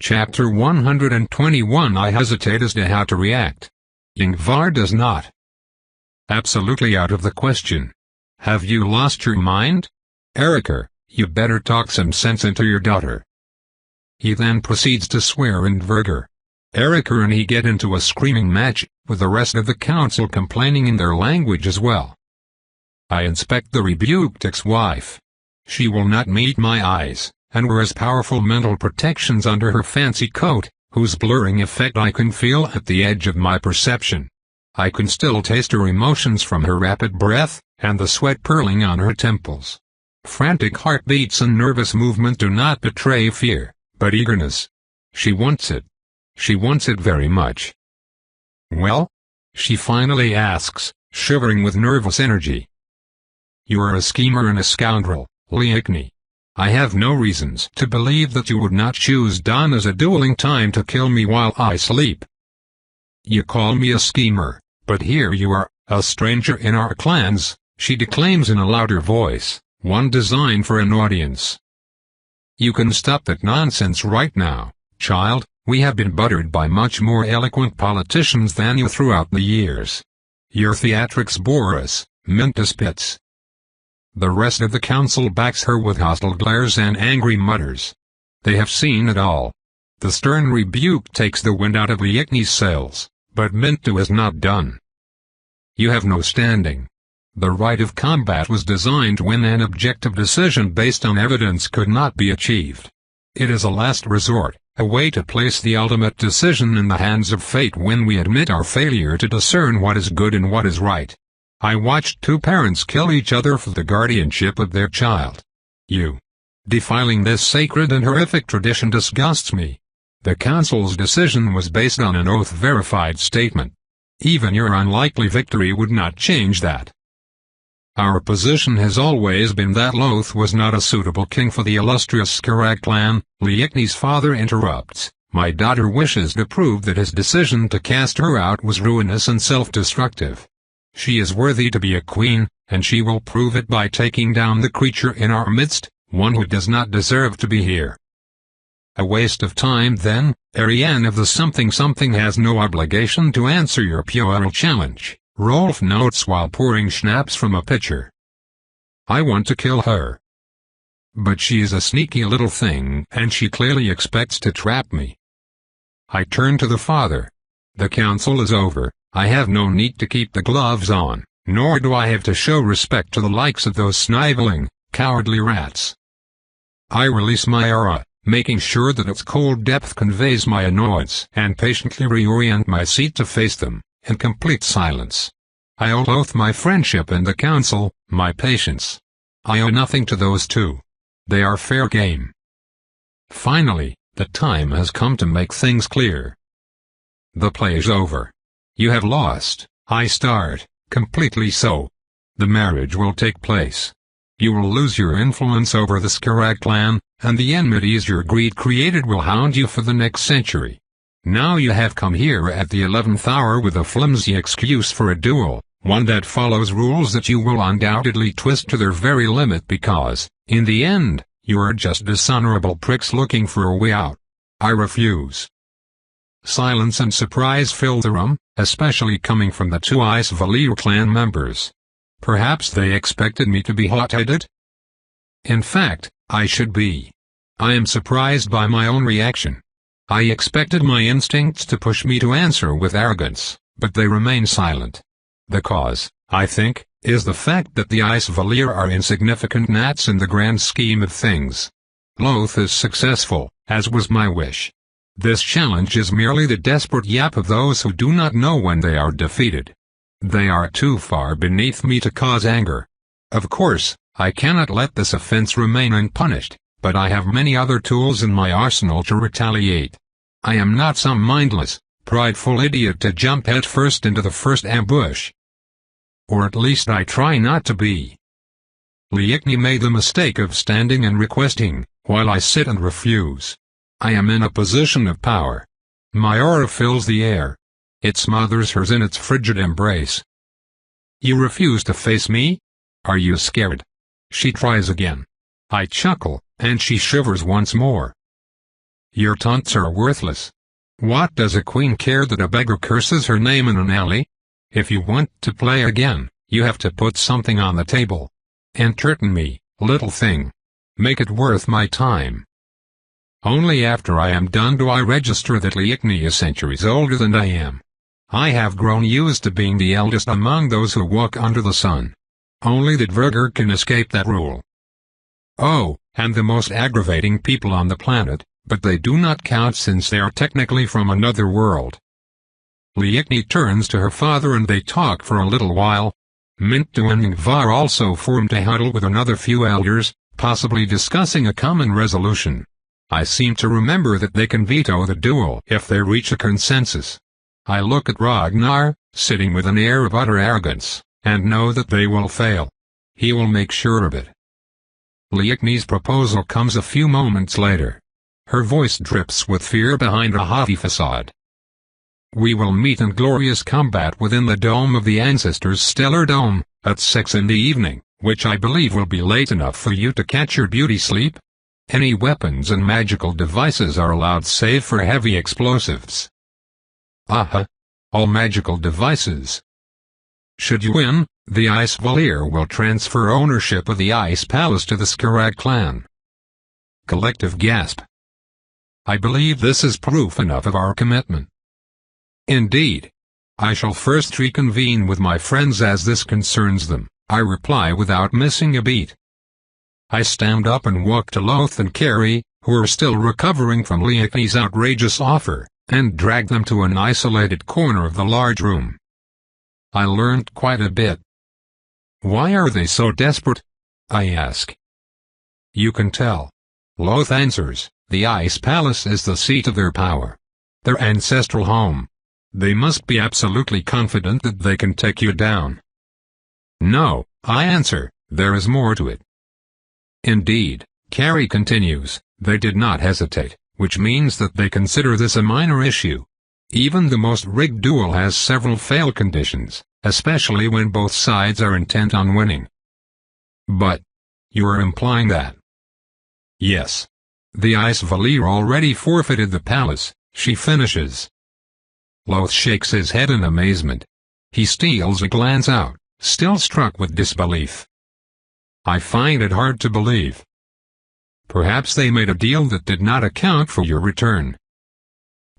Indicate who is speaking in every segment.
Speaker 1: Chapter 121. I hesitate as to how to react. Ingvar does not. Absolutely out of the question. Have you lost your mind? Erika, you better talk some sense into your daughter. He then proceeds to swear and Virger. Erika and he get into a screaming match, with the rest of the council complaining in their language as well. I inspect the rebuked ex-wife. She will not meet my eyes, and wears powerful mental protections under her fancy coat, whose blurring effect I can feel at the edge of my perception. I can still taste her emotions from her rapid breath, and the sweat purling on her temples. Frantic heartbeats and nervous movement do not betray fear, but eagerness. She wants it. She wants it very much. Well? She finally asks, shivering with nervous energy. You are a schemer and a scoundrel, Liechny. I have no reasons to believe that you would not choose dawn as a dueling time to kill me while I sleep. You call me a schemer, but here you are, a stranger in our clans, she declaims in a louder voice, one designed for an audience. You can stop that nonsense right now, child. We have been buttered by much more eloquent politicians than you throughout the years. Your theatrics bore us, Mintaspitz. The rest of the council backs her with hostile glares and angry mutters. They have seen it all. The stern rebuke takes the wind out of Liechny's sails, but Mintu is not done. You have no standing. The right of combat was designed when an objective decision based on evidence could not be achieved. It is a last resort, a way to place the ultimate decision in the hands of fate when we admit our failure to discern what is good and what is right. I watched two parents kill each other for the guardianship of their child. You. Defiling this sacred and horrific tradition disgusts me. The council's decision was based on an oath-verified statement. Even your unlikely victory would not change that. Our position has always been that Loth was not a suitable king for the illustrious Skirag clan. Liechny's father interrupts. My daughter wishes to prove that his decision to cast her out was ruinous and self-destructive. She is worthy to be a queen, and she will prove it by taking down the creature in our midst, one who does not deserve to be here. A waste of time then. Ariane of the something-something has no obligation to answer your puerile challenge. Rolf notes while pouring schnapps from a pitcher. I want to kill her. But she is a sneaky little thing, and she clearly expects to trap me. I turn to the father. The council is over. I have no need to keep the gloves on, nor do I have to show respect to the likes of those sniveling, cowardly rats. I release my aura, making sure that its cold depth conveys my annoyance, and patiently reorient my seat to face them. In complete silence. I owe both my friendship and the council, my patience. I owe nothing to those two. They are fair game. Finally, the time has come to make things clear. The play is over. You have lost. I start, completely so. The marriage will take place. You will lose your influence over the Skirag clan, and the enmities your greed created will hound you for the next century. Now you have come here at the 11th hour with a flimsy excuse for a duel, one that follows rules that you will undoubtedly twist to their very limit because, in the end, you are just dishonorable pricks looking for a way out. I refuse. Silence and surprise fill the room, especially coming from the two Ice Valir clan members. Perhaps they expected me to be hot-headed? In fact, I should be. I am surprised by my own reaction. I expected my instincts to push me to answer with arrogance, but they remain silent. The cause, I think, is the fact that the Ice Valir are insignificant gnats in the grand scheme of things. Loth is successful, as was my wish. This challenge is merely the desperate yap of those who do not know when they are defeated. They are too far beneath me to cause anger. Of course, I cannot let this offense remain unpunished. But I have many other tools in my arsenal to retaliate. I am not some mindless, prideful idiot to jump headfirst into the first ambush. Or at least I try not to be. Liechny made the mistake of standing and requesting, while I sit and refuse. I am in a position of power. My aura fills the air. It smothers hers in its frigid embrace. You refuse to face me? Are you scared? She tries again. I chuckle, and she shivers once more. Your taunts are worthless. What does a queen care that a beggar curses her name in an alley? If you want to play again, you have to put something on the table. Entertain me, little thing. Make it worth my time. Only after I am done do I register that Liechni is centuries older than I am. I have grown used to being the eldest among those who walk under the sun. Only that Virger can escape that rule. Oh, and the most aggravating people on the planet, but they do not count since they are technically from another world. Liechni turns to her father and they talk for a little while. Mintu and Ingvar also formed a huddle with another few elders, possibly discussing a common resolution. I seem to remember that they can veto the duel if they reach a consensus. I look at Ragnar, sitting with an air of utter arrogance, and know that they will fail. He will make sure of it. Liechni's proposal comes a few moments later. Her voice drips with fear behind a haughty facade. We will meet in glorious combat within the dome of the Ancestors' stellar dome, at 6 in the evening, which I believe will be late enough for you to catch your beauty sleep. Any weapons and magical devices are allowed save for heavy explosives. Aha! All magical devices. Should you win, the Ice Valir will transfer ownership of the Ice Palace to the Skarag clan. Collective gasp. I believe this is proof enough of our commitment. Indeed. I shall first reconvene with my friends as this concerns them, I reply without missing a beat. I stand up and walk to Loth and Carrie, who are still recovering from Liechni's outrageous offer, and drag them to an isolated corner of the large room. I learned quite a bit. Why are they so desperate? I ask. You can tell. Loth answers, the Ice Palace is the seat of their power. Their ancestral home. They must be absolutely confident that they can take you down. No, I answer, there is more to it. Indeed, Carrie continues, they did not hesitate, which means that they consider this a minor issue. Even the most rigged duel has several fail conditions, especially when both sides are intent on winning. But you are implying that? Yes. The Ice Valir already forfeited the palace, she finishes. Loth shakes his head in amazement. He steals a glance out, still struck with disbelief. I find it hard to believe. Perhaps they made a deal that did not account for your return.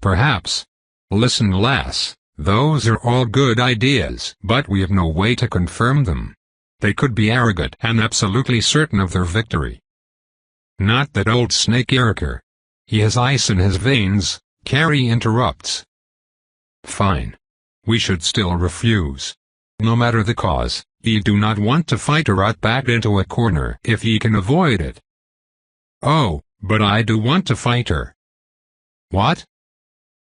Speaker 1: Perhaps. Listen, lass, those are all good ideas, but we have no way to confirm them. They could be arrogant and absolutely certain of their victory. Not that old snake Eriker. He has ice in his veins, Carrie interrupts. Fine. We should still refuse. No matter the cause, ye do not want to fight her out back into a corner if ye can avoid it. Oh, but I do want to fight her. What?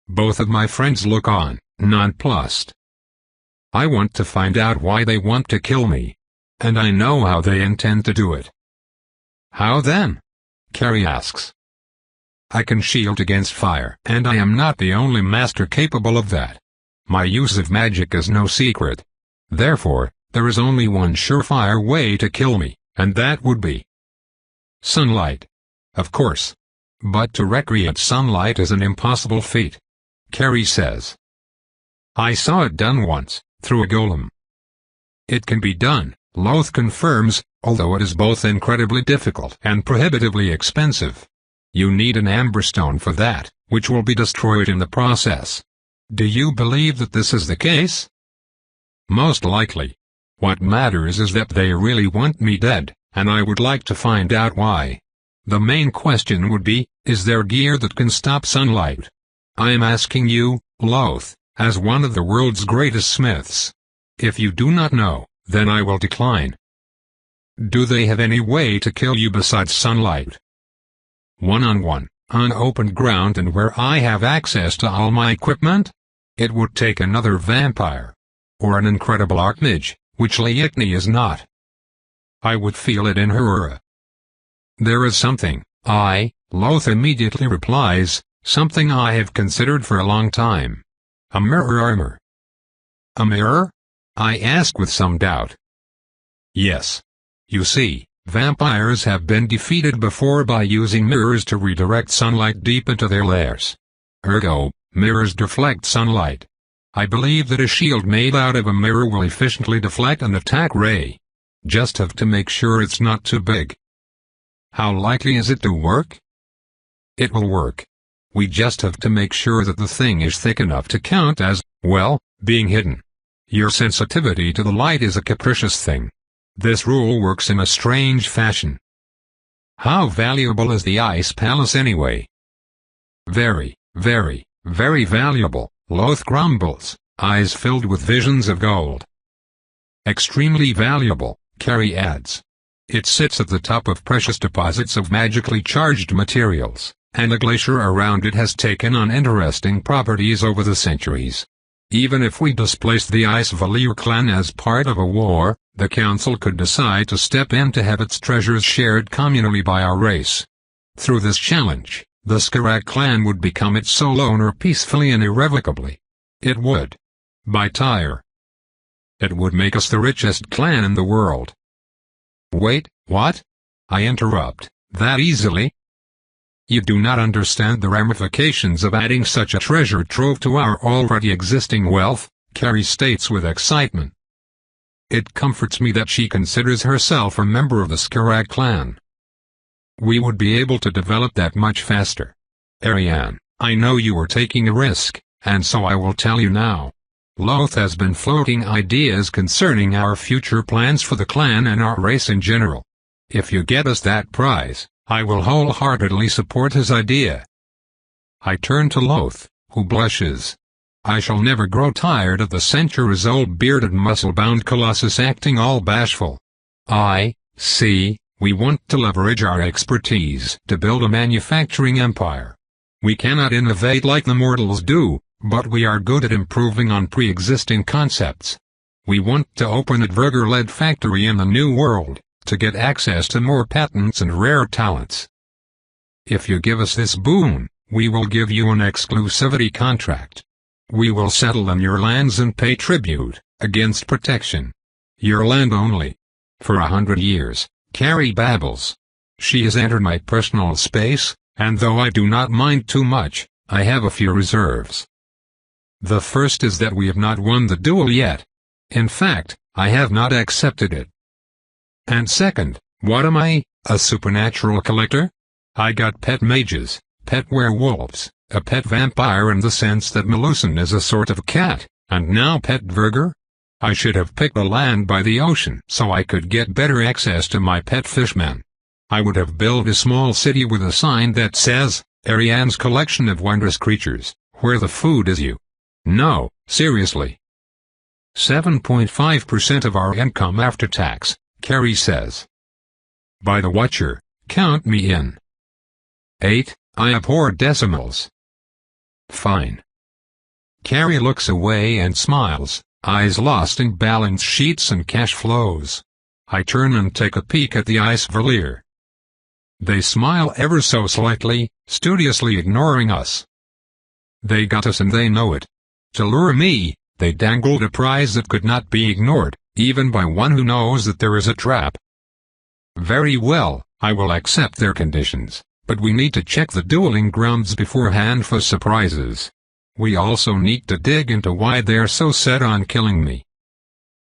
Speaker 1: Both of my friends look on, nonplussed. I want to find out why they want to kill me. And I know how they intend to do it. How then? Carrie asks. I can shield against fire, and I am not the only master capable of that. My use of magic is no secret. Therefore, there is only one surefire way to kill me, and that would be sunlight. Of course. But to recreate sunlight is an impossible feat. Carrie says. I saw it done once, through a golem. It can be done, Loth confirms, although it is both incredibly difficult and prohibitively expensive. You need an amberstone for that, which will be destroyed in the process. Do you believe that this is the case? Most likely. What matters is that they really want me dead, and I would like to find out why. The main question would be, is there gear that can stop sunlight? I am asking you, Loth, as one of the world's greatest smiths. If you do not know, then I will decline. Do they have any way to kill you besides sunlight? One-on-one, on open ground and where I have access to all my equipment? It would take another vampire. Or an incredible archmage, which Liechni is not. I would feel it in her aura. There is something, Loth immediately replies, something I have considered for a long time. A mirror armor. A mirror? I ask with some doubt. Yes. You see, Vampires have been defeated before by using mirrors to redirect sunlight deep into their lairs. Ergo, mirrors deflect sunlight. I believe that a shield made out of a mirror will efficiently deflect an attack ray. Just have to make sure it's not too big. How likely is it to work? It will work. We just have to make sure that the thing is thick enough to count as, well, being hidden. Your sensitivity to the light is a capricious thing. This rule works in a strange fashion. How valuable is the ice palace anyway? Very, very, very valuable, Loth grumbles, eyes filled with visions of gold. Extremely valuable, Carrie adds. It sits at the top of precious deposits of magically charged materials, and a glacier around it has taken on interesting properties over the centuries. Even if we displaced the Ice Valier clan as part of a war, the council could decide to step in to have its treasures shared communally by our race. Through this challenge, the Skarak clan would become its sole owner peacefully and irrevocably. It would. By Tyre. It would make us the richest clan in the world. Wait, what? I interrupt, that easily? You do not understand the ramifications of adding such a treasure trove to our already existing wealth, Carrie states with excitement. It comforts me that she considers herself a member of the Skarak clan. We would be able to develop that much faster. Ariane, I know you are taking a risk, and so I will tell you now. Loth has been floating ideas concerning our future plans for the clan and our race in general. If you get us that prize, I will wholeheartedly support his idea. I turn to Loth, who blushes. I shall never grow tired of the centuries-old bearded muscle-bound colossus acting all bashful. I see, we want to leverage our expertise to build a manufacturing empire. We cannot innovate like the mortals do, but we are good at improving on pre-existing concepts. We want to open a Dverger-led factory in the New World, to get access to more patents and rare talents. If you give us this boon, we will give you an exclusivity contract. We will settle on your lands and pay tribute, against protection. Your land only. For 100 years, Carrie babbles. She has entered my personal space, and though I do not mind too much, I have a few reserves. The first is that we have not won the duel yet. In fact, I have not accepted it. And second, what am I, a supernatural collector? I got pet mages, pet werewolves, a pet vampire in the sense that Melusan is a sort of cat, and now pet Dverger? I should have picked a land by the ocean so I could get better access to my pet fishmen. I would have built a small city with a sign that says, Ariane's collection of wondrous creatures, where the food is you. No, seriously. 7.5% of our income after tax, Carrie says. By the Watcher, count me in. 8, I abhor decimals. Fine. Carrie looks away and smiles, eyes lost in balance sheets and cash flows. I turn and take a peek at the Ice Valier. They smile ever so slightly, studiously ignoring us. They got us and they know it. To lure me, they dangled a prize that could not be ignored, even by one who knows that there is a trap. Very well, I will accept their conditions, but we need to check the dueling grounds beforehand for surprises. We also need to dig into why they're so set on killing me.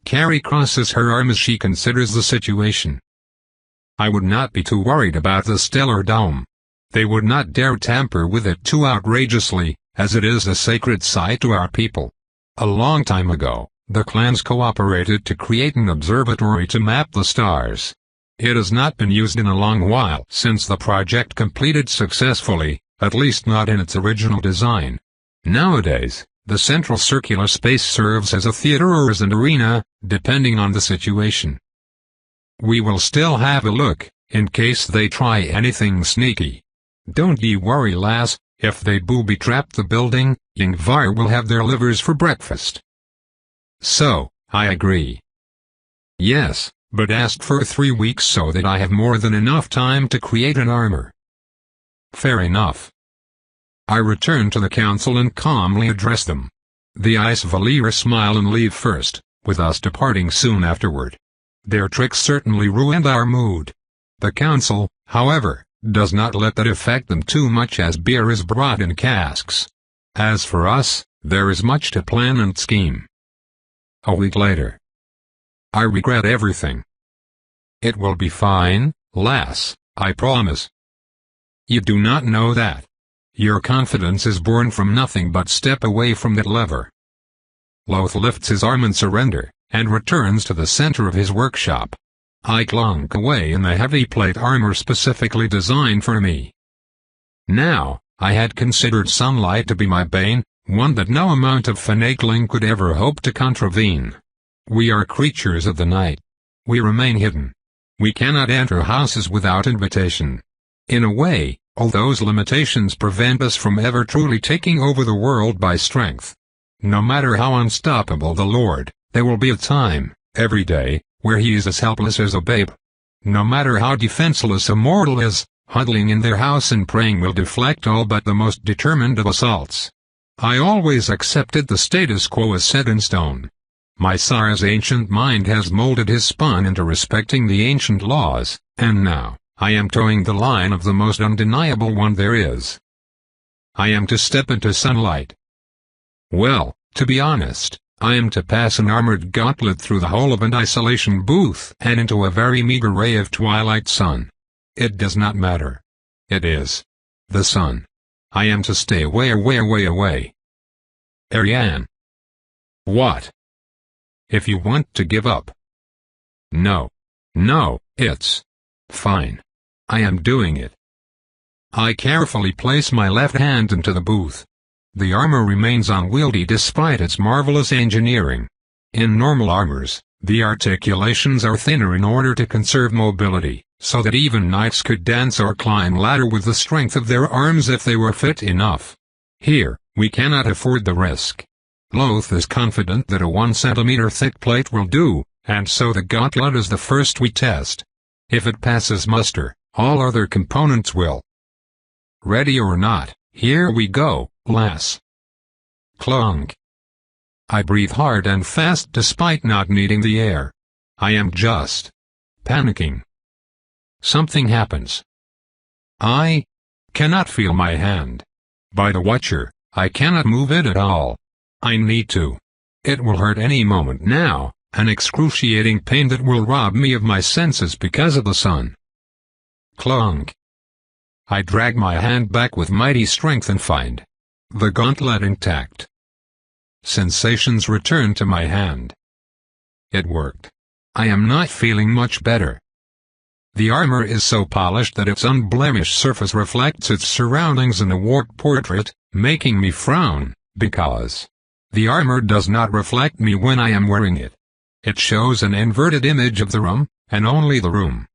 Speaker 1: Carrie crosses her arm as she considers the situation. I would not be too worried about the Stellar Dome. They would not dare tamper with it too outrageously, as it is a sacred site to our people. A long time ago, the clans cooperated to create an observatory to map the stars. It has not been used in a long while since the project completed successfully, at least not in its original design. Nowadays, the central circular space serves as a theater or as an arena, depending on the situation. We will still have a look, in case they try anything sneaky. Don't ye worry, lass, if they booby-trap the building, Yngvar will have their livers for breakfast. So, I agree. Yes, but ask for 3 weeks so that I have more than enough time to create an armor. Fair enough. I return to the council and calmly address them. The Ice Valier smile and leave first, with us departing soon afterward. Their tricks certainly ruined our mood. The council, however, does not let that affect them too much as beer is brought in casks. As for us, there is much to plan and scheme. A week later. I regret everything. It will be fine, lass, I promise. You do not know that. Your confidence is born from nothing but step away from that lever. Loth lifts his arm in surrender, and returns to the center of his workshop. I clunk away in the heavy plate armor specifically designed for me. Now, I had considered sunlight to be my bane, one that no amount of finagling could ever hope to contravene. We are creatures of the night. We remain hidden. We cannot enter houses without invitation. In a way, all those limitations prevent us from ever truly taking over the world by strength. No matter how unstoppable the Lord, there will be a time, every day, where he is as helpless as a babe. No matter how defenseless a mortal is, huddling in their house and praying will deflect all but the most determined of assaults. I always accepted the status quo as set in stone. My sire's ancient mind has molded his spawn into respecting the ancient laws, and now, I am towing the line of the most undeniable one there is. I am to step into sunlight. Well, to be honest, I am to pass an armored gauntlet through the hole of an isolation booth and into a very meager ray of twilight sun. It does not matter. It is the sun. I am to stay away. Ariane. What? If you want to give up. No, it's fine. I am doing it. I carefully place my left hand into the booth. The armor remains unwieldy despite its marvelous engineering. In normal armors, the articulations are thinner in order to conserve mobility, so that even knights could dance or climb ladder with the strength of their arms if they were fit enough. Here, we cannot afford the risk. Loth is confident that a 1 centimeter thick plate will do, and so the gauntlet is the first we test. If it passes muster, all other components will. Ready or not, here we go, lass. Clunk. I breathe hard and fast despite not needing the air. I am just panicking. Something happens. I cannot feel my hand. By the watcher, I cannot move it at all. I need to. It will hurt any moment now, an excruciating pain that will rob me of my senses because of the sun. Clunk. I drag my hand back with mighty strength and find the gauntlet intact. Sensations return to my hand. It worked. I am not feeling much better. The armor is so polished that its unblemished surface reflects its surroundings in a warped portrait, making me frown, because the armor does not reflect me when I am wearing it. It shows an inverted image of the room, and only the room.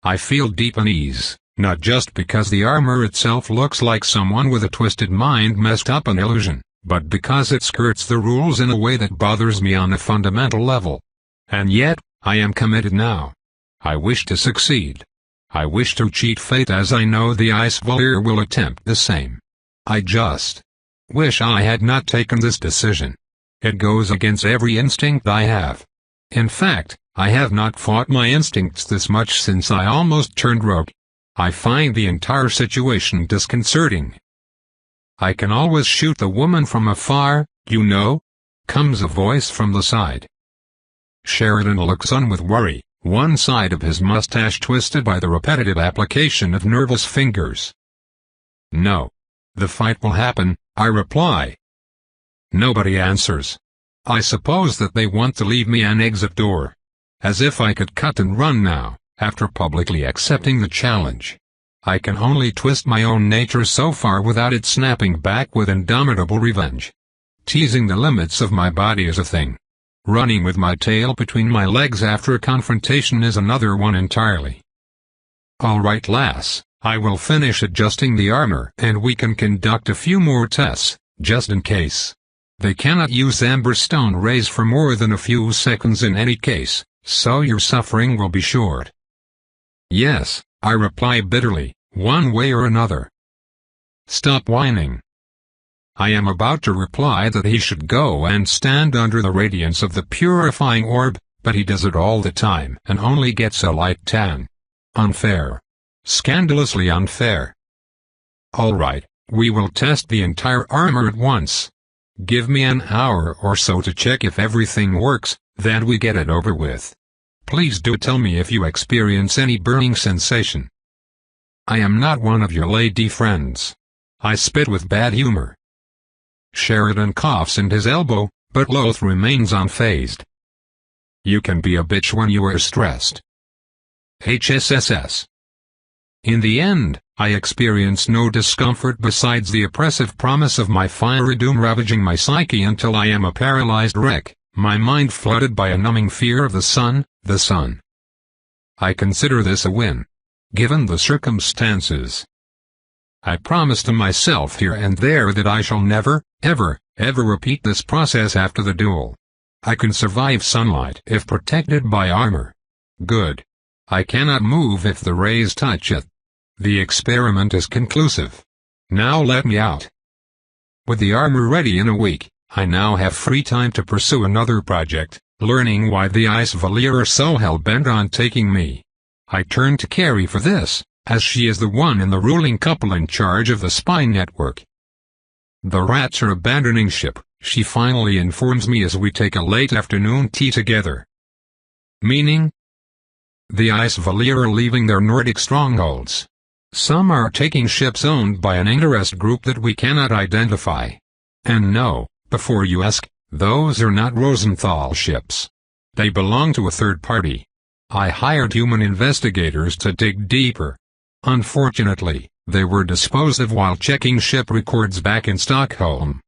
Speaker 1: I feel deep unease, not just because the armor itself looks like someone with a twisted mind messed up an illusion, but because it skirts the rules in a way that bothers me on a fundamental level. And yet, I am committed now. I wish to succeed. I wish to cheat fate as I know the Ice Valir will attempt the same. I just wish I had not taken this decision. It goes against every instinct I have. In fact, I have not fought my instincts this much since I almost turned rogue. I find the entire situation disconcerting. I can always shoot the woman from afar, you know, comes a voice from the side. Sheridan looks on with worry, one side of his mustache twisted by the repetitive application of nervous fingers. No. The fight will happen, I reply. Nobody answers. I suppose that they want to leave me an exit door. As if I could cut and run now, after publicly accepting the challenge. I can only twist my own nature so far without it snapping back with indomitable revenge. Teasing the limits of my body is a thing. Running with my tail between my legs after a confrontation is another one entirely. All right, lass, I will finish adjusting the armor and we can conduct a few more tests, just in case. They cannot use amberstone rays for more than a few seconds in any case, so your suffering will be short. Yes, I reply bitterly, one way or another. Stop whining. I am about to reply that he should go and stand under the radiance of the purifying orb, but he does it all the time and only gets a light tan. Unfair. Scandalously unfair. Alright, we will test the entire armor at once. Give me an hour or so to check if everything works, then we get it over with. Please do tell me if you experience any burning sensation. I am not one of your lady friends. I spit with bad humor. Sheridan coughs in his elbow, but Loth remains unfazed. You can be a bitch when you are stressed. HSSS. In the end, I experience no discomfort besides the oppressive promise of my fiery doom ravaging my psyche until I am a paralyzed wreck, my mind flooded by a numbing fear of the sun. I consider this a win. Given the circumstances. I promise to myself here and there that I shall never, ever repeat this process after the duel. I can survive sunlight if protected by armor. Good. I cannot move if the rays touch it. The experiment is conclusive. Now let me out. With the armor ready in a week, I now have free time to pursue another project, learning why the Ice Valier are so hell-bent on taking me. I turn to Carrie for this, as she is the one in the ruling couple in charge of the spy network. The rats are abandoning ship, she finally informs me as we take a late afternoon tea together. Meaning? The Ice Valier are leaving their Nordic strongholds. Some are taking ships owned by an interest group that we cannot identify. And no, before you ask, those are not Rosenthal ships. They belong to a third party. I hired human investigators to dig deeper. Unfortunately, they were disposed of while checking ship records back in Stockholm.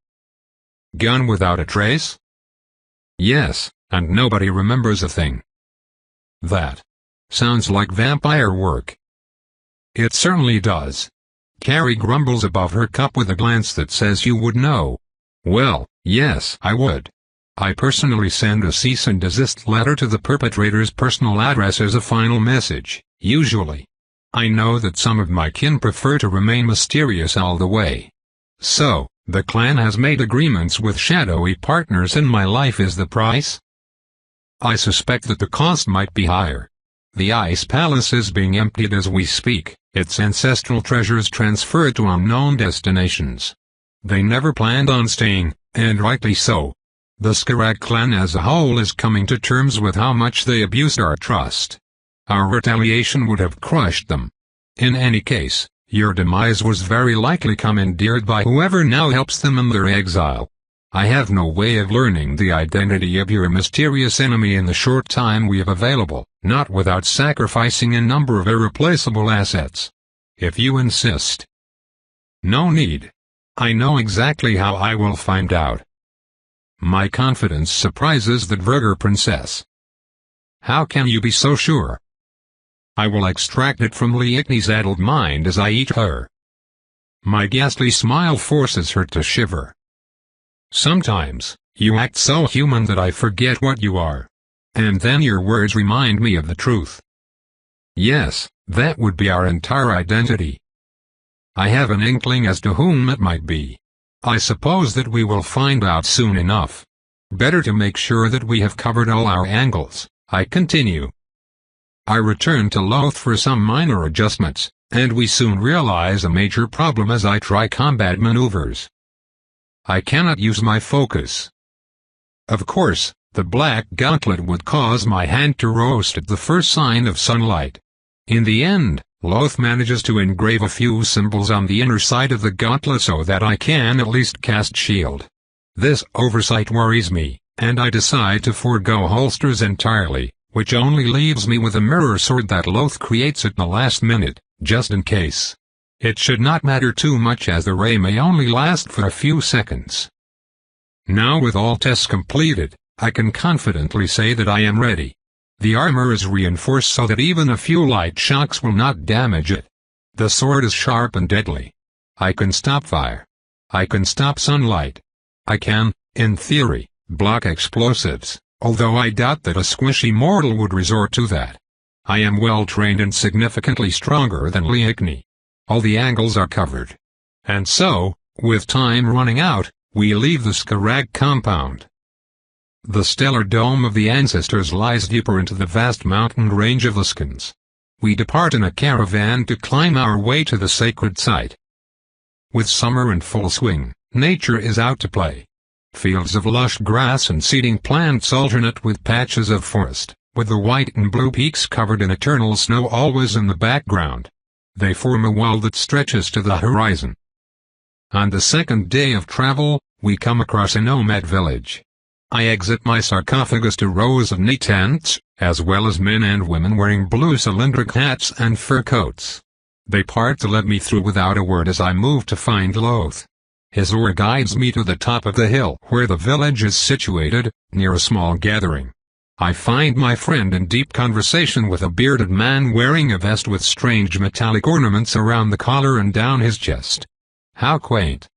Speaker 1: Gone without a trace? Yes, and nobody remembers a thing. That sounds like vampire work. It certainly does. Carrie grumbles above her cup with a glance that says you would know. Well, yes, I would. I personally send a cease and desist letter to the perpetrator's personal address as a final message, usually. I know that some of my kin prefer to remain mysterious all the way. So, the clan has made agreements with shadowy partners and my life is the price? I suspect that the cost might be higher. The Ice Palace is being emptied as we speak, its ancestral treasures transferred to unknown destinations. They never planned on staying, and rightly so. The Skarag clan as a whole is coming to terms with how much they abused our trust. Our retaliation would have crushed them. In any case, your demise was very likely commandeered by whoever now helps them in their exile. I have no way of learning the identity of your mysterious enemy in the short time we have available, not without sacrificing a number of irreplaceable assets. If you insist. No need. I know exactly how I will find out. My confidence surprises the Dverger princess. How can you be so sure? I will extract it from Liechni's addled mind as I eat her. My ghastly smile forces her to shiver. Sometimes, you act so human that I forget what you are. And then your words remind me of the truth. Yes, that would be our entire identity. I have an inkling as to whom it might be. I suppose that we will find out soon enough. Better to make sure that we have covered all our angles, I continue. I return to Loth for some minor adjustments, and we soon realize a major problem as I try combat maneuvers. I cannot use my focus. Of course, the black gauntlet would cause my hand to roast at the first sign of sunlight. In the end, Loth manages to engrave a few symbols on the inner side of the gauntlet so that I can at least cast shield. This oversight worries me, and I decide to forego holsters entirely, which only leaves me with a mirror sword that Loth creates at the last minute, just in case. It should not matter too much as the ray may only last for a few seconds. Now with all tests completed, I can confidently say that I am ready. The armor is reinforced so that even a few light shocks will not damage it. The sword is sharp and deadly. I can stop fire. I can stop sunlight. I can, in theory, block explosives, although I doubt that a squishy mortal would resort to that. I am well trained and significantly stronger than Liechni. All the angles are covered. And so, with time running out, we leave the Skarag compound. The stellar dome of the ancestors lies deeper into the vast mountain range of Liskans. We depart in a caravan to climb our way to the sacred site. With summer in full swing, nature is out to play. Fields of lush grass and seeding plants alternate with patches of forest, with the white and blue peaks covered in eternal snow always in the background. They form a wall that stretches to the horizon. On the second day of travel, we come across a nomad village. I exit my sarcophagus to rows of neat tents, as well as men and women wearing blue cylindric hats and fur coats. They part to let me through without a word as I move to find Loth. His oar guides me to the top of the hill where the village is situated, near a small gathering. I find my friend in deep conversation with a bearded man wearing a vest with strange metallic ornaments around the collar and down his chest. How quaint.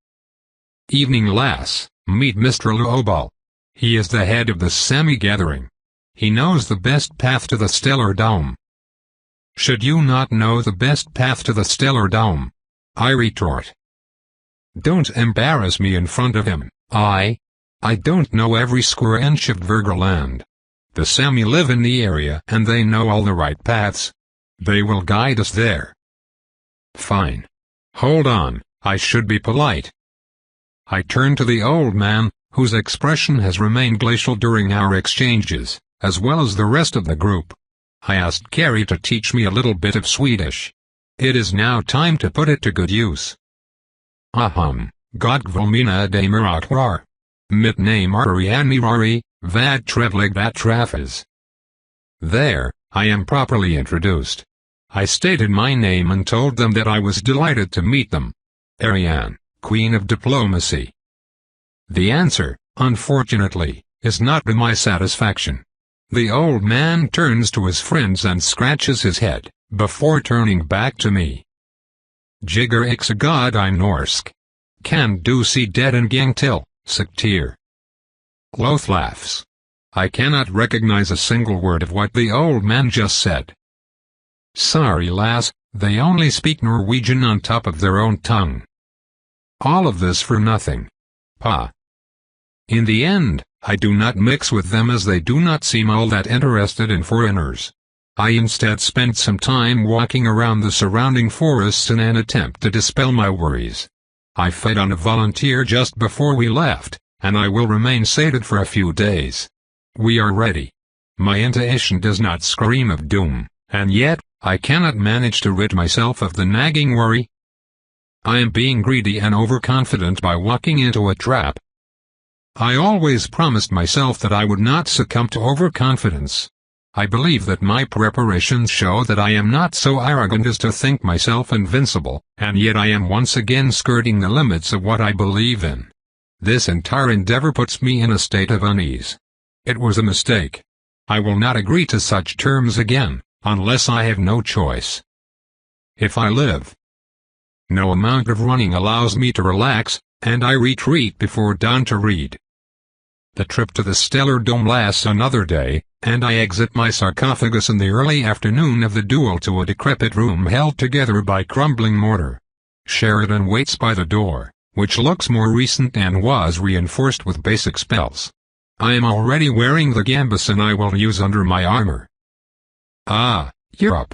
Speaker 1: Evening, lass, meet Mr. Luobal. He is the head of the Sami gathering. He knows the best path to the stellar dome. Should you not know the best path to the stellar dome? I retort. Don't embarrass me in front of him. I don't know every square inch of Virgaland. The Sami live in the area and they know all the right paths. They will guide us there. Fine. Hold on, I should be polite. I turn to the old man, whose expression has remained glacial during our exchanges, as well as the rest of the group. I asked Carrie to teach me a little bit of Swedish. It is now time to put it to good use. God Volmina de Mirakvar. Mitt name Arianirari, vad trevlig that trafas. There, I am properly introduced. I stated my name and told them that I was delighted to meet them. Ariane, Queen of Diplomacy. The answer, unfortunately, is not to my satisfaction. The old man turns to his friends and scratches his head, before turning back to me. Jigger ix god I Norsk. Kan du see dead and gang till, Sektir. Loth laughs. I cannot recognize a single word of what the old man just said. Sorry lass, they only speak Norwegian on top of their own tongue. All of this for nothing. Pa. In the end, I do not mix with them as they do not seem all that interested in foreigners. I instead spent some time walking around the surrounding forests in an attempt to dispel my worries. I fed on a volunteer just before we left, and I will remain sated for a few days. We are ready. My intuition does not scream of doom, and yet, I cannot manage to rid myself of the nagging worry. I am being greedy and overconfident by walking into a trap. I always promised myself that I would not succumb to overconfidence. I believe that my preparations show that I am not so arrogant as to think myself invincible, and yet I am once again skirting the limits of what I believe in. This entire endeavor puts me in a state of unease. It was a mistake. I will not agree to such terms again, unless I have no choice. If I live, no amount of running allows me to relax, and I retreat before dawn to read. The trip to the stellar dome lasts another day, and I exit my sarcophagus in the early afternoon of the duel to a decrepit room held together by crumbling mortar. Sheridan waits by the door, which looks more recent and was reinforced with basic spells. I am already wearing the gambeson I will use under my armor. Ah, you're up.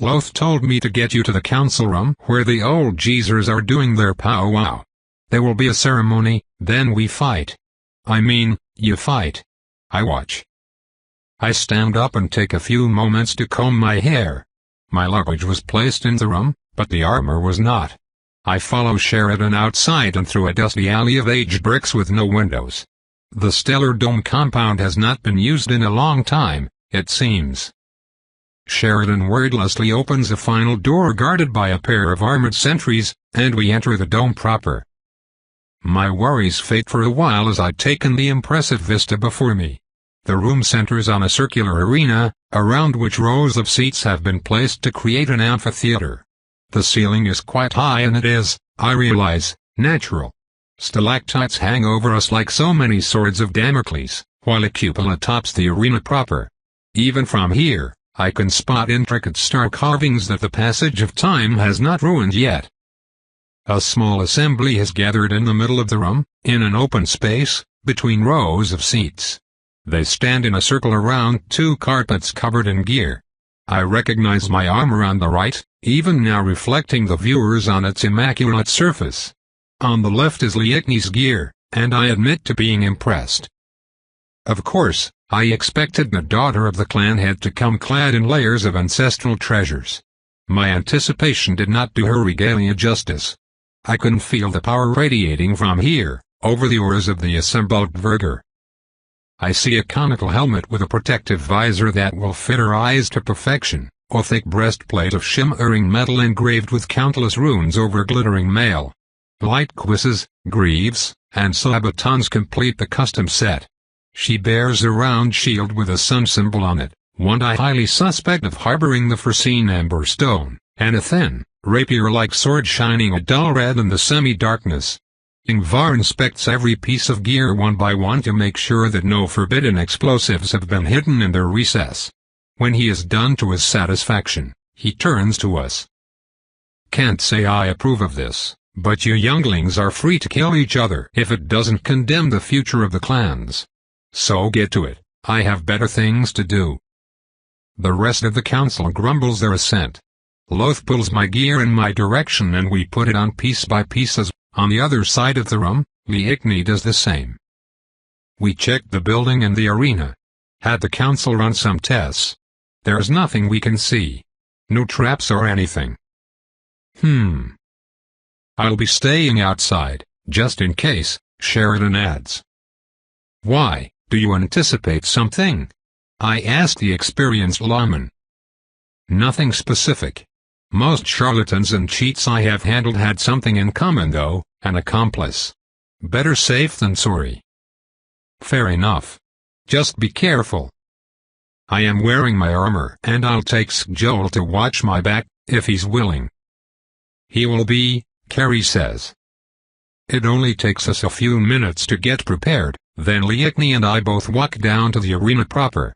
Speaker 1: Loth told me to get you to the council room where the old geezers are doing their powwow. There will be a ceremony, then we fight. I mean, you fight. I watch. I stand up and take a few moments to comb my hair. My luggage was placed in the room, but the armor was not. I follow Sheridan outside and through a dusty alley of aged bricks with no windows. The stellar dome compound has not been used in a long time, it seems. Sheridan wordlessly opens a final door guarded by a pair of armored sentries, and we enter the dome proper. My worries fade for a while as I take in the impressive vista before me. The room centers on a circular arena, around which rows of seats have been placed to create an amphitheater. The ceiling is quite high and it is, I realize, natural. Stalactites hang over us like so many swords of Damocles, while a cupola tops the arena proper. Even from here, I can spot intricate star carvings that the passage of time has not ruined yet. A small assembly has gathered in the middle of the room, in an open space, between rows of seats. They stand in a circle around two carpets covered in gear. I recognize my armor on the right, even now reflecting the viewers on its immaculate surface. On the left is Liechni's gear, and I admit to being impressed. Of course, I expected the daughter of the clan head to come clad in layers of ancestral treasures. My anticipation did not do her regalia justice. I can feel the power radiating from here, over the auras of the assembled Verger. I see a conical helmet with a protective visor that will fit her eyes to perfection, a thick breastplate of shimmering metal engraved with countless runes over glittering mail. Light cuisses, greaves, and sabatons complete the custom set. She bears a round shield with a sun symbol on it, one I highly suspect of harboring the foreseen amber stone, and a thin, rapier-like sword shining a dull red in the semi-darkness. Ingvar inspects every piece of gear one by one to make sure that no forbidden explosives have been hidden in their recess. When he is done to his satisfaction, he turns to us. Can't say I approve of this, but you younglings are free to kill each other if it doesn't condemn the future of the clans. So get to it, I have better things to do. The rest of the council grumbles their assent. Loth pulls my gear in my direction and we put it on piece by piece as, on the other side of the room, Liechni does the same. We checked the building and the arena. Had the council run some tests? There's nothing we can see. No traps or anything. I'll be staying outside, just in case, Sheridan adds. Why, do you anticipate something? I asked the experienced lawman. Nothing specific. Most charlatans and cheats I have handled had something in common though, an accomplice. Better safe than sorry. Fair enough. Just be careful. I am wearing my armor and I'll take Joel to watch my back, if he's willing. He will be, Carrie says. It only takes us a few minutes to get prepared, then Liechni and I both walk down to the arena proper.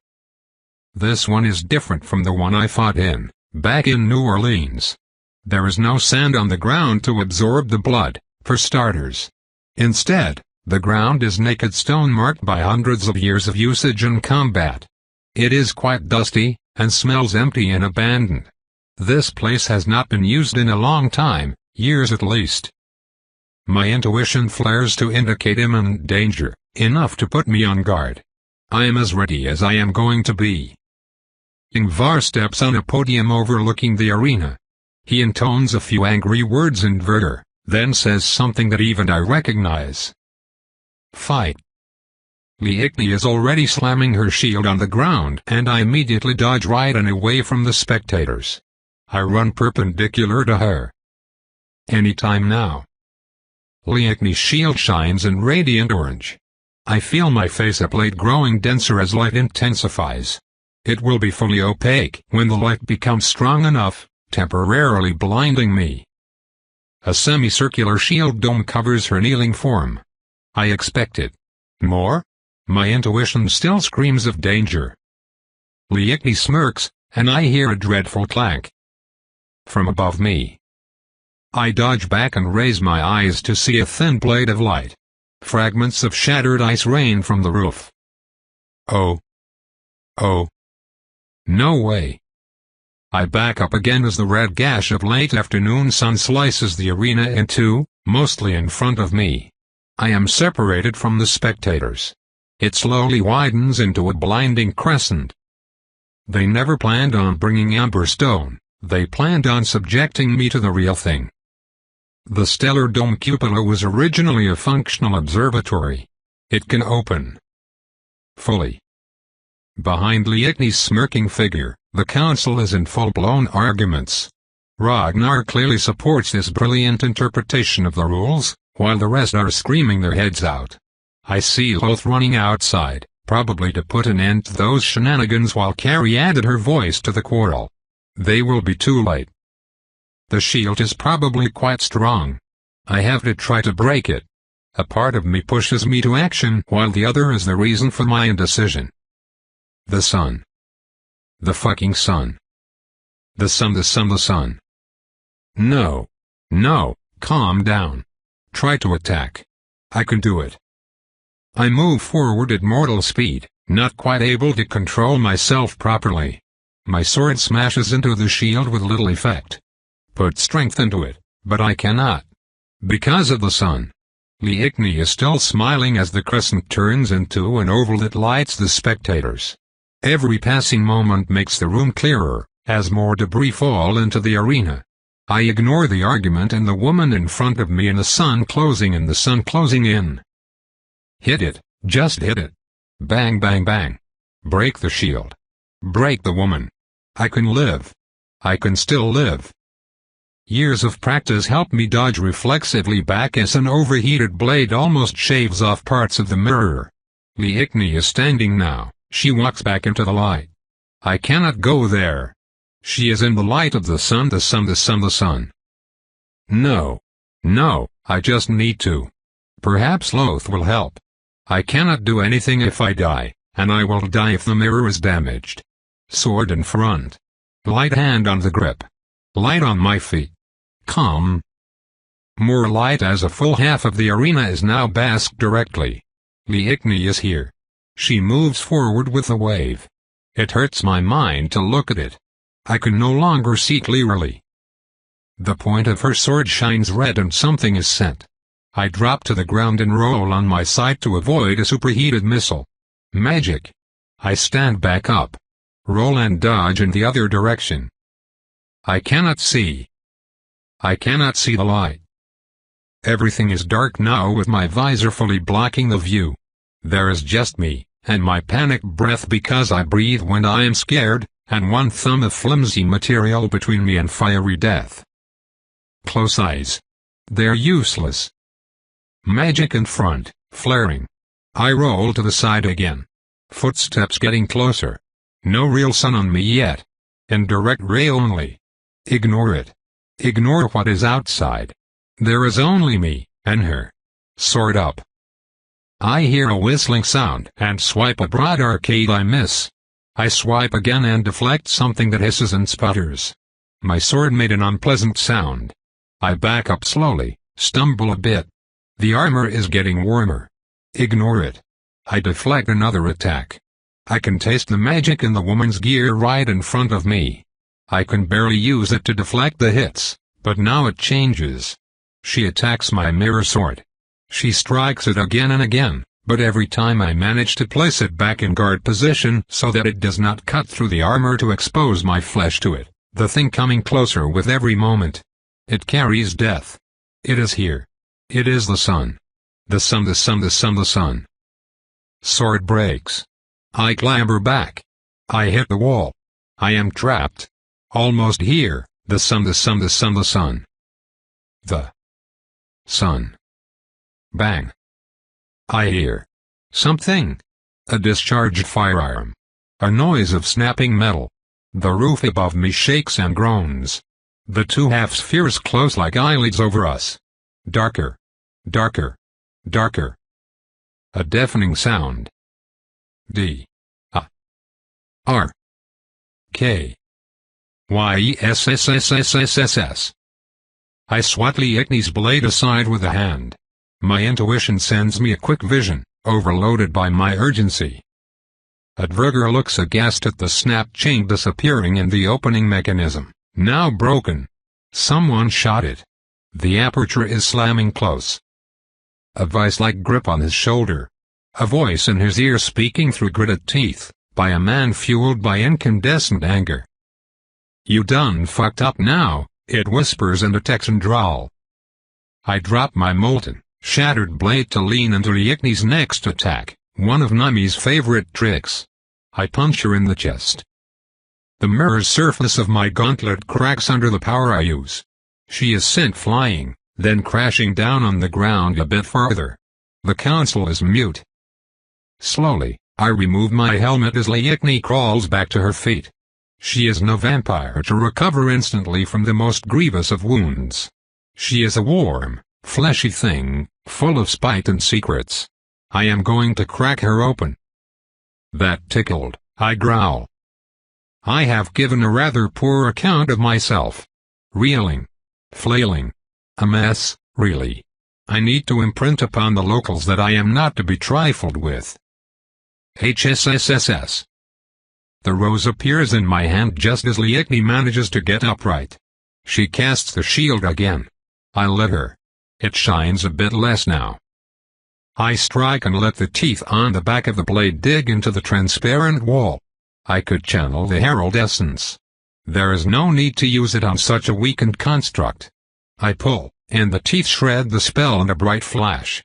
Speaker 1: This one is different from the one I fought in, back in New Orleans. There is no sand on the ground to absorb the blood, for starters. Instead, the ground is naked stone marked by hundreds of years of usage and combat. It is quite dusty, and smells empty and abandoned. This place has not been used in a long time, years at least. My intuition flares to indicate imminent danger, enough to put me on guard. I am as ready as I am going to be. Ingvar steps on a podium overlooking the arena. He intones a few angry words in Verger, then says something that even I recognize. Fight. Liechni is already slamming her shield on the ground and I immediately dodge right and away from the spectators. I run perpendicular to her. Anytime now. Liechni's shield shines in radiant orange. I feel my faceplate blade growing denser as light intensifies. It will be fully opaque when the light becomes strong enough, temporarily blinding me. A semicircular shield dome covers her kneeling form. I expect it. More? My intuition still screams of danger. Liechni smirks, and I hear a dreadful clank. From above me. I dodge back and raise my eyes to see a thin blade of light. Fragments of shattered ice rain from the roof. Oh. No way. I back up again as the red gash of late afternoon sun slices the arena in two, mostly in front of me. I am separated from the spectators. It slowly widens into a blinding crescent. They never planned on bringing amber stone, they planned on subjecting me to the real thing. The stellar dome cupola was originally a functional observatory. It can open fully. Behind Liechni's smirking figure, the council is in full-blown arguments. Ragnar clearly supports this brilliant interpretation of the rules, while the rest are screaming their heads out. I see Loth running outside, probably to put an end to those shenanigans while Carrie added her voice to the quarrel. They will be too late. The shield is probably quite strong. I have to try to break it. A part of me pushes me to action while the other is the reason for my indecision. The sun. The fucking sun. The sun. No, calm down. Try to attack. I can do it. I move forward at mortal speed, not quite able to control myself properly. My sword smashes into the shield with little effect. Put strength into it, but I cannot. Because of the sun. Liechni is still smiling as the crescent turns into an oval that lights the spectators. Every passing moment makes the room clearer, as more debris fall into the arena. I ignore the argument and the woman in front of me and the sun closing in. Hit it, just hit it. Bang bang bang. Break the shield. Break the woman. I can live. I can still live. Years of practice help me dodge reflexively back as an overheated blade almost shaves off parts of the mirror. Liechni is standing now. She walks back into the light. I cannot go there. She is in the light of the sun. No. No, I just need to. Perhaps Loth will help. I cannot do anything if I die, and I will die if the mirror is damaged. Sword in front. Light hand on the grip. Light on my feet. Calm. More light as a full half of the arena is now basked directly. Liechni is here. She moves forward with a wave. It hurts my mind to look at it. I can no longer see clearly. The point of her sword shines red and something is sent. I drop to the ground and roll on my side to avoid a superheated missile. Magic. I stand back up. Roll and dodge in the other direction. I cannot see. I cannot see the light. Everything is dark now with my visor fully blocking the view. There is just me, and my panic breath because I breathe when I am scared, and one thumb of flimsy material between me and fiery death. Close eyes. They're useless. Magic in front, flaring. I roll to the side again. Footsteps getting closer. No real sun on me yet. Indirect ray only. Ignore it. Ignore what is outside. There is only me, and her. Sword up. I hear a whistling sound and swipe a broad arcade. I miss. I swipe again and deflect something that hisses and sputters. My sword made an unpleasant sound. I back up slowly, stumble a bit. The armor is getting warmer. Ignore it. I deflect another attack. I can taste the magic in the woman's gear right in front of me. I can barely use it to deflect the hits, but now it changes. She attacks my mirror sword. She strikes it again and again, but every time I manage to place it back in guard position so that it does not cut through the armor to expose my flesh to it, the thing coming closer with every moment. It carries death. It is here. It is the sun. The sun. Sword breaks. I clamber back. I hit the wall. I am trapped. Almost here, the sun. The sun. Bang. I hear something. A discharged firearm. A noise of snapping metal. The roof above me shakes and groans. The two half-spheres close like eyelids over us. Darker. Darker. Darker. A deafening sound. D. A. R. K. Y-E-S-S-S-S-S-S-S. I swat Liechni's blade aside with a hand. My intuition sends me a quick vision, overloaded by my urgency. Adverger looks aghast at the snap chain disappearing in the opening mechanism, now broken. Someone shot it. The aperture is slamming close. A vice-like grip on his shoulder. A voice in his ear speaking through gritted teeth, by a man fueled by incandescent anger. "You done fucked up now," it whispers in a Texan drawl. I drop my molten, shattered blade to lean into Liechni's next attack, one of Nami's favorite tricks. I punch her in the chest. The mirror surface of my gauntlet cracks under the power I use. She is sent flying, then crashing down on the ground a bit farther. The council is mute. Slowly, I remove my helmet as Liechni crawls back to her feet. She is no vampire to recover instantly from the most grievous of wounds. She is a warm, fleshy thing, full of spite and secrets. I am going to crack her open. That tickled, I growl. I have given a rather poor account of myself. Reeling. Flailing. A mess, really. I need to imprint upon the locals that I am not to be trifled with. HSSSS. The rose appears in my hand just as Liechni manages to get upright. She casts the shield again. I let her. It shines a bit less now. I strike and let the teeth on the back of the blade dig into the transparent wall. I could channel the herald essence. There is no need to use it on such a weakened construct. I pull, and the teeth shred the spell in a bright flash.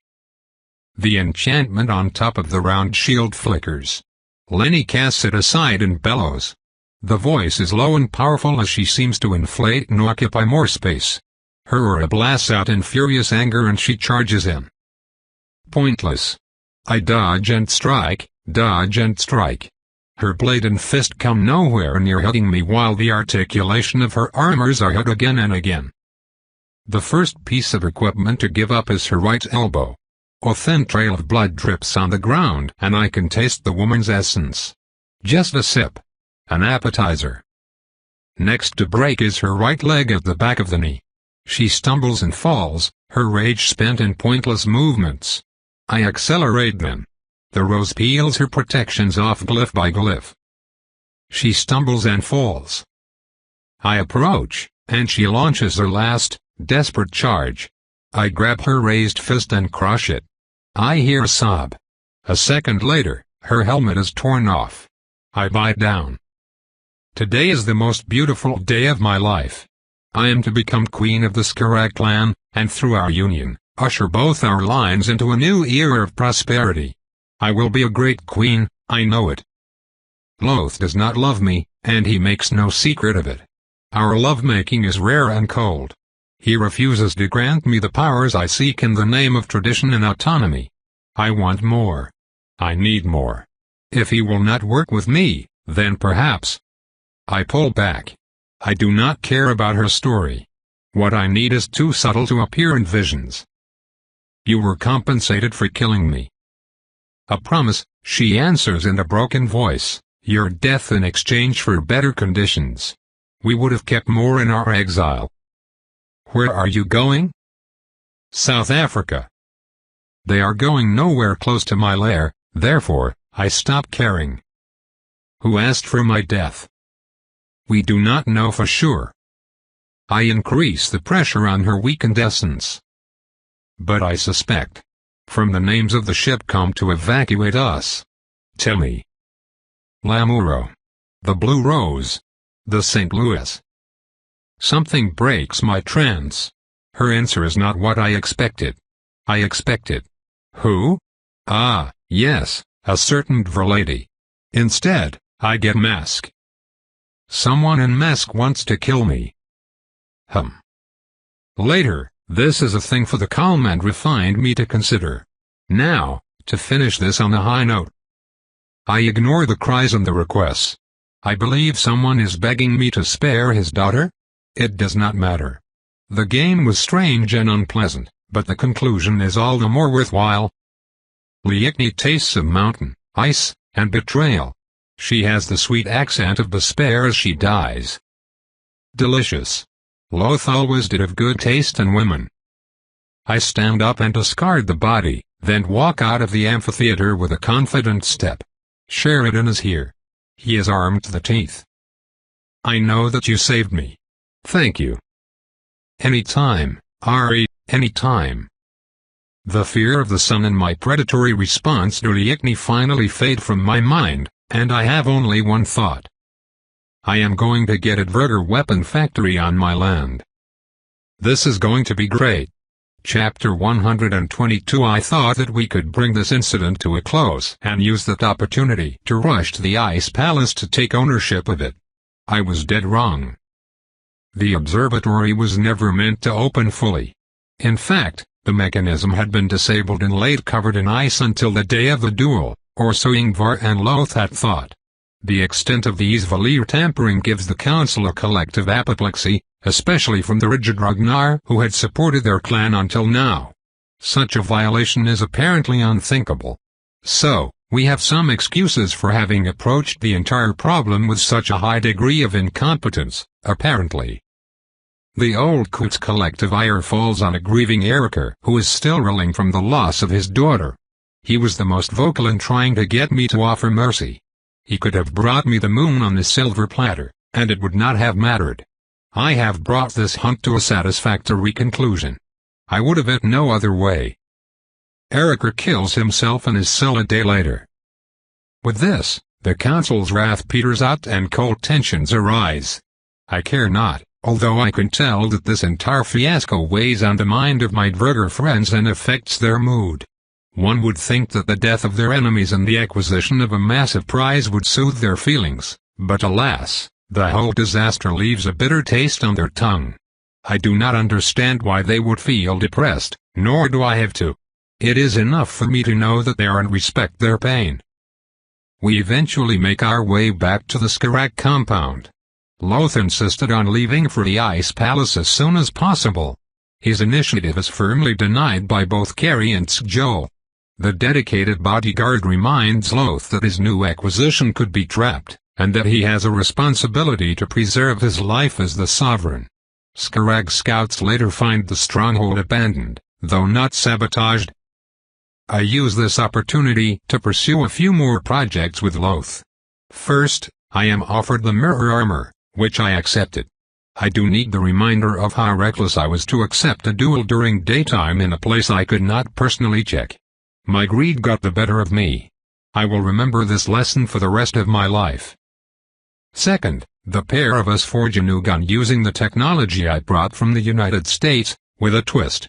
Speaker 1: The enchantment on top of the round shield flickers. Lenny casts it aside and bellows. The voice is low and powerful as she seems to inflate and occupy more space. Her aura blasts out in furious anger and she charges in. Pointless. I dodge and strike, dodge and strike. Her blade and fist come nowhere near hitting me while the articulation of her armors are hit again and again. The first piece of equipment to give up is her right elbow. A thin trail of blood drips on the ground and I can taste the woman's essence. Just a sip. An appetizer. Next to break is her right leg at the back of the knee. She stumbles and falls, her rage spent in pointless movements. I accelerate then. The rose peels her protections off glyph by glyph. She stumbles and falls. I approach, and she launches her last, desperate charge. I grab her raised fist and crush it. I hear a sob. A second later, her helmet is torn off. I bite down. Today is the most beautiful day of my life. I am to become queen of the Skarak clan, and through our union, usher both our lines into a new era of prosperity. I will be a great queen, I know it. Loth does not love me, and he makes no secret of it. Our lovemaking is rare and cold. He refuses to grant me the powers I seek in the name of tradition and autonomy. I want more. I need more. If he will not work with me, then perhaps. I pull back. I do not care about her story. What I need is too subtle to appear in visions. You were compensated for killing me. A promise, she answers in a broken voice, your death in exchange for better conditions. We would have kept more in our exile. Where are you going? South Africa. They are going nowhere close to my lair, therefore, I stop caring. Who asked for my death? We do not know for sure. I increase the pressure on her weakened essence. But I suspect. From the names of the ship come to evacuate us. Tell me. Lamuro. The Blue Rose. The St. Louis. Something breaks my trance. Her answer is not what I expected. I expected. Who? Ah, yes, a certain Dverlady. Instead, I get Mask. Someone in Mask wants to kill me. Later, this is a thing for the calm and refined me to consider. Now, to finish this on a high note. I ignore the cries and the requests. I believe someone is begging me to spare his daughter. It does not matter. The game was strange and unpleasant, but the conclusion is all the more worthwhile. Liechni tastes of mountain, ice, and betrayal. She has the sweet accent of despair as she dies. Delicious. Loth always did have good taste in women. I stand up and discard the body, then walk out of the amphitheater with a confident step. Sheridan is here. He is armed to the teeth. I know that you saved me. Thank you. Anytime, Ari, anytime. The fear of the sun and my predatory response to Liechni finally fade from my mind, and I have only one thought. I am going to get a Dverger weapon factory on my land. This is going to be great. Chapter 122. I thought that we could bring this incident to a close and use that opportunity to rush to the Ice Palace to take ownership of it. I was dead wrong. The observatory was never meant to open fully. In fact, the mechanism had been disabled and laid covered in ice until the day of the duel, or so Ingvar and Loth had thought. The extent of the Isvalir tampering gives the council a collective apoplexy, especially from the rigid Ragnar who had supported their clan until now. Such a violation is apparently unthinkable. So, we have some excuses for having approached the entire problem with such a high degree of incompetence, apparently. The old Coot's collective ire falls on a grieving Erikr who is still reeling from the loss of his daughter. He was the most vocal in trying to get me to offer mercy. He could have brought me the moon on a silver platter, and it would not have mattered. I have brought this hunt to a satisfactory conclusion. I would have it no other way. Erica kills himself in his cell a day later. With this, the council's wrath peters out and cold tensions arise. I care not, although I can tell that this entire fiasco weighs on the mind of my Dverger friends and affects their mood. One would think that the death of their enemies and the acquisition of a massive prize would soothe their feelings, but alas, the whole disaster leaves a bitter taste on their tongue. I do not understand why they would feel depressed, nor do I have to. It is enough for me to know that they are and respect their pain. We eventually make our way back to the Skarak compound. Loth insisted on leaving for the Ice Palace as soon as possible. His initiative is firmly denied by both Carrie and Sjoel. The dedicated bodyguard reminds Loth that his new acquisition could be trapped, and that he has a responsibility to preserve his life as the sovereign. Skarak scouts later find the stronghold abandoned, though not sabotaged. I use this opportunity to pursue a few more projects with Loth. First, I am offered the mirror armor, which I accepted. I do need the reminder of how reckless I was to accept a duel during daytime in a place I could not personally check. My greed got the better of me. I will remember this lesson for the rest of my life. Second, the pair of us forge a new gun using the technology I brought from the United States, with a twist.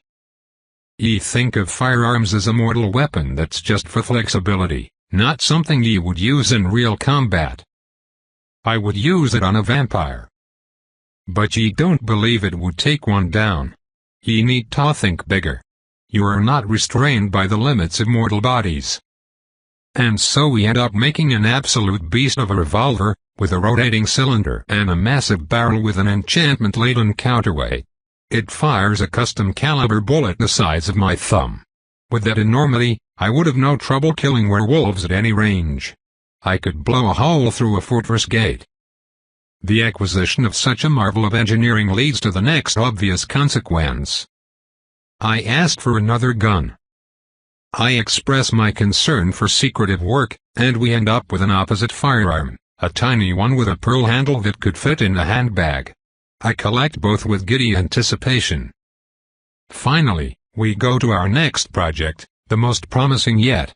Speaker 1: Ye think of firearms as a mortal weapon that's just for flexibility, not something ye would use in real combat. I would use it on a vampire. But ye don't believe it would take one down. Ye need to think bigger. You are not restrained by the limits of mortal bodies. And so we end up making an absolute beast of a revolver, with a rotating cylinder and a massive barrel with an enchantment-laden counterweight. It fires a custom-caliber bullet the size of my thumb. With that enormity, I would have no trouble killing werewolves at any range. I could blow a hole through a fortress gate. The acquisition of such a marvel of engineering leads to the next obvious consequence. I asked for another gun. I express my concern for secretive work, and we end up with an opposite firearm, a tiny one with a pearl handle that could fit in a handbag. I collect both with giddy anticipation. Finally, we go to our next project, the most promising yet.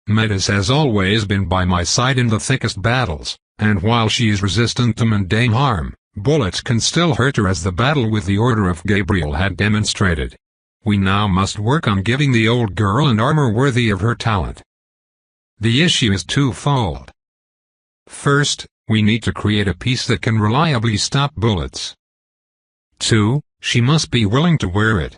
Speaker 1: Metis has always been by my side in the thickest battles, and while she is resistant to mundane harm, bullets can still hurt her, as the battle with the Order of Gabriel had demonstrated. We now must work on giving the old girl an armor worthy of her talent. The issue is twofold. First, we need to create a piece that can reliably stop bullets. 2, she must be willing to wear it.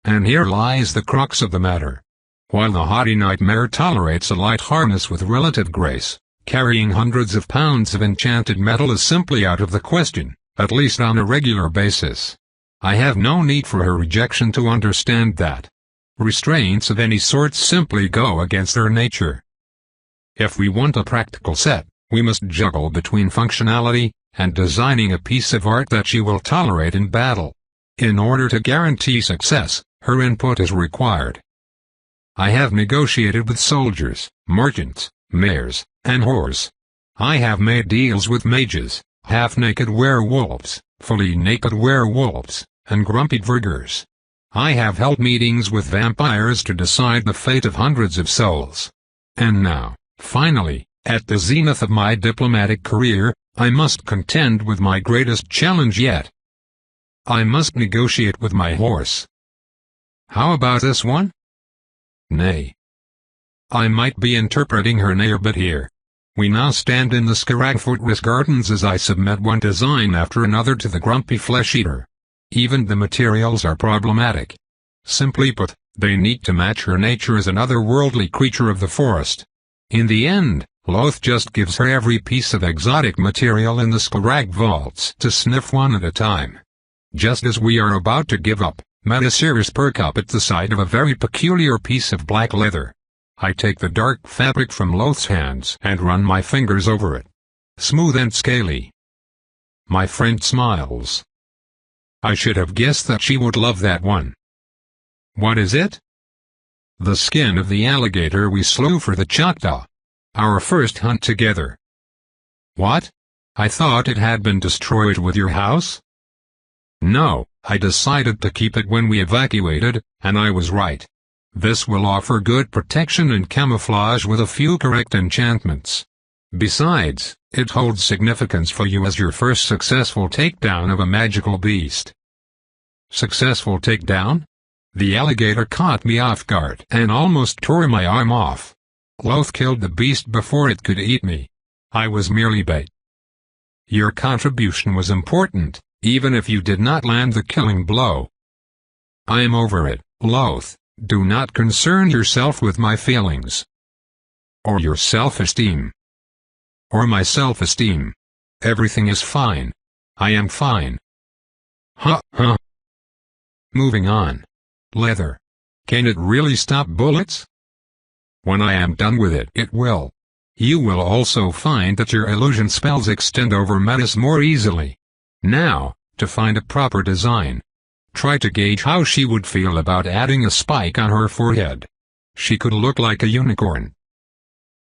Speaker 1: And here lies the crux of the matter. While the haughty nightmare tolerates a light harness with relative grace, carrying hundreds of pounds of enchanted metal is simply out of the question, at least on a regular basis. I have no need for her rejection to understand that. Restraints of any sort simply go against her nature. If we want a practical set, we must juggle between functionality and designing a piece of art that she will tolerate in battle. In order to guarantee success, her input is required. I have negotiated with soldiers, merchants, mayors, and whores. I have made deals with mages, half-naked werewolves, fully naked werewolves, and grumpy Dvergers. I have held meetings with vampires to decide the fate of hundreds of souls. And now, finally, at the zenith of my diplomatic career, I must contend with my greatest challenge yet. I must negotiate with my horse. How about this one? Nay. I might be interpreting her nay, but here. We now stand in the Skarak Fortress gardens as I submit one design after another to the grumpy flesh-eater. Even the materials are problematic. Simply put, they need to match her nature as an otherworldly creature of the forest. In the end, Loth just gives her every piece of exotic material in the Skarak vaults to sniff one at a time. Just as we are about to give up, Metis' ears perk up at the sight of a very peculiar piece of black leather. I take the dark fabric from Loth's hands and run my fingers over it. Smooth and scaly. My friend smiles. I should have guessed that she would love that one. What is it? The skin of the alligator we slew for the Choctaw. Our first hunt together. What? I thought it had been destroyed with your house? No, I decided to keep it when we evacuated, and I was right. This will offer good protection and camouflage with a few correct enchantments. Besides, it holds significance for you as your first successful takedown of a magical beast. Successful takedown? The alligator caught me off guard and almost tore my arm off. Loth killed the beast before it could eat me. I was merely bait. Your contribution was important, even if you did not land the killing blow. I am over it, Loth. Do not concern yourself with my feelings. Or your self-esteem. Or my self-esteem. Everything is fine. I am fine. Huh. Moving on. Leather. Can it really stop bullets? When I am done with it, it will. You will also find that your illusion spells extend over Metis more easily. Now, to find a proper design. Try to gauge how she would feel about adding a spike on her forehead. She could look like a unicorn.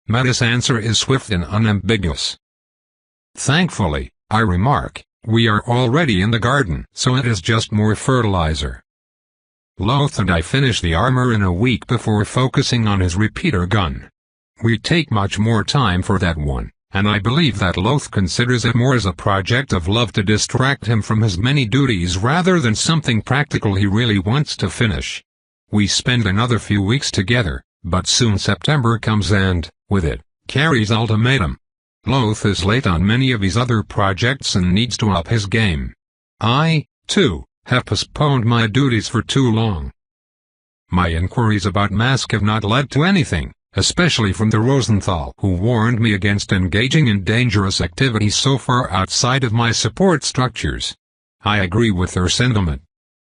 Speaker 1: Metis' answer is swift and unambiguous. Thankfully, I remark, we are already in the garden, so it is just more fertilizer. Loth and I finish the armor in a week before focusing on his repeater gun. We take much more time for that one, and I believe that Loth considers it more as a project of love to distract him from his many duties rather than something practical he really wants to finish. We spend another few weeks together, but soon September comes and, with it, Carrie's ultimatum. Loth is late on many of his other projects and needs to up his game. I, too, have postponed my duties for too long. My inquiries about Mask have not led to anything, especially from the Rosenthal who warned me against engaging in dangerous activities so far outside of my support structures. I agree with their sentiment.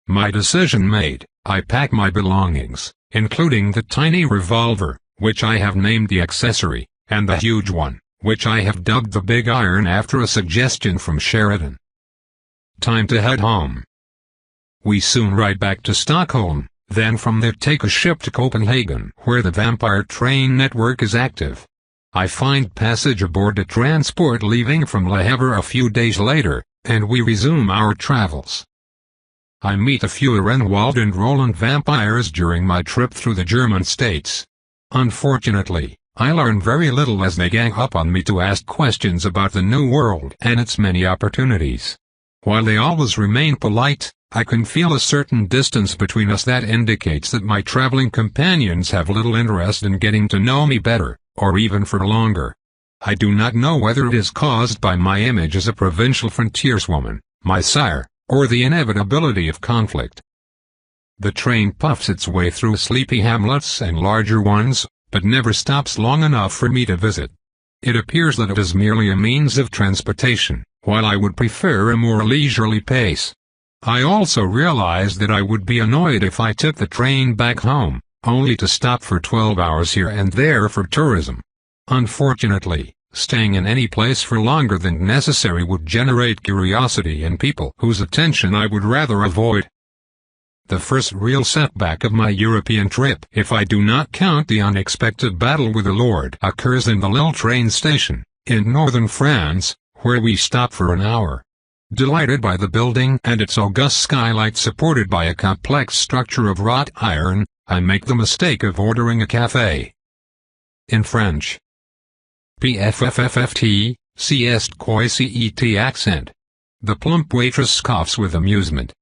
Speaker 1: My decision made, I pack my belongings, including the tiny revolver, which I have named the accessory, and the huge one, which I have dubbed the Big Iron after a suggestion from Sheridan. Time to head home. We soon ride back to Stockholm, then from there take a ship to Copenhagen where the vampire train network is active. I find passage aboard a transport leaving from Le Havre a few days later, and we resume our travels. I meet a few Renwald and Roland vampires during my trip through the German states. Unfortunately, I learn very little as they gang up on me to ask questions about the New World and its many opportunities. While they always remain polite, I can feel a certain distance between us that indicates that my traveling companions have little interest in getting to know me better, or even for longer. I do not know whether it is caused by my image as a provincial frontierswoman, my sire, or the inevitability of conflict. The train puffs its way through sleepy hamlets and larger ones, but never stops long enough for me to visit. It appears that it is merely a means of transportation, while I would prefer a more leisurely pace. I also realized that I would be annoyed if I took the train back home, only to stop for 12 hours here and there for tourism. Unfortunately, staying in any place for longer than necessary would generate curiosity in people whose attention I would rather avoid. The first real setback of my European trip, if I do not count the unexpected battle with the Lord, occurs in the Lille train station, in northern France, where we stop for an hour. Delighted by the building and its august skylight supported by a complex structure of wrought iron, I make the mistake of ordering a café. In French. PFFFFT, sieste quoi cet accent. The plump waitress scoffs with amusement.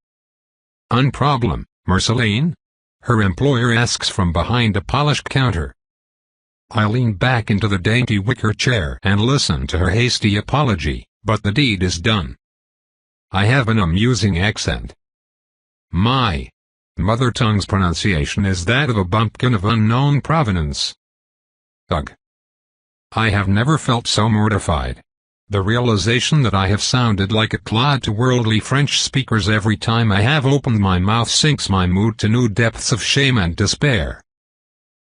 Speaker 1: Unproblem, Marceline? Her employer asks from behind a polished counter. I lean back into the dainty wicker chair and listen to her hasty apology, but the deed is done. I have an amusing accent. My mother tongue's pronunciation is that of a bumpkin of unknown provenance. Ugh. I have never felt so mortified. The realization that I have sounded like a clod to worldly French speakers every time I have opened my mouth sinks my mood to new depths of shame and despair.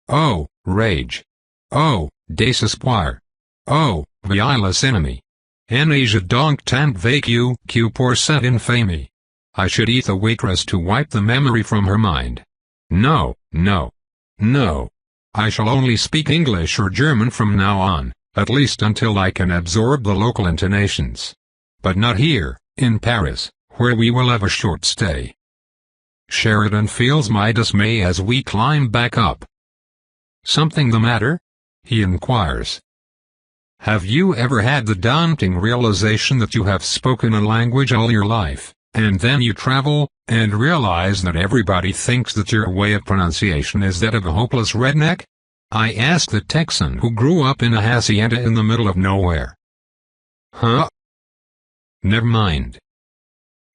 Speaker 1: Oh, rage. Oh, désespoir. Oh, violence enemy. Je donc tant vécu que pour cette infamie. I should eat the waitress to wipe the memory from her mind. No, no. No. I shall only speak English or German from now on, at least until I can absorb the local intonations. But not here, in Paris, where we will have a short stay. Sheridan feels my dismay as we climb back up. Something the matter? He inquires. Have you ever had the daunting realization that you have spoken a language all your life, and then you travel, and realize that everybody thinks that your way of pronunciation is that of a hopeless redneck? I asked the Texan who grew up in a hacienda in the middle of nowhere. Huh? Never mind.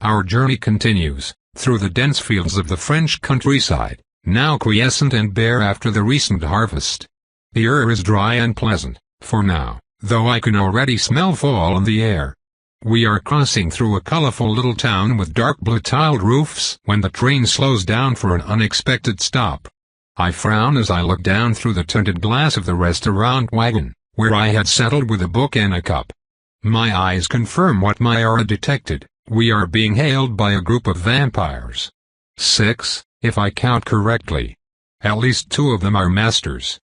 Speaker 1: Our journey continues, through the dense fields of the French countryside, now quiescent and bare after the recent harvest. The air is dry and pleasant, for now, though I can already smell fall in the air. We are crossing through a colorful little town with dark blue tiled roofs when the train slows down for an unexpected stop. I frown as I look down through the tinted glass of the restaurant wagon, where I had settled with a book and a cup. My eyes confirm what my aura detected. We are being hailed by a group of vampires. 6, if I count correctly. At least 2 of them are masters.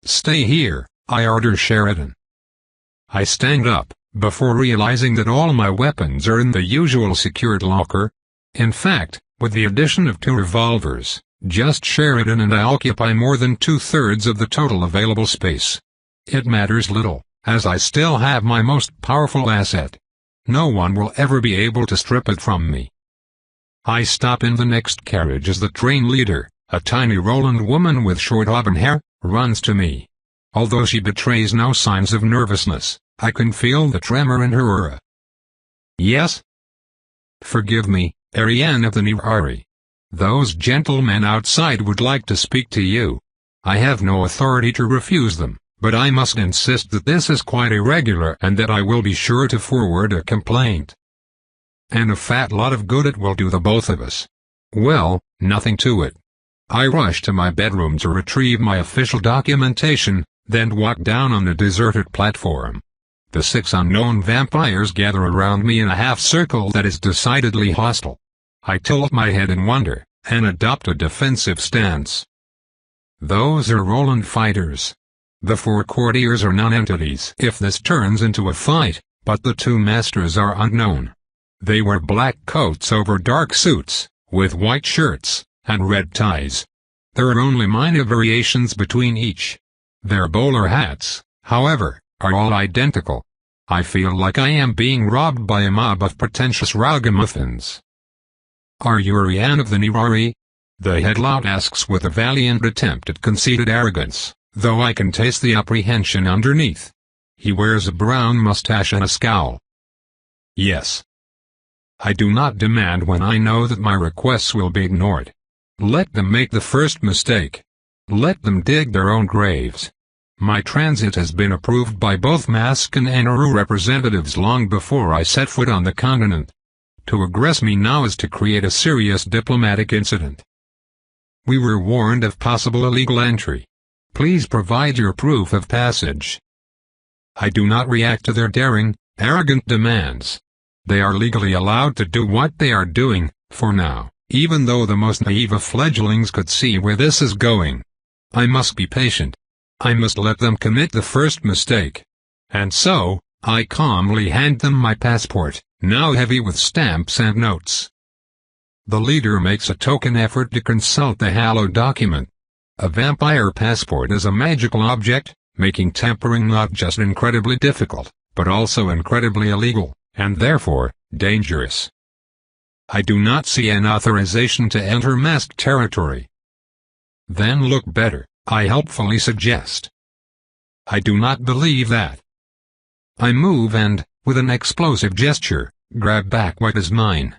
Speaker 1: Stay here, I order Sheridan. I stand up, before realizing that all my weapons are in the usual secured locker. In fact, with the addition of 2 revolvers, just Sheridan and I occupy more than 2/3 of the total available space. It matters little, as I still have my most powerful asset. No one will ever be able to strip it from me. I stop in the next carriage as the train leader, a tiny Roland woman with short auburn hair, runs to me. Although she betrays no signs of nervousness, I can feel the tremor in her aura. Yes? Forgive me, Ariane of the Nirari. Those gentlemen outside would like to speak to you. I have no authority to refuse them, but I must insist that this is quite irregular and that I will be sure to forward a complaint. And a fat lot of good it will do the both of us. Well, nothing to it. I rush to my bedroom to retrieve my official documentation, then walk down on the deserted platform. The 6 unknown vampires gather around me in a half-circle that is decidedly hostile. I tilt my head in wonder, and adopt a defensive stance. Those are Roland fighters. The 4 courtiers are non-entities if this turns into a fight, but the 2 masters are unknown. They wear black coats over dark suits, with white shirts, and red ties. There are only minor variations between each. Their bowler hats, however, are all identical. I feel like I am being robbed by a mob of pretentious ragamuffins. Are you Ariane of the Nirari? The headlout asks with a valiant attempt at conceited arrogance, though I can taste the apprehension underneath. He wears a brown mustache and a scowl. Yes. I do not demand when I know that my requests will be ignored. Let them make the first mistake. Let them dig their own graves. My transit has been approved by both Mascan and Aru representatives long before I set foot on the continent. To aggress me now is to create a serious diplomatic incident. We were warned of possible illegal entry. Please provide your proof of passage. I do not react to their daring, arrogant demands. They are legally allowed to do what they are doing, for now, even though the most naive of fledglings could see where this is going. I must be patient. I must let them commit the first mistake. And so, I calmly hand them my passport, now heavy with stamps and notes. The leader makes a token effort to consult the hallowed document. A vampire passport is a magical object, making tampering not just incredibly difficult, but also incredibly illegal, and therefore, dangerous. I do not see an authorization to enter masked territory. Then look better, I helpfully suggest. I do not believe that. I move and, with an explosive gesture, grab back what is mine.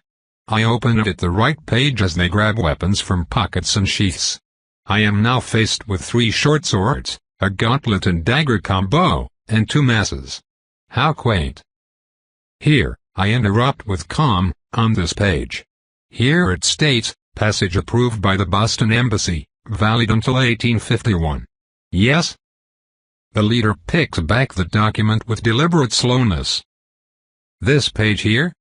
Speaker 1: I open it at the right page as they grab weapons from pockets and sheaths. I am now faced with 3 short swords, a gauntlet and dagger combo, and 2 masses. How quaint. Here, I interrupt with calm, on this page. Here it states, passage approved by the Boston Embassy, valid until 1851. Yes? The leader picks back the document with deliberate slowness. This page here?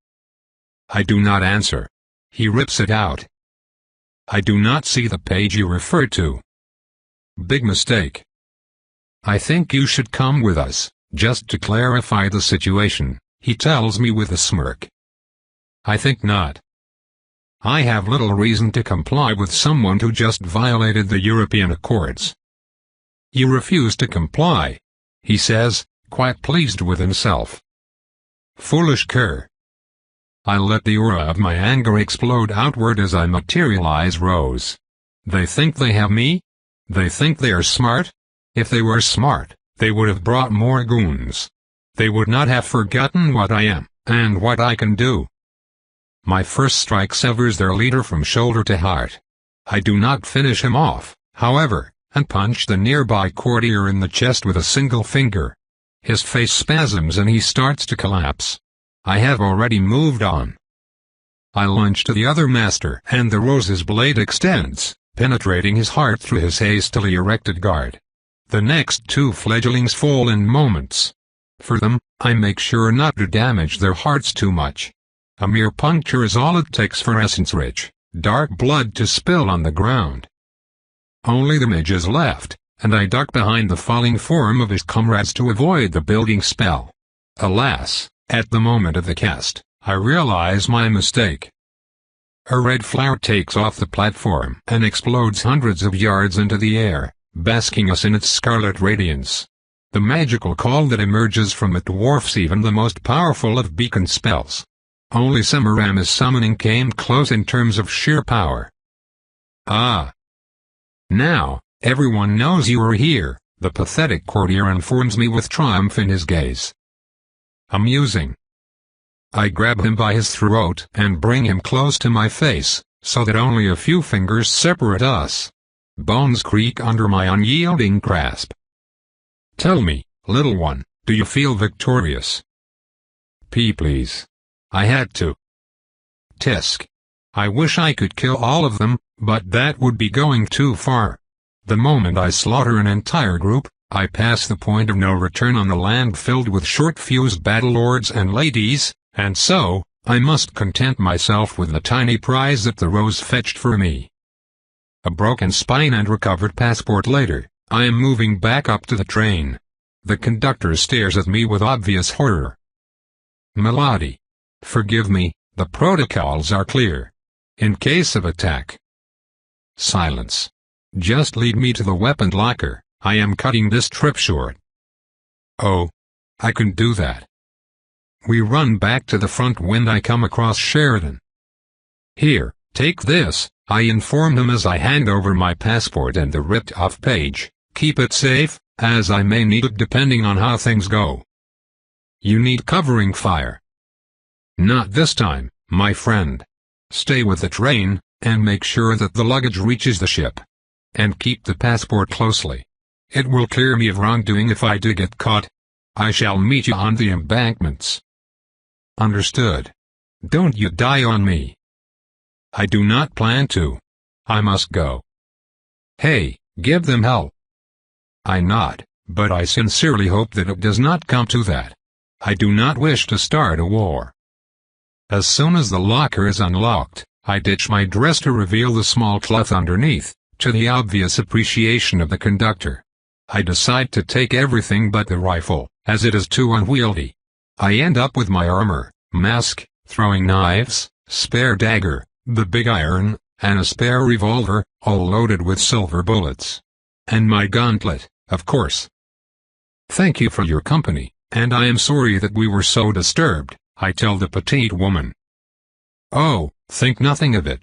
Speaker 1: I do not answer. He rips it out. I do not see the page you refer to. Big mistake. I think you should come with us, just to clarify the situation, he tells me with a smirk. I think not. I have little reason to comply with someone who just violated the European Accords. You refuse to comply, he says, quite pleased with himself. Foolish cur. I let the aura of my anger explode outward as I materialize Rose. They think they have me? They think they are smart? If they were smart, they would have brought more goons. They would not have forgotten what I am, and what I can do. My first strike severs their leader from shoulder to heart. I do not finish him off, however, and punch the nearby courtier in the chest with a single finger. His face spasms and he starts to collapse. I have already moved on. I lunge to the other master and the rose's blade extends, penetrating his heart through his hastily erected guard. The next two fledglings fall in moments. For them, I make sure not to damage their hearts too much. A mere puncture is all it takes for essence-rich, dark blood to spill on the ground. Only the mage is left, and I duck behind the falling form of his comrades to avoid the building spell. Alas, at the moment of the cast, I realize my mistake. A red flower takes off the platform and explodes hundreds of yards into the air, basking us in its scarlet radiance. The magical call that emerges from it dwarfs even the most powerful of beacon spells. Only Semiramis's summoning came close in terms of sheer power. Ah! Now, everyone knows you are here, the pathetic courtier informs me with triumph in his gaze. Amusing. I grab him by his throat and bring him close to my face, so that only a few fingers separate us. Bones creak under my unyielding grasp. Tell me, little one, do you feel victorious? Please. I had to. Tisk. I wish I could kill all of them, but that would be going too far. The moment I slaughter an entire group, I pass the point of no return on the land filled with short-fused battlelords and ladies, and so, I must content myself with the tiny prize that the rose fetched for me. A broken spine and recovered passport later, I am moving back up to the train. The conductor stares at me with obvious horror. Melody. Forgive me, the protocols are clear. In case of attack. Silence. Just lead me to the weapon locker, I am cutting this trip short. Oh. I can do that. We run back to the front when I come across Sheridan. Here, take this, I inform him as I hand over my passport and the ripped-off page. Keep it safe, as I may need it depending on how things go. You need covering fire. Not this time, my friend. Stay with the train, and make sure that the luggage reaches the ship. And keep the passport closely. It will clear me of wrongdoing if I do get caught. I shall meet you on the embankments. Understood. Don't you die on me. I do not plan to. I must go. Hey, give them hell. I nod, but I sincerely hope that it does not come to that. I do not wish to start a war. As soon as the locker is unlocked, I ditch my dress to reveal the small cloth underneath, to the obvious appreciation of the conductor. I decide to take everything but the rifle, as it is too unwieldy. I end up with my armor, mask, throwing knives, spare dagger, the big iron, and a spare revolver, all loaded with silver bullets. And my gauntlet, of course. Thank you for your company, and I am sorry that we were so disturbed, I tell the petite woman. Oh, think nothing of it.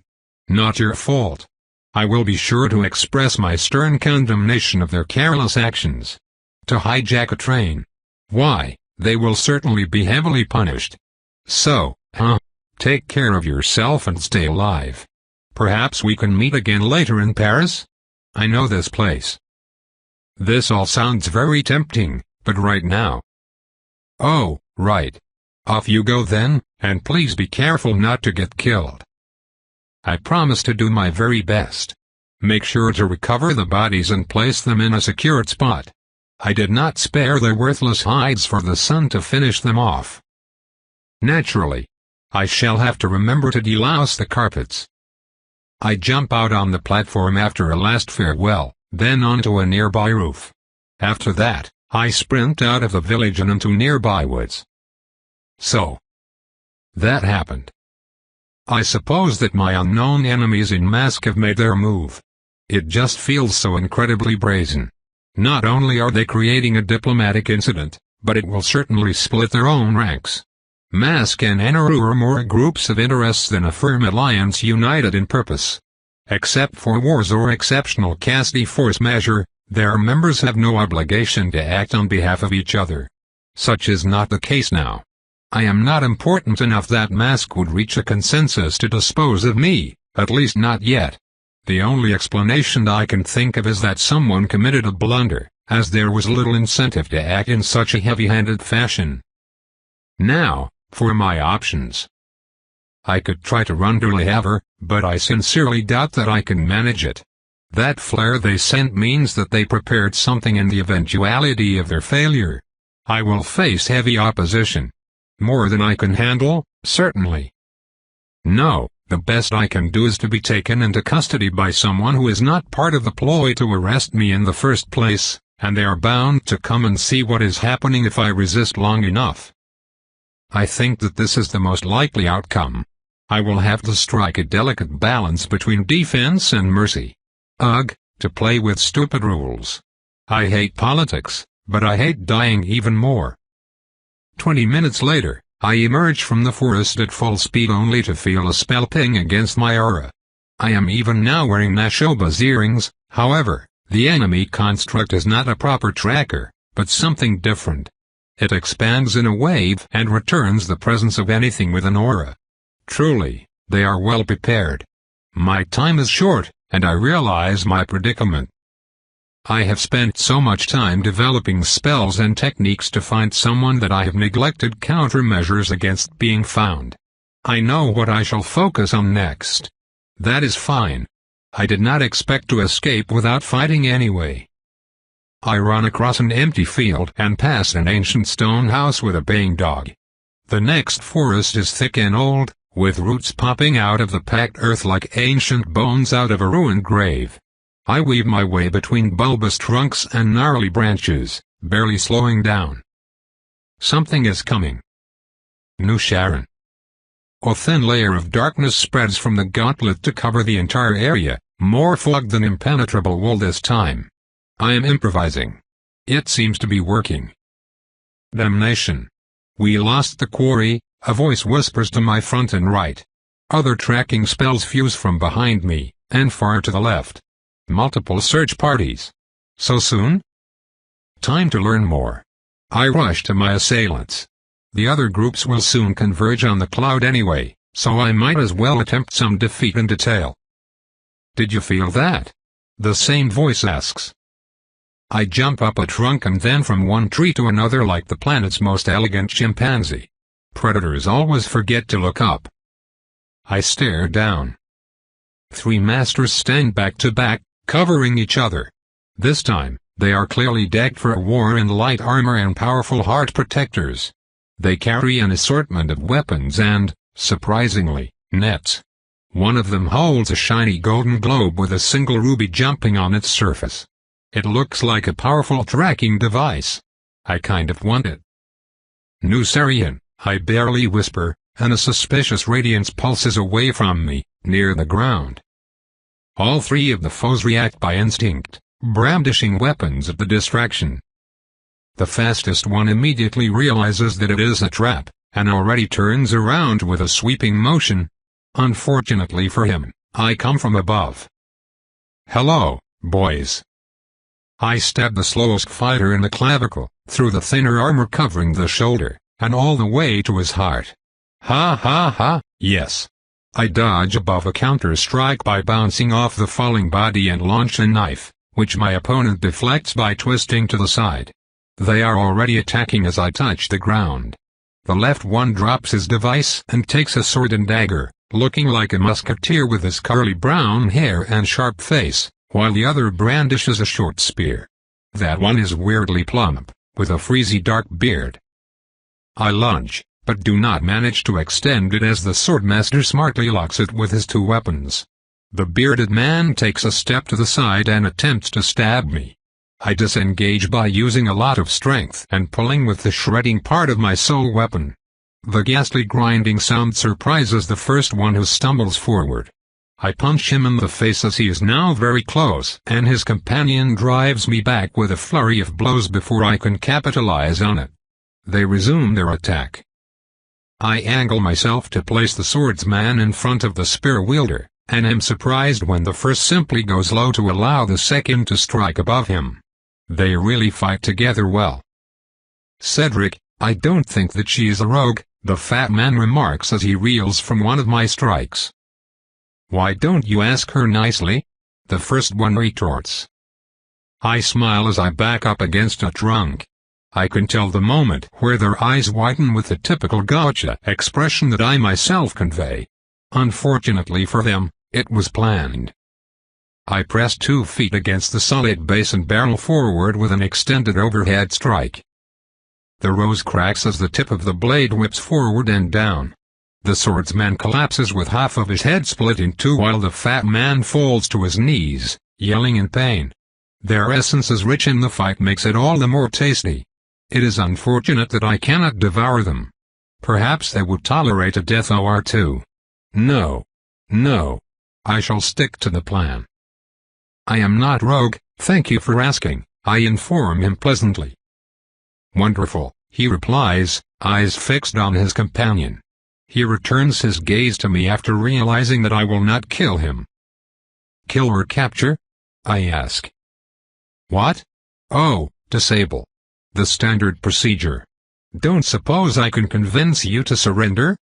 Speaker 1: Not your fault. I will be sure to express my stern condemnation of their careless actions. To hijack a train. Why, they will certainly be heavily punished. So, take care of yourself and stay alive. Perhaps we can meet again later in Paris? I know this place. This all sounds very tempting, but right now. Oh, right. Off you go then, and please be careful not to get killed. I promise to do my very best. Make sure to recover the bodies and place them in a secured spot. I did not spare their worthless hides for the sun to finish them off. Naturally. I shall have to remember to delouse the carpets. I jump out on the platform after a last farewell, then onto a nearby roof. After that, I sprint out of the village and into nearby woods. So that happened. I suppose that my unknown enemies in mask have made their move. It just feels so incredibly brazen. Not only are they creating a diplomatic incident, but it will certainly split their own ranks. Mask and Anaru are more groups of interests than a firm alliance united in purpose. Except for wars or exceptional caste force majeure, their members have no obligation to act on behalf of each other. Such is not the case now. I am not important enough that Mask would reach a consensus to dispose of me, at least not yet. The only explanation I can think of is that someone committed a blunder, as there was little incentive to act in such a heavy-handed fashion. Now, for my options. I could try to run to Le Havre, but I sincerely doubt that I can manage it. That flare they sent means that they prepared something in the eventuality of their failure. I will face heavy opposition. More than I can handle, certainly. No, the best I can do is to be taken into custody by someone who is not part of the ploy to arrest me in the first place, and they are bound to come and see what is happening if I resist long enough. I think that this is the most likely outcome. I will have to strike a delicate balance between defense and mercy. Ugh, to play with stupid rules. I hate politics, but I hate dying even more. 20 minutes later, I emerge from the forest at full speed only to feel a spell ping against my aura. I am even now wearing Nashoba's earrings, however, the enemy construct is not a proper tracker, but something different. It expands in a wave and returns the presence of anything with an aura. Truly, they are well prepared. My time is short, and I realize my predicament. I have spent so much time developing spells and techniques to find someone that I have neglected countermeasures against being found. I know what I shall focus on next. That is fine. I did not expect to escape without fighting anyway. I run across an empty field and past an ancient stone house with a baying dog. The next forest is thick and old, with roots popping out of the packed earth like ancient bones out of a ruined grave. I weave my way between bulbous trunks and gnarly branches, barely slowing down. Something is coming. New Sharon. A thin layer of darkness spreads from the gauntlet to cover the entire area, more fog than impenetrable wool this time. I am improvising. It seems to be working. Damnation. We lost the quarry, a voice whispers to my front and right. Other tracking spells fuse from behind me, and far to the left. Multiple search parties. So soon? Time to learn more. I rush to my assailants. The other groups will soon converge on the cloud anyway, so I might as well attempt some defeat in detail. Did you feel that? The same voice asks. I jump up a trunk and then from one tree to another like the planet's most elegant chimpanzee. Predators always forget to look up. I stare down. 3 masters stand back to back, covering each other. This time, they are clearly decked for a war in light armor and powerful heart protectors. They carry an assortment of weapons and, surprisingly, nets. One of them holds a shiny golden globe with a single ruby jumping on its surface. It looks like a powerful tracking device. I kind of want it. New Sarian, I barely whisper, and a suspicious radiance pulses away from me, near the ground. All 3 of the foes react by instinct, brandishing weapons at the distraction. The fastest one immediately realizes that it is a trap, and already turns around with a sweeping motion. Unfortunately for him, I come from above. Hello, boys. I stab the slowest fighter in the clavicle, through the thinner armor covering the shoulder, and all the way to his heart. Ha ha ha, yes. I dodge above a counter-strike by bouncing off the falling body and launch a knife, which my opponent deflects by twisting to the side. They are already attacking as I touch the ground. The left one drops his device and takes a sword and dagger, looking like a musketeer with his curly brown hair and sharp face, while the other brandishes a short spear. That one is weirdly plump, with a frizzy dark beard. I lunge, but do not manage to extend it as the swordmaster smartly locks it with his 2 weapons. The bearded man takes a step to the side and attempts to stab me. I disengage by using a lot of strength and pulling with the shredding part of my sole weapon. The ghastly grinding sound surprises the first one who stumbles forward. I punch him in the face as he is now very close, and his companion drives me back with a flurry of blows before I can capitalize on it. They resume their attack. I angle myself to place the swordsman in front of the spear wielder, and am surprised when the first simply goes low to allow the second to strike above him. They really fight together well. "Cedric, I don't think that she is a rogue," the fat man remarks as he reels from one of my strikes. "Why don't you ask her nicely?" the first one retorts. I smile as I back up against a trunk. I can tell the moment where their eyes widen with the typical gotcha expression that I myself convey. Unfortunately for them, it was planned. I press 2 feet against the solid base and barrel forward with an extended overhead strike. The rose cracks as the tip of the blade whips forward and down. The swordsman collapses with half of his head split in two while the fat man falls to his knees, yelling in pain. Their essences rich in the fight makes it all the more tasty. It is unfortunate that I cannot devour them. Perhaps they would tolerate a death or two. No. No. I shall stick to the plan. "I am not rogue, thank you for asking," I inform him pleasantly. "Wonderful," he replies, eyes fixed on his companion. He returns his gaze to me after realizing that I will not kill him. "Kill or capture?" I ask. "What? Oh, disable. The standard procedure. Don't suppose I can convince you to surrender?"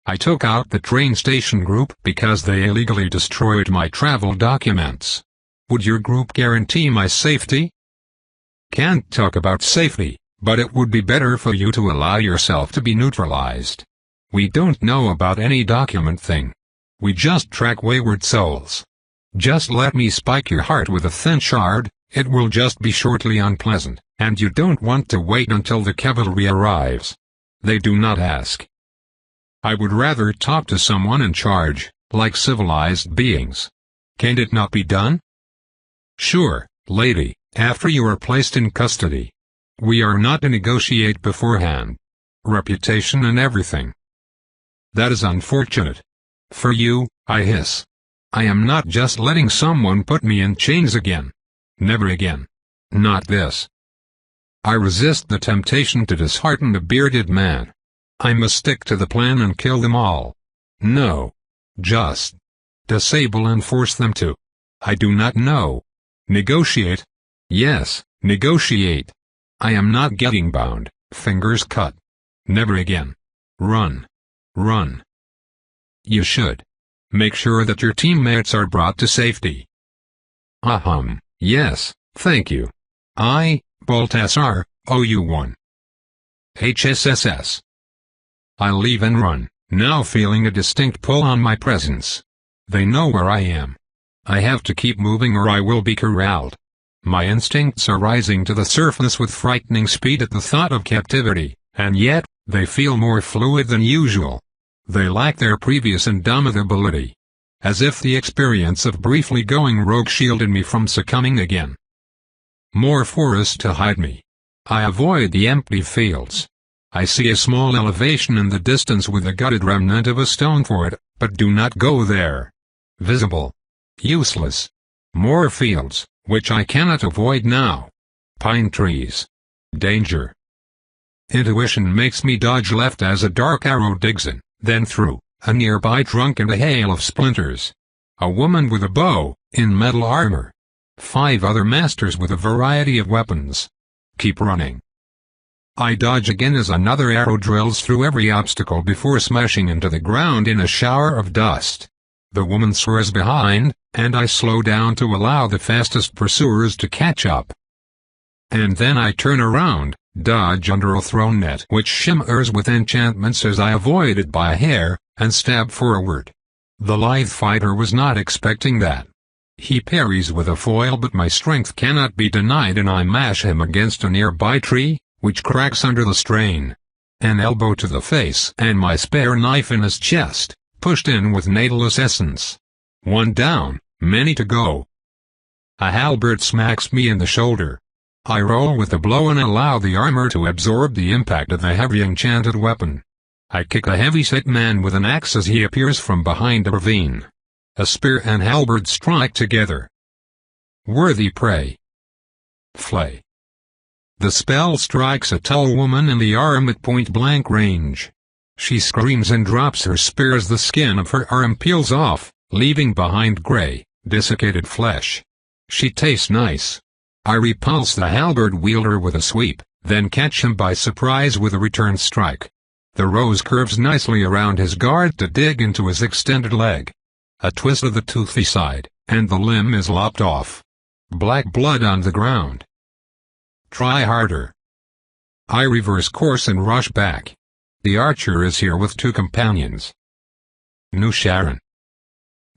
Speaker 1: I took out the train station group because they illegally destroyed my travel documents. Would your group guarantee my safety? Can't talk about safety, but it would be better for you to allow yourself to be neutralized. We don't know about any document thing. We just track wayward souls. Just let me spike your heart with a thin shard, it will just be shortly unpleasant, and you don't want to wait until the cavalry arrives. They do not ask. I would rather talk to someone in charge, like civilized beings. Can it not be done? Sure, lady, after you are placed in custody. We are not to negotiate beforehand. Reputation and everything. That is unfortunate. For you, I hiss. I am not just letting someone put me in chains again. Never again. Not this. I resist the temptation to dishearten the bearded man. I must stick to the plan and kill them all. No. Just disable and force them to. I do not know. Negotiate? Yes, negotiate. I am not getting bound, fingers cut. Never again. Run. Run. You should. Make sure that your teammates are brought to safety. Yes, thank you. Baltasar, OU1. HSSS. I leave and run, now feeling a distinct pull on my presence. They know where I am. I have to keep moving or I will be corralled. My instincts are rising to the surface with frightening speed at the thought of captivity, and yet, they feel more fluid than usual. They lack their previous indomitability. As if the experience of briefly going rogue shielded me from succumbing again. More forest to hide me. I avoid the empty fields. I see a small elevation in the distance with a gutted remnant of a stone for it, but do not go there. Visible. Useless. More fields, which I cannot avoid now. Pine trees. Danger. Intuition makes me dodge left as a dark arrow digs in, then through a nearby trunk and a hail of splinters. A woman with a bow, in metal armor. 5 other masters with a variety of weapons. Keep running. I dodge again as another arrow drills through every obstacle before smashing into the ground in a shower of dust. The woman swerves behind, and I slow down to allow the fastest pursuers to catch up. And then I turn around, dodge under a thrown net which shimmers with enchantments as I avoid it by a hair, and stab forward. The lithe fighter was not expecting that. He parries with a foil but my strength cannot be denied and I mash him against a nearby tree, which cracks under the strain. An elbow to the face and my spare knife in his chest, pushed in with nadeless essence. One down, many to go. A halberd smacks me in the shoulder. I roll with the blow and allow the armor to absorb the impact of the heavy enchanted weapon. I kick a heavy-set man with an axe as he appears from behind a ravine. A spear and halberd strike together. Worthy prey. Flay. The spell strikes a tall woman in the arm at point-blank range. She screams and drops her spear as the skin of her arm peels off, leaving behind gray, desiccated flesh. She tastes nice. I repulse the halberd wielder with a sweep, then catch him by surprise with a return strike. The rose curves nicely around his guard to dig into his extended leg. A twist of the toothy side, and the limb is lopped off. Black blood on the ground. Try harder. I reverse course and rush back. The archer is here with 2 companions. New Sharon.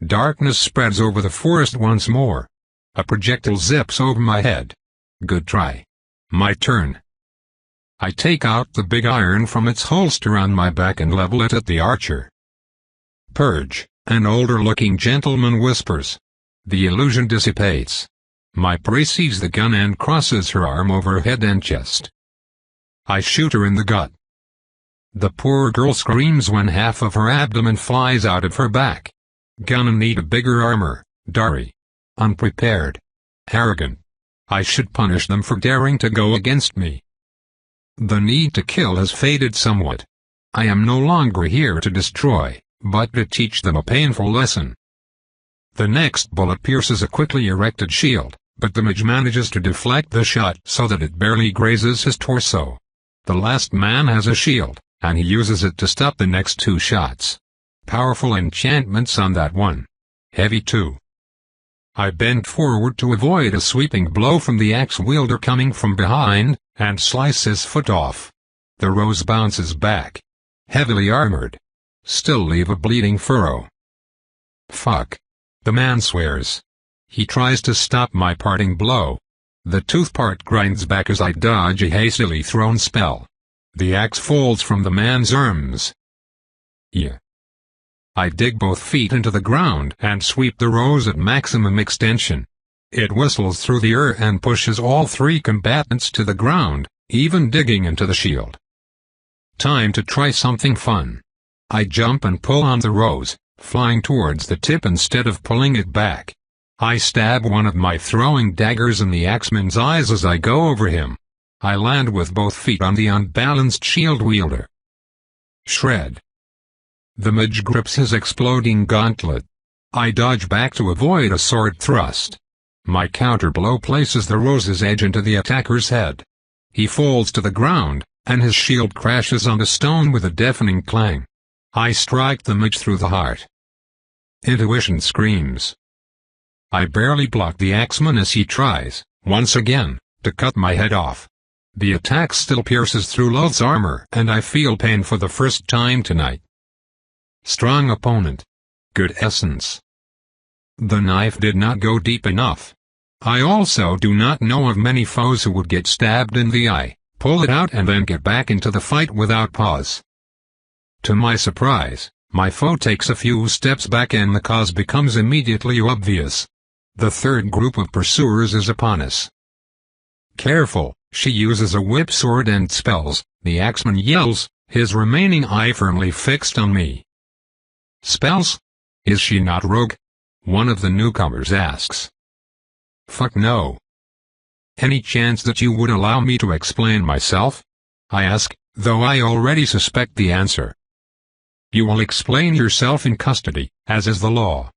Speaker 1: Darkness spreads over the forest once more. A projectile zips over my head. Good try. My turn. I take out the big iron from its holster on my back and level it at the archer. Purge, an older-looking gentleman whispers. The illusion dissipates. My prey sees the gun and crosses her arm over head and chest. I shoot her in the gut. The poor girl screams when half of her abdomen flies out of her back. Gonna need a bigger armor, Dari. Unprepared. Arrogant. I should punish them for daring to go against me. The need to kill has faded somewhat. I am no longer here to destroy, but to teach them a painful lesson. The next bullet pierces a quickly erected shield, but the mage manages to deflect the shot so that it barely grazes his torso. The last man has a shield, and he uses it to stop the next 2 shots. Powerful enchantments on that one. Heavy too. I bend forward to avoid a sweeping blow from the axe wielder coming from behind, and slice his foot off. The rose bounces back. Heavily armored. Still leave a bleeding furrow. Fuck. The man swears. He tries to stop my parting blow. The tooth part grinds back as I dodge a hastily thrown spell. The axe falls from the man's arms. Yeah. I dig both feet into the ground and sweep the rose at maximum extension. It whistles through the air and pushes all 3 combatants to the ground, even digging into the shield. Time to try something fun. I jump and pull on the rose, flying towards the tip instead of pulling it back. I stab one of my throwing daggers in the axeman's eyes as I go over him. I land with both feet on the unbalanced shield wielder. Shred. The mage grips his exploding gauntlet. I dodge back to avoid a sword thrust. My counterblow places the rose's edge into the attacker's head. He falls to the ground, and his shield crashes onto stone with a deafening clang. I strike the mage through the heart. Intuition screams. I barely block the axeman as he tries, once again, to cut my head off. The attack still pierces through Loth's armor, and I feel pain for the first time tonight. Strong opponent. Good essence. The knife did not go deep enough. I also do not know of many foes who would get stabbed in the eye, pull it out and then get back into the fight without pause. To my surprise, my foe takes a few steps back and the cause becomes immediately obvious. The third group of pursuers is upon us. Careful, she uses a whip sword and spells, the axeman yells, his remaining eye firmly fixed on me. Spells? Is she not rogue? One of the newcomers asks. Fuck no. Any chance that you would allow me to explain myself? I ask, though I already suspect the answer. You will explain yourself in custody, as is the law.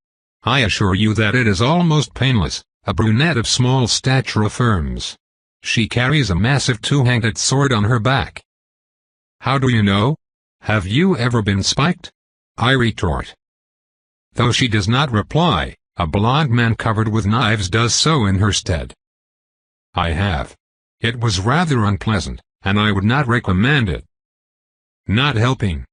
Speaker 1: I assure you that it is almost painless, a brunette of small stature affirms. She carries a massive 2-handed sword on her back. How do you know? Have you ever been spiked? I retort. Though she does not reply, a blond man covered with knives does so in her stead. I have. It was rather unpleasant, and I would not recommend it. Not helping.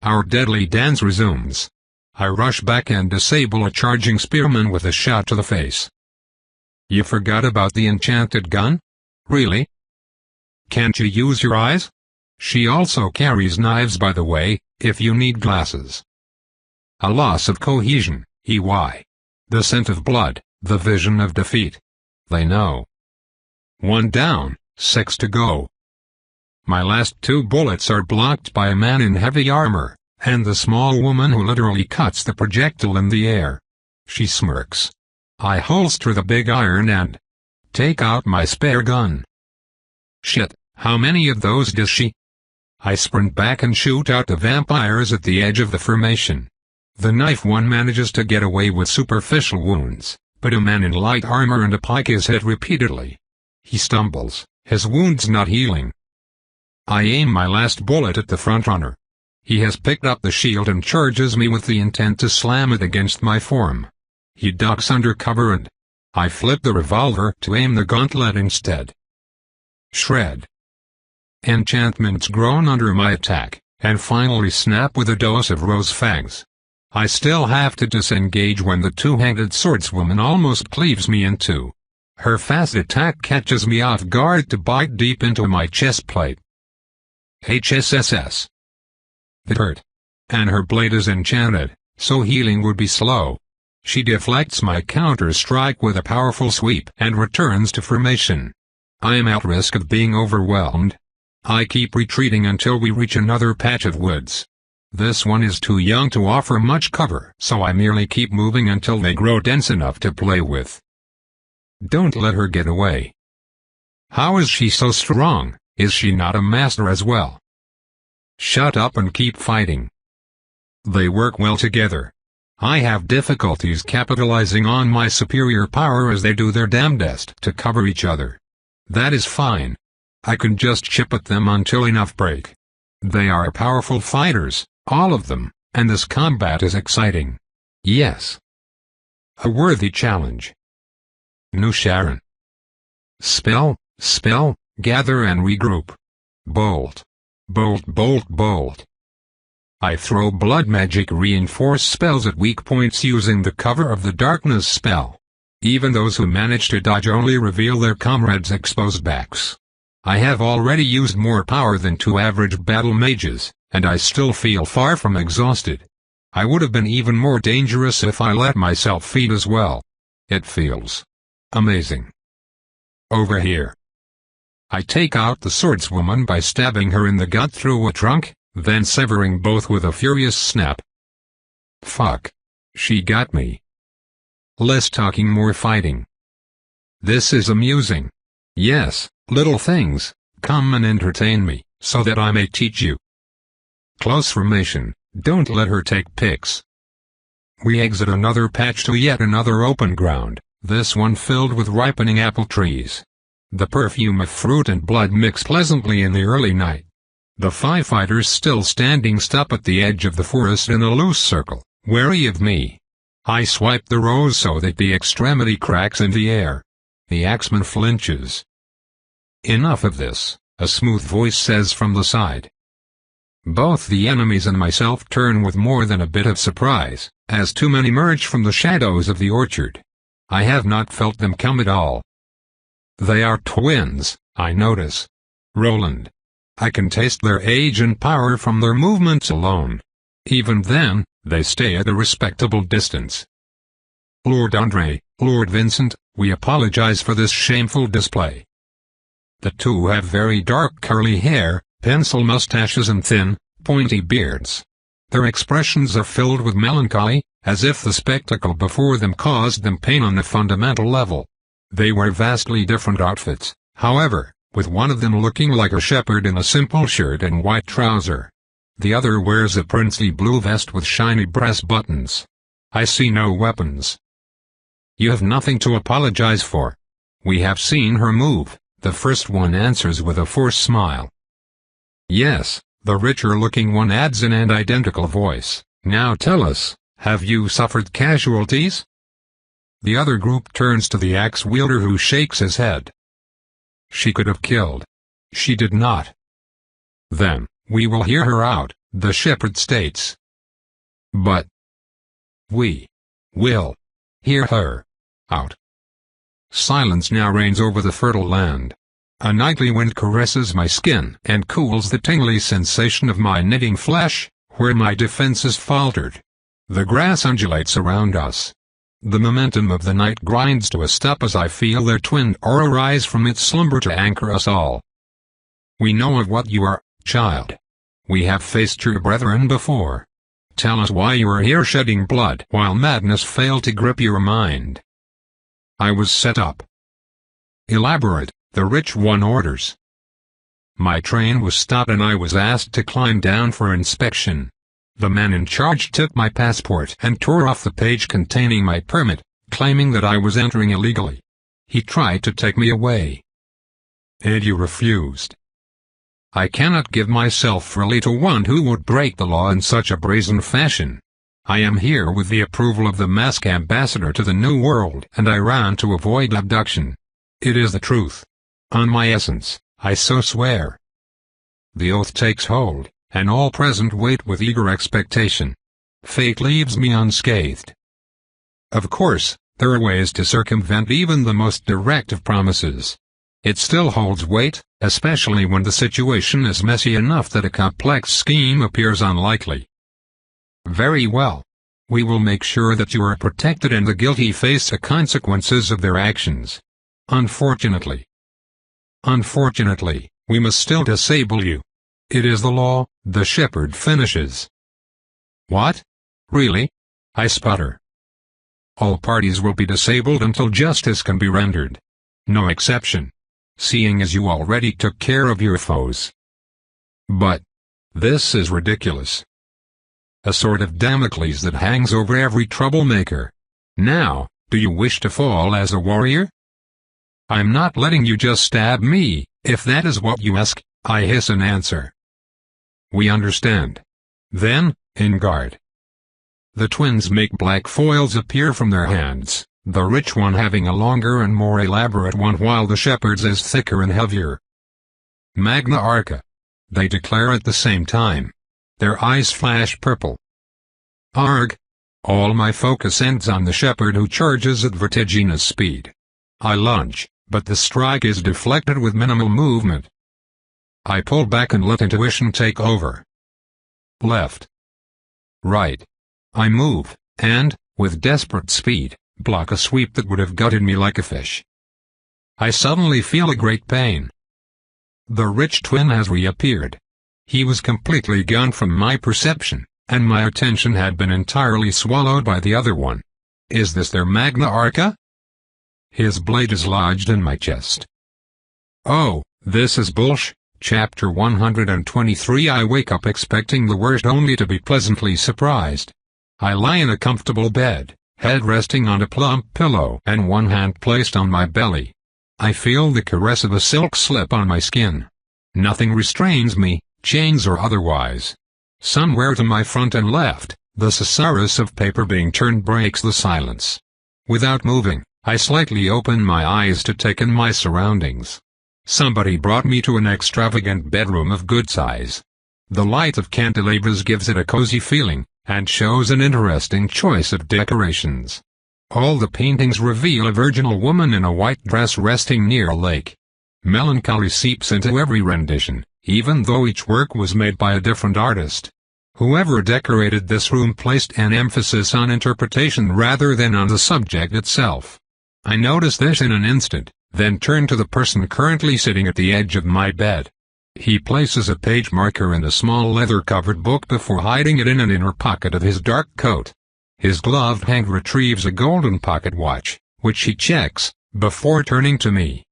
Speaker 1: Our deadly dance resumes. I rush back and disable a charging spearman with a shot to the face. You forgot about the enchanted gun? Really? Can't you use your eyes? She also carries knives, by the way, if you need glasses. A loss of cohesion, EY. The scent of blood, the vision of defeat. They know. 1 down, 6 to go. My last 2 bullets are blocked by a man in heavy armor, and the small woman who literally cuts the projectile in the air. She smirks. I holster the big iron and take out my spare gun. Shit, how many of those does she? I sprint back and shoot out the vampires at the edge of the formation. The knife one manages to get away with superficial wounds, but a man in light armor and a pike is hit repeatedly. He stumbles, his wounds not healing. I aim my last bullet at the frontrunner. He has picked up the shield and charges me with the intent to slam it against my form. He ducks under cover and I flip the revolver to aim the gauntlet instead. Shred. Enchantments groan under my attack, and finally snap with a dose of rose fangs. I still have to disengage when the two-handed swordswoman almost cleaves me in two. Her fast attack catches me off guard to bite deep into my chest plate. HSSS. It hurt. And her blade is enchanted, so healing would be slow. She deflects my counter-strike with a powerful sweep and returns to formation. I am at risk of being overwhelmed. I keep retreating until we reach another patch of woods. This one is too young to offer much cover, so I merely keep moving until they grow dense enough to play with. Don't let her get away. How is she so strong? Is she not a master as well? Shut up and keep fighting. They work well together. I have difficulties capitalizing on my superior power as they do their damnedest to cover each other. That is fine. I can just chip at them until enough break. They are powerful fighters, all of them, and this combat is exciting. Yes. A worthy challenge. New Sharon. Spell, gather and regroup. Bolt. Bolt. I throw blood magic reinforced spells at weak points using the cover of the darkness spell. Even those who manage to dodge only reveal their comrades' exposed backs. I have already used more power than 2 average battle mages, and I still feel far from exhausted. I would have been even more dangerous if I let myself feed as well. It feels amazing. Over here. I take out the swordswoman by stabbing her in the gut through a trunk, then severing both with a furious snap. Fuck. She got me. Less talking, more fighting. This is amusing. Yes, little things, come and entertain me, so that I may teach you. Close formation, don't let her take pics. We exit another patch to yet another open ground, this one filled with ripening apple trees. The perfume of fruit and blood mix pleasantly in the early night. The 5 fighters still standing stop at the edge of the forest in a loose circle, wary of me. I swipe the rose so that the extremity cracks in the air. The axeman flinches. Enough of this, a smooth voice says from the side. Both the enemies and myself turn with more than a bit of surprise, as 2 men emerge from the shadows of the orchard. I have not felt them come at all. They are twins, I notice. Roland. I can taste their age and power from their movements alone. Even then, they stay at a respectable distance. Lord Andre, Lord Vincent, we apologize for this shameful display. The 2 have very dark curly hair, pencil mustaches and thin, pointy beards. Their expressions are filled with melancholy, as if the spectacle before them caused them pain on a fundamental level. They wear vastly different outfits, however, with one of them looking like a shepherd in a simple shirt and white trouser. The other wears a princely blue vest with shiny brass buttons. I see no weapons. You have nothing to apologize for. We have seen her move, the first one answers with a forced smile. Yes, the richer-looking one adds in an identical voice. Now tell us, have you suffered casualties? The other group turns to the axe-wielder who shakes his head. She could have killed. She did not. Then, we will hear her out, the shepherd states. But we will hear her out. Silence now reigns over the fertile land. A nightly wind caresses my skin and cools the tingly sensation of my knitting flesh, where my defenses faltered. The grass undulates around us. The momentum of the night grinds to a stop as I feel their twin aura rise from its slumber to anchor us all. We know of what you are, child. We have faced your brethren before. Tell us why you are here shedding blood while madness failed to grip your mind. I was set up. Elaborate, the rich one orders. My train was stopped and I was asked to climb down for inspection. The man in charge took my passport and tore off the page containing my permit, claiming that I was entering illegally. He tried to take me away. And you refused. I cannot give myself freely to one who would break the law in such a brazen fashion. I am here with the approval of the mask ambassador to the New World, and I ran to avoid abduction. It is the truth. On my essence, I so swear. The oath takes hold, and all present wait with eager expectation. Fate leaves me unscathed. Of course, there are ways to circumvent even the most direct of promises. It still holds weight, especially when the situation is messy enough that a complex scheme appears unlikely. Very well. We will make sure that you are protected and the guilty face the consequences of their actions. Unfortunately, we must still disable you. It is the law, the shepherd finishes. What? Really? I sputter. All parties will be disabled until justice can be rendered. No exception. Seeing as you already took care of your foes. But this is ridiculous. A sword of Damocles that hangs over every troublemaker. Now, do you wish to fall as a warrior? I'm not letting you just stab me, if that is what you ask, I hiss in answer. We understand. Then, in guard. The twins make black foils appear from their hands, the rich one having a longer and more elaborate one while the shepherd's is thicker and heavier. Magna Arca. They declare at the same time. Their eyes flash purple. Arg! All my focus ends on the shepherd who charges at vertiginous speed. I lunge, but the strike is deflected with minimal movement. I pull back and let intuition take over. Left. Right. I move, and, with desperate speed, block a sweep that would have gutted me like a fish. I suddenly feel a great pain. The rich twin has reappeared. He was completely gone from my perception, and my attention had been entirely swallowed by the other one. Is this their Magna Arca? His blade is lodged in my chest. Oh, this is bullsh. Chapter 123. I wake up expecting the worst only to be pleasantly surprised. I lie in a comfortable bed, head resting on a plump pillow and one hand placed on my belly. I feel the caress of a silk slip on my skin. Nothing restrains me, chains or otherwise. Somewhere to my front and left, the susurrus of paper being turned breaks the silence. Without moving, I slightly open my eyes to take in my surroundings. Somebody brought me to an extravagant bedroom of good size. The light of candelabras gives it a cozy feeling, and shows an interesting choice of decorations. All the paintings reveal a virginal woman in a white dress resting near a lake. Melancholy seeps into every rendition, even though each work was made by a different artist. Whoever decorated this room placed an emphasis on interpretation rather than on the subject itself. I notice this in an instant, then turn to the person currently sitting at the edge of my bed. He places a page marker in a small leather-covered book before hiding it in an inner pocket of his dark coat. His gloved hand retrieves a golden pocket watch, which he checks, before turning to me.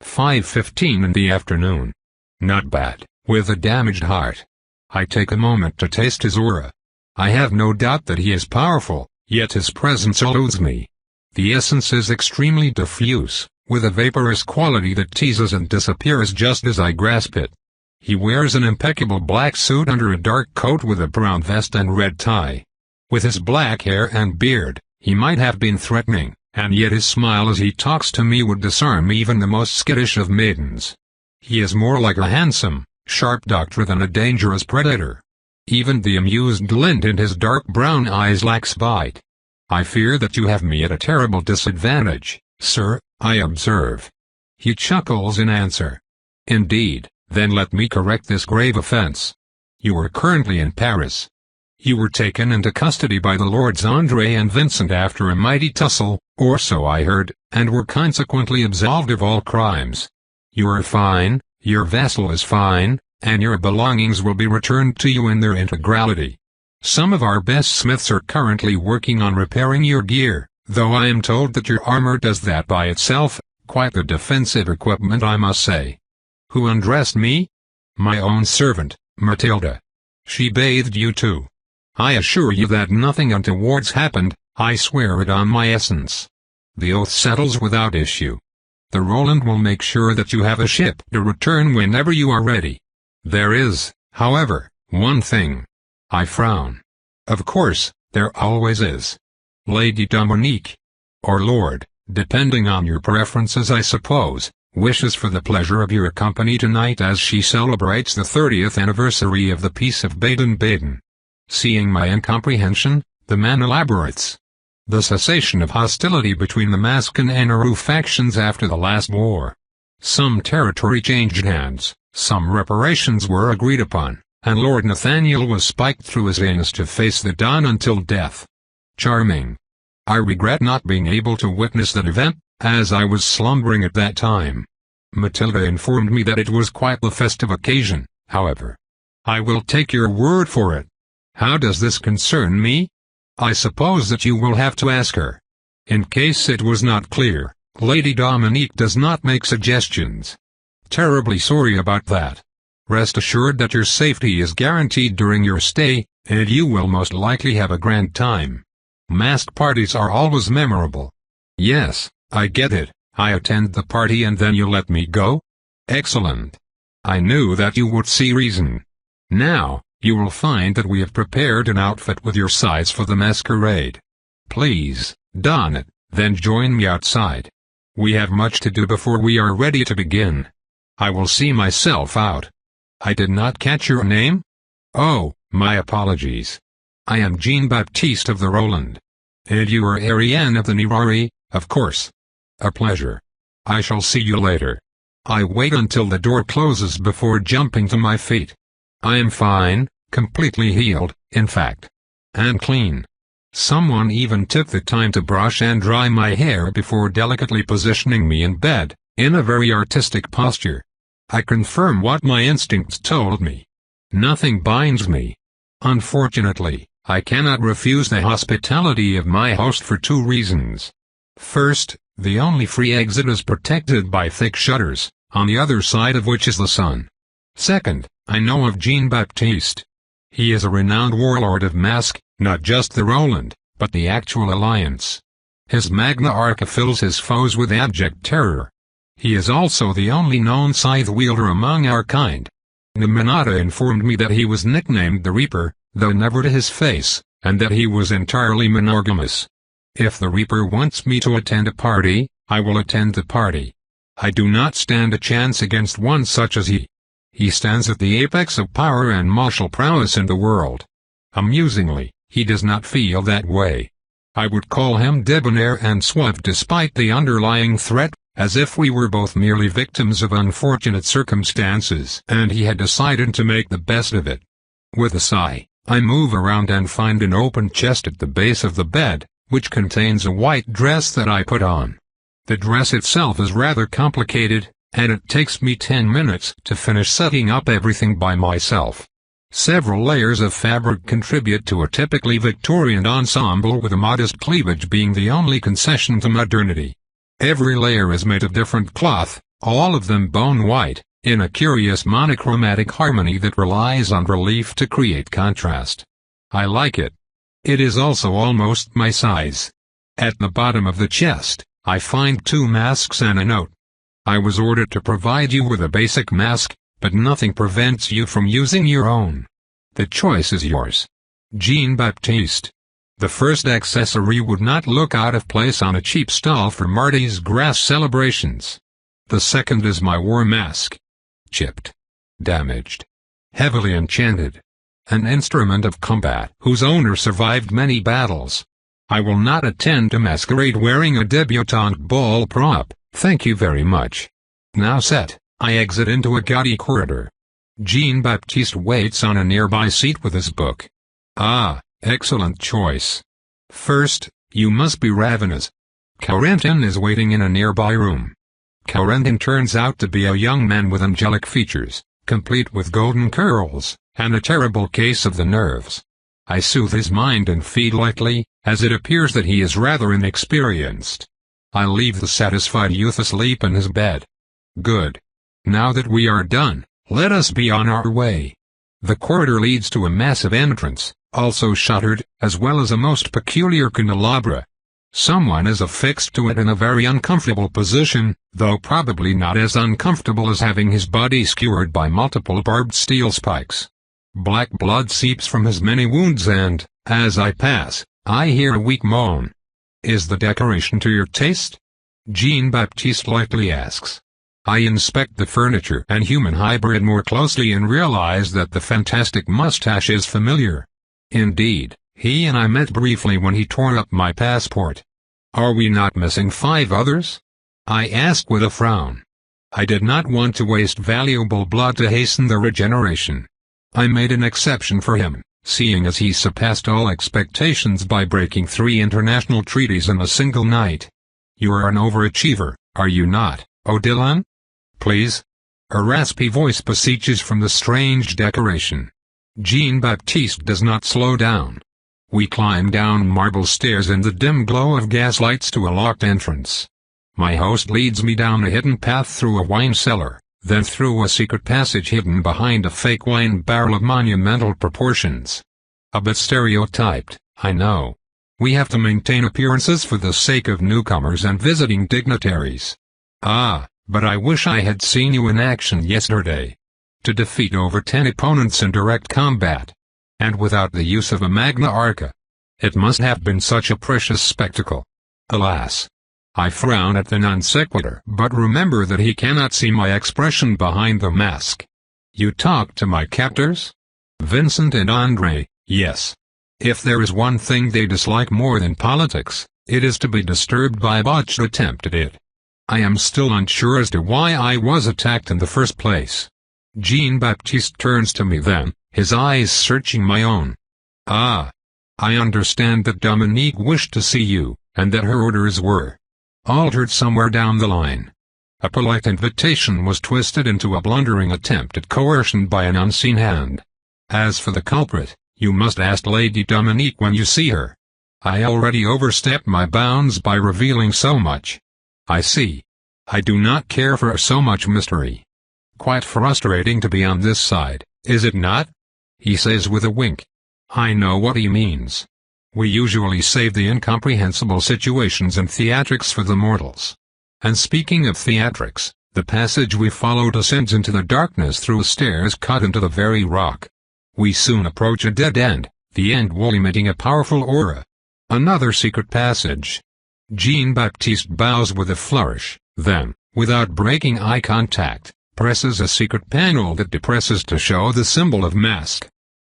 Speaker 1: 5:15 in the afternoon. Not bad, with a damaged heart. I take a moment to taste his aura. I have no doubt that he is powerful, yet his presence eludes me. The essence is extremely diffuse, with a vaporous quality that teases and disappears just as I grasp it. He wears an impeccable black suit under a dark coat with a brown vest and red tie. With his black hair and beard, he might have been threatening, and yet his smile as he talks to me would disarm even the most skittish of maidens. He is more like a handsome, sharp doctor than a dangerous predator. Even the amused glint in his dark brown eyes lacks bite. I fear that you have me at a terrible disadvantage, sir, I observe. He chuckles in answer. Indeed, then let me correct this grave offense. You are currently in Paris. You were taken into custody by the Lords Andre and Vincent after a mighty tussle, or so I heard, and were consequently absolved of all crimes. You are fine, your vessel is fine, and your belongings will be returned to you in their integrality. Some of our best smiths are currently working on repairing your gear, though I am told that your armor does that by itself, quite the defensive equipment I must say. Who undressed me? My own servant, Matilda. She bathed you too. I assure you that nothing untoward's happened, I swear it on my essence. The oath settles without issue. The Roland will make sure that you have a ship to return whenever you are ready. There is, however, one thing. I frown. Of course, there always is. Lady Dominique, or Lord, depending on your preferences I suppose, wishes for the pleasure of your company tonight as she celebrates the 30th anniversary of the Peace of Baden-Baden. Seeing my incomprehension, the man elaborates. The cessation of hostility between the Mask and Anaru factions after the last war. Some territory changed hands, some reparations were agreed upon, and Lord Nathaniel was spiked through his veins to face the dawn until death. Charming. I regret not being able to witness that event, as I was slumbering at that time. Matilda informed me that it was quite the festive occasion, however. I will take your word for it. How does this concern me? I suppose that you will have to ask her. In case it was not clear, Lady Dominique does not make suggestions. Terribly sorry about that. Rest assured that your safety is guaranteed during your stay, and you will most likely have a grand time. Masked parties are always memorable. Yes, I get it, I attend the party and then you let me go? Excellent. I knew that you would see reason. Now, you will find that we have prepared an outfit with your size for the masquerade. Please, don it, then join me outside. We have much to do before we are ready to begin. I will see myself out. I did not catch your name? Oh, my apologies. I am Jean-Baptiste of the Roland. And you are Ariane of the Nirari, of course. A pleasure. I shall see you later. I wait until the door closes before jumping to my feet. I am fine, completely healed, in fact. And clean. Someone even took the time to brush and dry my hair before delicately positioning me in bed, in a very artistic posture. I confirm what my instincts told me. Nothing binds me. Unfortunately, I cannot refuse the hospitality of my host for two reasons. First, the only free exit is protected by thick shutters, on the other side of which is the sun. Second, I know of Jean-Baptiste. He is a renowned warlord of Mask, not just the Roland, but the actual alliance. His Magna Arca fills his foes with abject terror. He is also the only known scythe wielder among our kind. Nemanata informed me that he was nicknamed the Reaper, though never to his face, and that he was entirely monogamous. If the Reaper wants me to attend a party, I will attend the party. I do not stand a chance against one such as he. He stands at the apex of power and martial prowess in the world. Amusingly, he does not feel that way. I would call him debonair and suave despite the underlying threat, as if we were both merely victims of unfortunate circumstances and he had decided to make the best of it. With a sigh, I move around and find an open chest at the base of the bed, which contains a white dress that I put on. The dress itself is rather complicated, and it takes me 10 minutes to finish setting up everything by myself. Several layers of fabric contribute to a typically Victorian ensemble, with a modest cleavage being the only concession to modernity. Every layer is made of different cloth, all of them bone white, in a curious monochromatic harmony that relies on relief to create contrast. I like it. It is also almost my size. At the bottom of the chest, I find 2 masks and a note. I was ordered to provide you with a basic mask, but nothing prevents you from using your own. The choice is yours. Jean-Baptiste. The first accessory would not look out of place on a cheap stall for Mardi's Gras celebrations. The second is my war mask. Chipped. Damaged. Heavily enchanted. An instrument of combat whose owner survived many battles. I will not attend a masquerade wearing a debutante ball prop, thank you very much. Now set, I exit into a gaudy corridor. Jean-Baptiste waits on a nearby seat with his book. Ah, excellent choice. First, you must be ravenous. Corentin is waiting in a nearby room. Corentin turns out to be a young man with angelic features, complete with golden curls, and a terrible case of the nerves. I soothe his mind and feed lightly, as it appears that he is rather inexperienced. I leave the satisfied youth asleep in his bed. Good. Now that we are done, let us be on our way. The corridor leads to a massive entrance, also shuttered, as well as a most peculiar candelabra. Someone is affixed to it in a very uncomfortable position, though probably not as uncomfortable as having his body skewered by multiple barbed steel spikes. Black blood seeps from his many wounds and, as I pass, I hear a weak moan. Is the decoration to your taste? Jean-Baptiste lightly asks. I inspect the furniture and human hybrid more closely and realize that the fantastic mustache is familiar. Indeed, he and I met briefly when he tore up my passport. Are we not missing 5 others? I ask with a frown. I did not want to waste valuable blood to hasten the regeneration. I made an exception for him, seeing as he surpassed all expectations by breaking 3 international treaties in a single night. You are an overachiever, are you not, Odilon? Please? A raspy voice beseeches from the strange decoration. Jean-Baptiste does not slow down. We climb down marble stairs in the dim glow of gaslights to a locked entrance. My host leads me down a hidden path through a wine cellar, then through a secret passage hidden behind a fake wine barrel of monumental proportions. A bit stereotyped, I know. We have to maintain appearances for the sake of newcomers and visiting dignitaries. Ah, but I wish I had seen you in action yesterday. To defeat over 10 opponents in direct combat. And without the use of a Magna Arca. It must have been such a precious spectacle. Alas. I frown at the non sequitur but remember that he cannot see my expression behind the mask. You talked to my captors? Vincent and André, yes. If there is one thing they dislike more than politics, it is to be disturbed by a botched attempt at it. I am still unsure as to why I was attacked in the first place. Jean-Baptiste turns to me then, his eyes searching my own. Ah. I understand that Dominique wished to see you, and that her orders were altered somewhere down the line. A polite invitation was twisted into a blundering attempt at coercion by an unseen hand. As for the culprit, you must ask Lady Dominique when you see her. I already overstepped my bounds by revealing so much. I see. I do not care for so much mystery. Quite frustrating to be on this side, is it not? He says with a wink. I know what he means. We usually save the incomprehensible situations and theatrics for the mortals. And speaking of theatrics, the passage we followed ascends into the darkness through stairs cut into the very rock. We soon approach a dead end, the end wall emitting a powerful aura. Another secret passage. Jean-Baptiste bows with a flourish, then, without breaking eye contact, presses a secret panel that depresses to show the symbol of mask.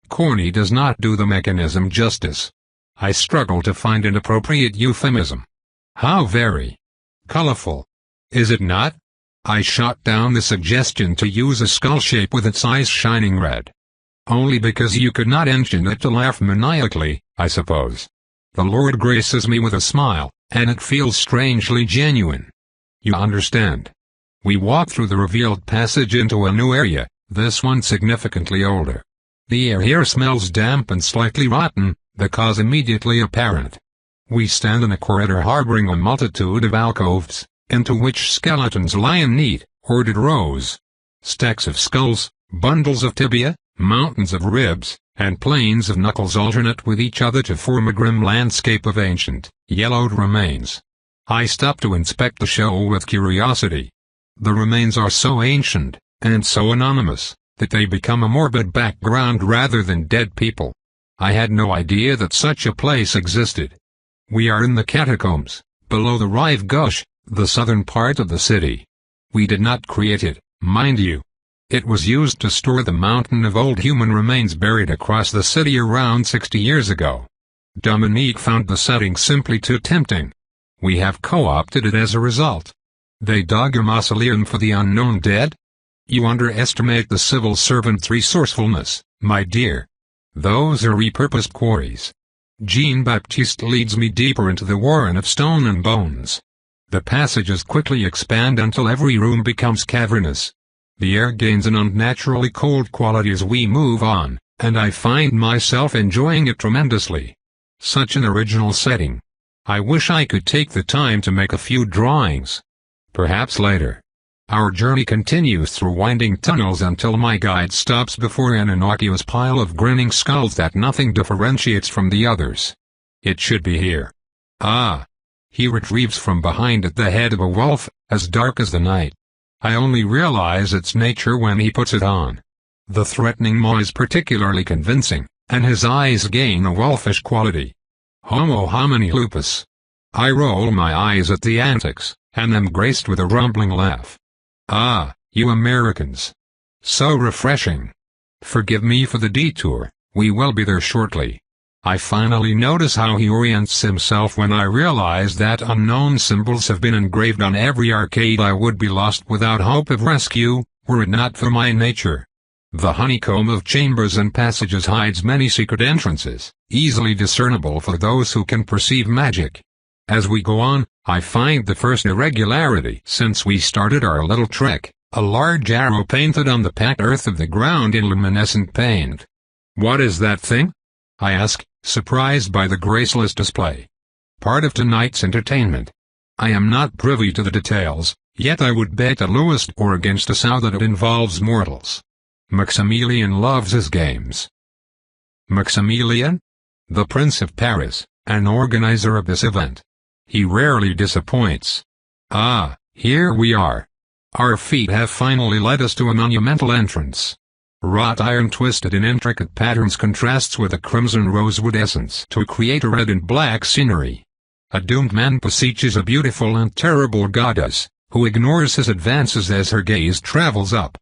Speaker 1: Corny does not do the mechanism justice. I struggle to find an appropriate euphemism. How very colorful, is it not? I shot down the suggestion to use a skull shape with its eyes shining red. Only because you could not engine it to laugh maniacally, I suppose. The Lord graces me with a smile, and it feels strangely genuine. You understand. We walk through the revealed passage into a new area, this one significantly older. The air here smells damp and slightly rotten, the cause immediately apparent. We stand in a corridor harboring a multitude of alcoves, into which skeletons lie in neat, ordered rows. Stacks of skulls, bundles of tibia, mountains of ribs, and plains of knuckles alternate with each other to form a grim landscape of ancient, yellowed remains. I stop to inspect the show with curiosity. The remains are so ancient, and so anonymous, that they become a morbid background rather than dead people. I had no idea that such a place existed. We are in the catacombs, below the Rive Gauche, the southern part of the city. We did not create it, mind you. It was used to store the mountain of old human remains buried across the city around 60 years ago. Dominique found the setting simply too tempting. We have co-opted it as a result. They dug a mausoleum for the unknown dead? You underestimate the civil servant's resourcefulness, my dear. Those are repurposed quarries. Jean-Baptiste leads me deeper into the warren of stone and bones. The passages quickly expand until every room becomes cavernous. The air gains an unnaturally cold quality as we move on, and I find myself enjoying it tremendously. Such an original setting. I wish I could take the time to make a few drawings. Perhaps later. Our journey continues through winding tunnels until my guide stops before an innocuous pile of grinning skulls that nothing differentiates from the others. It should be here. Ah! He retrieves from behind it the head of a wolf, as dark as the night. I only realize its nature when he puts it on. The threatening maw is particularly convincing, and his eyes gain a wolfish quality. Homo homini lupus. I roll my eyes at the antics, and am graced with a rumbling laugh. Ah, you Americans. So refreshing. Forgive me for the detour, we will be there shortly. I finally notice how he orients himself when I realize that unknown symbols have been engraved on every arcade. I would be lost without hope of rescue, were it not for my nature. The honeycomb of chambers and passages hides many secret entrances, easily discernible for those who can perceive magic. As we go on, I find the first irregularity since we started our little trek, a large arrow painted on the packed earth of the ground in luminescent paint. What is that thing? I ask, surprised by the graceless display. Part of tonight's entertainment. I am not privy to the details, yet I would bet a louis or against a sow that it involves mortals. Maximilian loves his games. Maximilian? The Prince of Paris, an organizer of this event. He rarely disappoints. Ah, here we are. Our feet have finally led us to a monumental entrance. Wrought iron twisted in intricate patterns contrasts with a crimson rosewood essence to create a red and black scenery. A doomed man beseeches a beautiful and terrible goddess, who ignores his advances as her gaze travels up.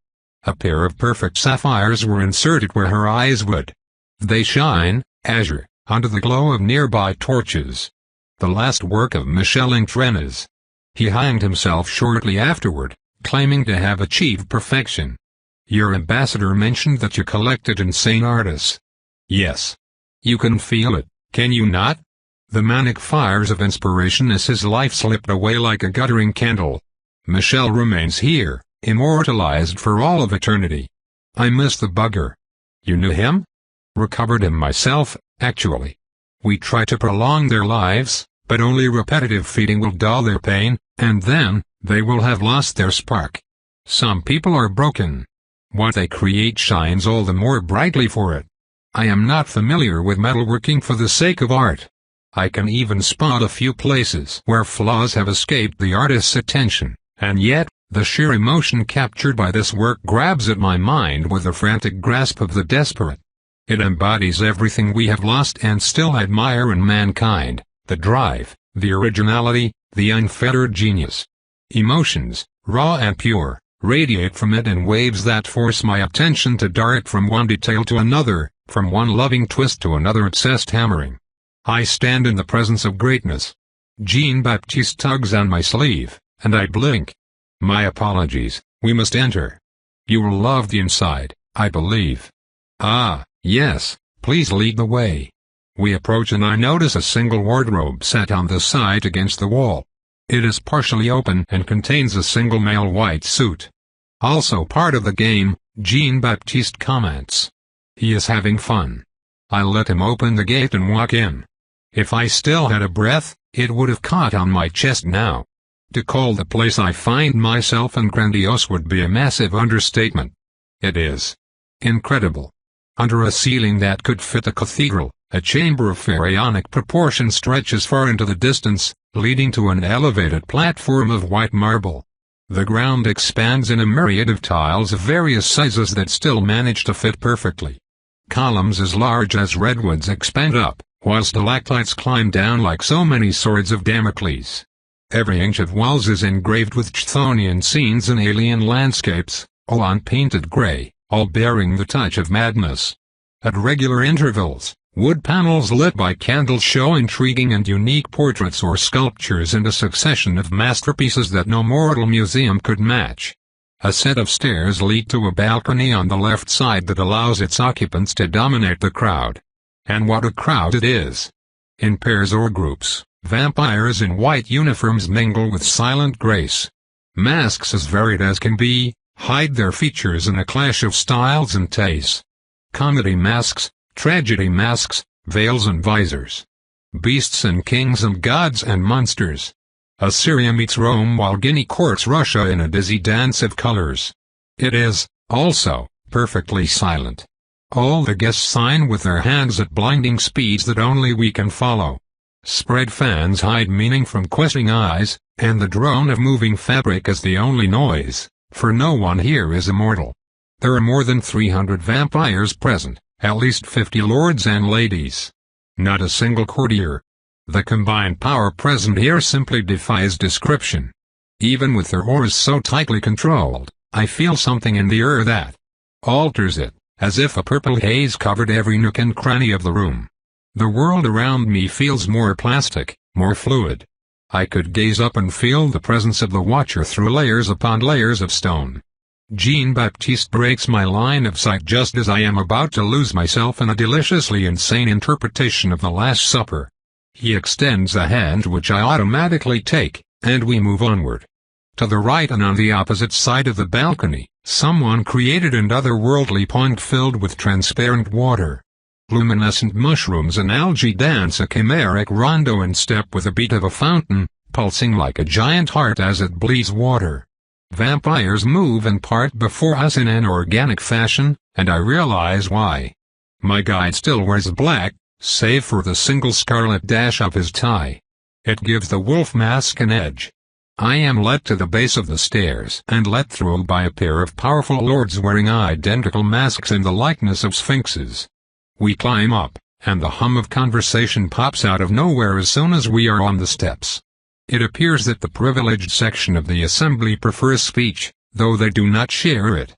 Speaker 1: A pair of perfect sapphires were inserted where her eyes would. They shine, azure, under the glow of nearby torches. The last work of Michel Intrenes. He hanged himself shortly afterward, claiming to have achieved perfection. Your ambassador mentioned that you collected insane artists. Yes. You can feel it, can you not? The manic fires of inspiration as his life slipped away like a guttering candle. Michel remains here, immortalized for all of eternity. I miss the bugger. You knew him? Recovered him myself, actually. We try to prolong their lives, but only repetitive feeding will dull their pain, and then, they will have lost their spark. Some people are broken. What they create shines all the more brightly for it. I am not familiar with metalworking for the sake of art. I can even spot a few places where flaws have escaped the artist's attention, and yet, the sheer emotion captured by this work grabs at my mind with the frantic grasp of the desperate. It embodies everything we have lost and still admire in mankind, the drive, the originality, the unfettered genius. Emotions, raw and pure, radiate from it in waves that force my attention to dart from one detail to another, from one loving twist to another obsessed hammering. I stand in the presence of greatness. Jean-Baptiste tugs on my sleeve, and I blink. My apologies, we must enter. You will love the inside, I believe. Ah, yes, please lead the way. We approach and I notice a single wardrobe set on the side against the wall. It is partially open and contains a single male white suit. Also part of the game, Jean-Baptiste comments. He is having fun. I let him open the gate and walk in. If I still had a breath, it would have caught on my chest now. To call the place I find myself in grandiose would be a massive understatement. It is incredible. Under a ceiling that could fit a cathedral, a chamber of pharaonic proportion stretches far into the distance, leading to an elevated platform of white marble. The ground expands in a myriad of tiles of various sizes that still manage to fit perfectly. Columns as large as redwoods expand up, while stalactites climb down like so many swords of Damocles. Every inch of walls is engraved with Chthonian scenes and alien landscapes, all unpainted gray, all bearing the touch of madness. At regular intervals, wood panels lit by candles show intriguing and unique portraits or sculptures and a succession of masterpieces that no mortal museum could match. A set of stairs lead to a balcony on the left side that allows its occupants to dominate the crowd. And what a crowd it is! In pairs or groups, vampires in white uniforms mingle with silent grace. Masks as varied as can be hide their features in a clash of styles and tastes. Comedy masks, tragedy masks, veils and visors. Beasts and kings and gods and monsters. Assyria meets Rome while Guinea courts Russia in a dizzy dance of colors. It is, also, perfectly silent. All the guests sign with their hands at blinding speeds that only we can follow. Spread fans hide meaning from questing eyes, and the drone of moving fabric is the only noise, for no one here is immortal. There are more than 300 vampires present, at least 50 lords and ladies. Not a single courtier. The combined power present here simply defies description. Even with their auras so tightly controlled, I feel something in the air that alters it, as if a purple haze covered every nook and cranny of the room. The world around me feels more plastic, more fluid. I could gaze up and feel the presence of the Watcher through layers upon layers of stone. Jean-Baptiste breaks my line of sight just as I am about to lose myself in a deliciously insane interpretation of the Last Supper. He extends a hand which I automatically take, and we move onward. To the right and on the opposite side of the balcony, someone created an otherworldly pond filled with transparent water. Luminescent mushrooms and algae dance a chimeric rondo in step with the beat of a fountain, pulsing like a giant heart as it bleeds water. Vampires move and part before us in an organic fashion, and I realize why. My guide still wears black, save for the single scarlet dash of his tie. It gives the wolf mask an edge. I am led to the base of the stairs and let through by a pair of powerful lords wearing identical masks in the likeness of sphinxes. We climb up, and the hum of conversation pops out of nowhere as soon as we are on the steps. It appears that the privileged section of the assembly prefers speech, though they do not share it.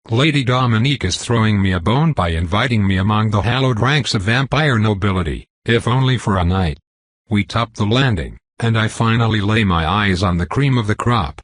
Speaker 1: Lady Dominique is throwing me a bone by inviting me among the hallowed ranks of vampire nobility, if only for a night. We top the landing, and I finally lay my eyes on the cream of the crop.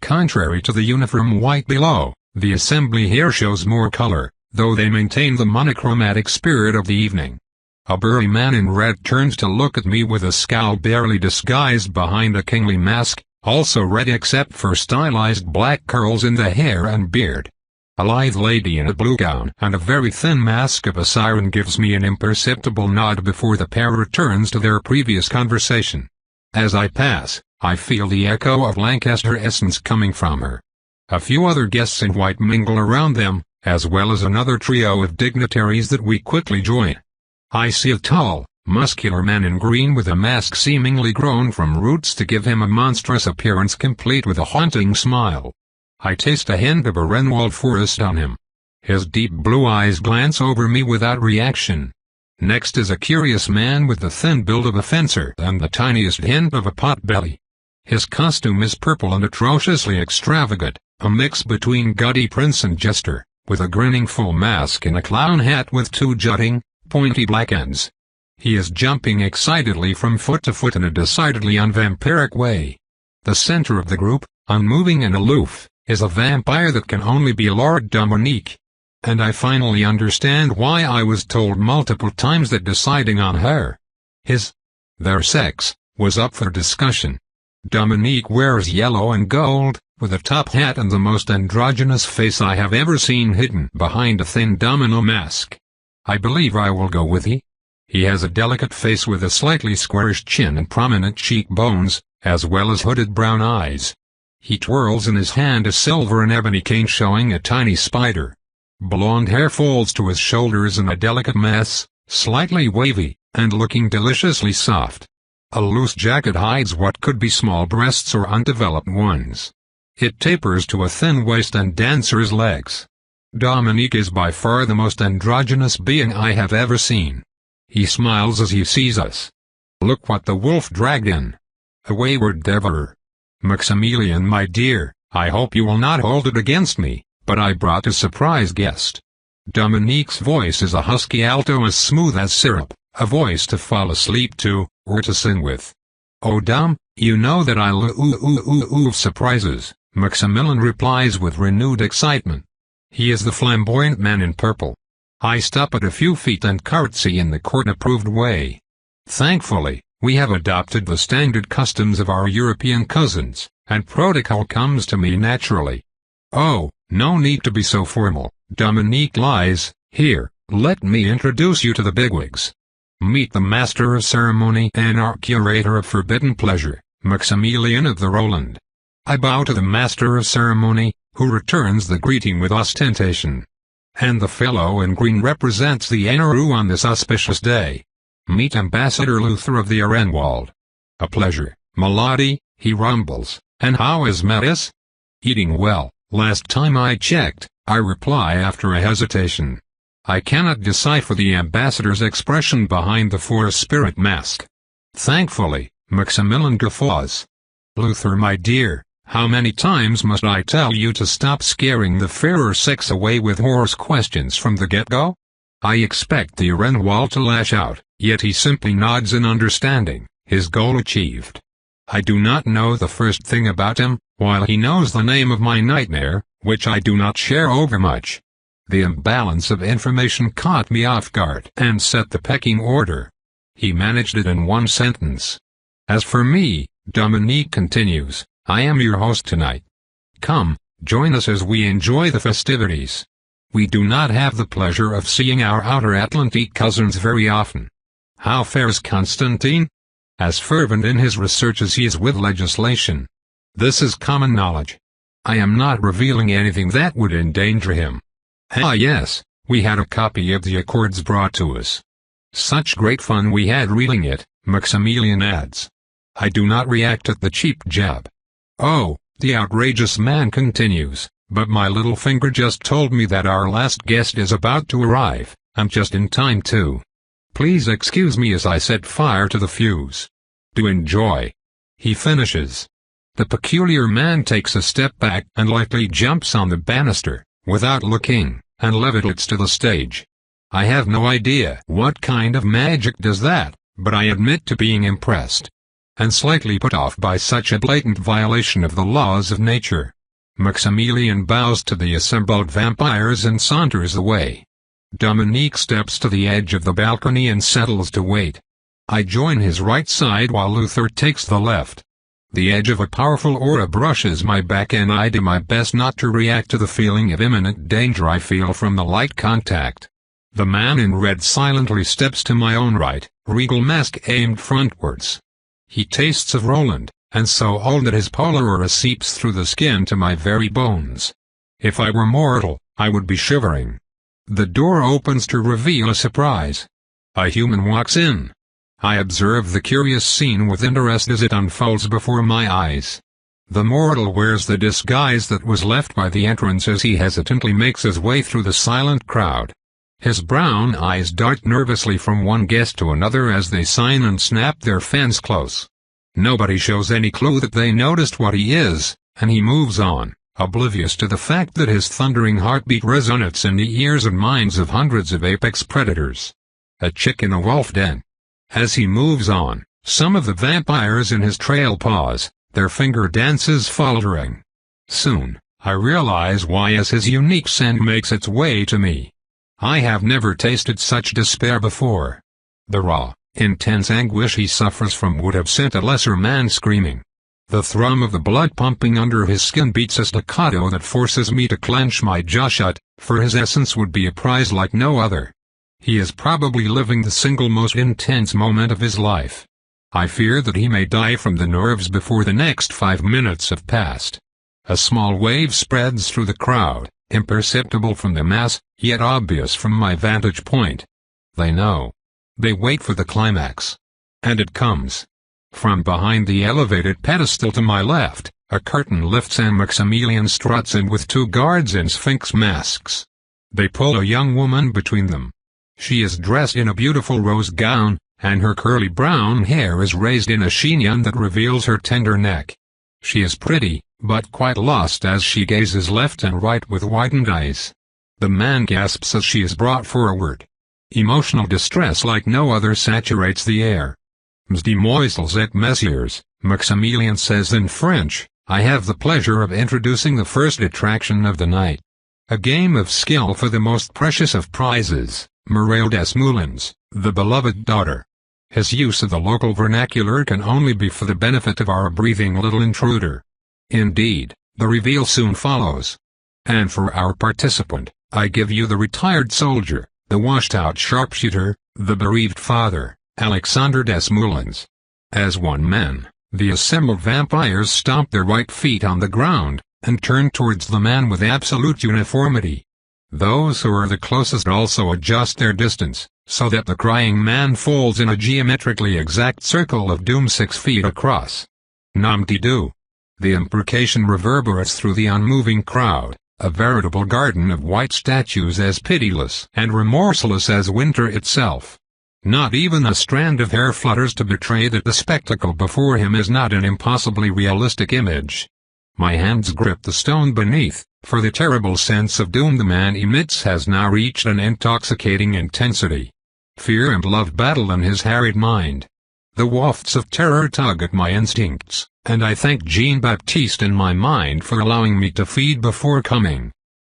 Speaker 1: Contrary to the uniform white below, the assembly here shows more color, though they maintain the monochromatic spirit of the evening. A burly man in red turns to look at me with a scowl barely disguised behind a kingly mask, also red except for stylized black curls in the hair and beard. A lithe lady in a blue gown and a very thin mask of a siren gives me an imperceptible nod before the pair returns to their previous conversation. As I pass, I feel the echo of Lancaster essence coming from her. A few other guests in white mingle around them, as well as another trio of dignitaries that we quickly join. I see a tall, muscular man in green with a mask seemingly grown from roots to give him a monstrous appearance complete with a haunting smile. I taste a hint of a Renwald forest on him. His deep blue eyes glance over me without reaction. Next is a curious man with the thin build of a fencer and the tiniest hint of a potbelly. His costume is purple and atrociously extravagant, a mix between gaudy prince and jester, with a grinning full mask and a clown hat with two jutting, pointy black ends. He is jumping excitedly from foot to foot in a decidedly unvampiric way. The center of the group, unmoving and aloof, is a vampire that can only be Lord Dominique. And I finally understand why I was told multiple times that deciding on their sex, was up for discussion. Dominique wears yellow and gold, with a top hat and the most androgynous face I have ever seen hidden behind a thin domino mask. I believe I will go with he. He has a delicate face with a slightly squarish chin and prominent cheekbones, as well as hooded brown eyes. He twirls in his hand a silver and ebony cane showing a tiny spider. Blonde hair falls to his shoulders in a delicate mess, slightly wavy, and looking deliciously soft. A loose jacket hides what could be small breasts or undeveloped ones. It tapers to a thin waist and dancer's legs. Dominique is by far the most androgynous being I have ever seen. He smiles as he sees us. Look what the wolf dragged in. A wayward devourer. Maximilian, my dear, I hope you will not hold it against me, but I brought a surprise guest. Dominique's voice is a husky alto as smooth as syrup, a voice to fall asleep to, or to sing with. Oh Dom, you know that I love surprises. Maximilian replies with renewed excitement. He is the flamboyant man in purple. I stop at a few feet and curtsy in the court-approved way. Thankfully, we have adopted the standard customs of our European cousins, and protocol comes to me naturally. Oh, no need to be so formal, Dominique lies. Here, let me introduce you to the bigwigs. Meet the master of ceremony and our curator of forbidden pleasure, Maximilian of the Roland. I bow to the master of ceremony, who returns the greeting with ostentation. And the fellow in green represents the NRU on this auspicious day. Meet Ambassador Luther of the Arenwald. A pleasure, Milady, he rumbles, and how is Metis? Eating well, last time I checked, I reply after a hesitation. I cannot decipher the ambassador's expression behind the forest spirit mask. Thankfully, Maximilian guffaws. Luther, my dear, how many times must I tell you to stop scaring the fairer sex away with horse questions from the get-go? I expect the Arenwald to lash out, yet he simply nods in understanding, his goal achieved. I do not know the first thing about him, while he knows the name of my nightmare, which I do not share overmuch. The imbalance of information caught me off guard and set the pecking order. He managed it in one sentence. As for me, Dominique continues, I am your host tonight. Come, join us as we enjoy the festivities. We do not have the pleasure of seeing our outer Atlantic cousins very often. How fares Constantine? As fervent in his research as he is with legislation. This is common knowledge. I am not revealing anything that would endanger him. Ah yes, we had a copy of the Accords brought to us. Such great fun we had reading it, Maximilian adds. I do not react at the cheap jab. Oh, the outrageous man continues, but my little finger just told me that our last guest is about to arrive. I'm just in time too. Please excuse me as I set fire to the fuse. Do enjoy. He finishes. The peculiar man takes a step back and lightly jumps on the banister, without looking, and levitates to the stage. I have no idea what kind of magic does that, but I admit to being impressed. And slightly put off by such a blatant violation of the laws of nature. Maximilian bows to the assembled vampires and saunters away. Dominique steps to the edge of the balcony and settles to wait. I join his right side while Luther takes the left. The edge of a powerful aura brushes my back and I do my best not to react to the feeling of imminent danger I feel from the light contact. The man in red silently steps to my own right, regal mask aimed frontwards. He tastes of Roland, and so old that his polar aura seeps through the skin to my very bones. If I were mortal, I would be shivering. The door opens to reveal a surprise. A human walks in. I observe the curious scene with interest as it unfolds before my eyes. The mortal wears the disguise that was left by the entrance as he hesitantly makes his way through the silent crowd. His brown eyes dart nervously from one guest to another as they sign and snap their fans close. Nobody shows any clue that they noticed what he is, and he moves on, oblivious to the fact that his thundering heartbeat resonates in the ears and minds of hundreds of apex predators. A chick in a wolf den. As he moves on, some of the vampires in his trail pause, their finger dances faltering. Soon, I realize why as his unique scent makes its way to me. I have never tasted such despair before. The raw, intense anguish he suffers from would have sent a lesser man screaming. The thrum of the blood pumping under his skin beats a staccato that forces me to clench my jaw shut, for his essence would be a prize like no other. He is probably living the single most intense moment of his life. I fear that he may die from the nerves before the next 5 minutes have passed. A small wave spreads through the crowd, imperceptible from the mass, yet obvious from my vantage point. They know. They wait for the climax. And it comes. From behind the elevated pedestal to my left, a curtain lifts and Maximilian struts in with 2 guards in sphinx masks. They pull a young woman between them. She is dressed in a beautiful rose gown, and her curly brown hair is raised in a chignon that reveals her tender neck. She is pretty, but quite lost as she gazes left and right with widened eyes. The man gasps as she is brought forward. Emotional distress like no other saturates the air. Mesdemoiselles et messieurs, Maximilian says in French, I have the pleasure of introducing the first attraction of the night. A game of skill for the most precious of prizes, Muriel Desmoulins, the beloved daughter. His use of the local vernacular can only be for the benefit of our breathing little intruder. Indeed, the reveal soon follows. And for our participant, I give you the retired soldier, the washed-out sharpshooter, the bereaved father, Alexander Desmoulins. As one man, the assembled vampires stomp their white feet on the ground, and turn towards the man with absolute uniformity. Those who are the closest also adjust their distance, so that the crying man falls in a geometrically exact circle of doom 6 feet across. Nom-de-doo. The imprecation reverberates through the unmoving crowd, a veritable garden of white statues as pitiless and remorseless as winter itself. Not even a strand of hair flutters to betray that the spectacle before him is not an impossibly realistic image. My hands grip the stone beneath, for the terrible sense of doom the man emits has now reached an intoxicating intensity. Fear and love battle in his harried mind. The wafts of terror tug at my instincts, and I thank Jean-Baptiste in my mind for allowing me to feed before coming.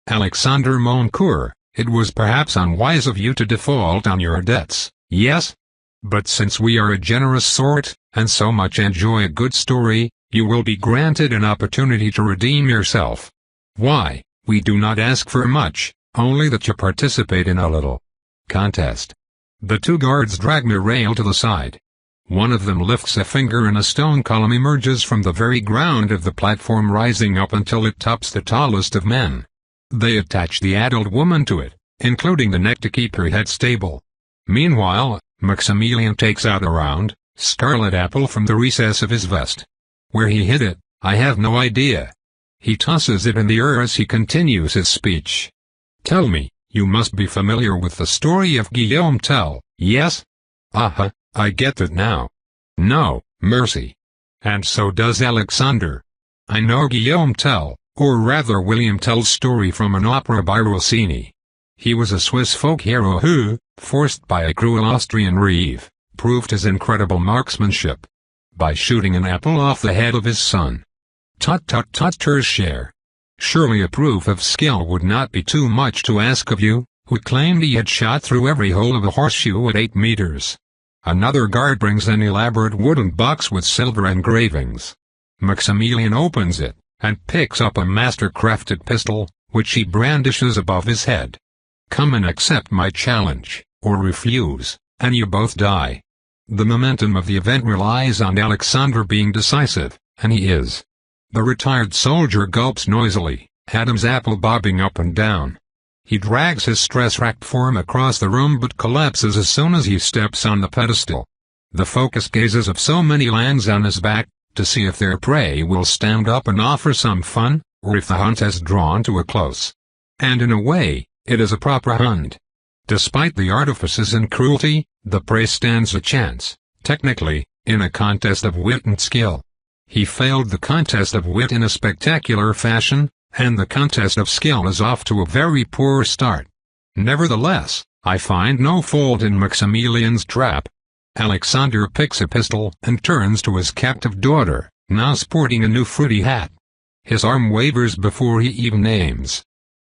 Speaker 1: Alexander Moncourt, it was perhaps unwise of you to default on your debts, yes? But since we are a generous sort, and so much enjoy a good story, you will be granted an opportunity to redeem yourself. Why, we do not ask for much, only that you participate in a little contest. The two guards drag Muriel to the side. One of them lifts a finger and a stone column emerges from the very ground of the platform, rising up until it tops the tallest of men. They attach the adult woman to it, including the neck to keep her head stable. Meanwhile, Maximilian takes out a round, scarlet apple from the recess of his vest. Where he hid it, I have no idea. He tosses it in the air as he continues his speech. Tell me, you must be familiar with the story of Guillaume Tell, yes? Aha, I get that now. No, mercy. And so does Alexander. I know Guillaume Tell, or rather William Tell's story from an opera by Rossini. He was a Swiss folk hero who, forced by a cruel Austrian reeve, proved his incredible marksmanship by shooting an apple off the head of his son. Tut tut tut, Tertiaire. Surely a proof of skill would not be too much to ask of you, who claimed he had shot through every hole of a horseshoe at 8 meters. Another guard brings an elaborate wooden box with silver engravings. Maximilian opens it, and picks up a master-crafted pistol, which he brandishes above his head. Come and accept my challenge, or refuse, and you both die. The momentum of the event relies on Alexander being decisive, and he is. The retired soldier gulps noisily, Adam's apple bobbing up and down. He drags his stress-racked form across the room but collapses as soon as he steps on the pedestal. The focused gazes of so many lands on his back, to see if their prey will stand up and offer some fun, or if the hunt has drawn to a close. And in a way, it is a proper hunt. Despite the artifices and cruelty, the prey stands a chance, technically, in a contest of wit and skill. He failed the contest of wit in a spectacular fashion, and the contest of skill is off to a very poor start. Nevertheless, I find no fault in Maximilian's trap. Alexander picks a pistol and turns to his captive daughter, now sporting a new fruity hat. His arm wavers before he even aims.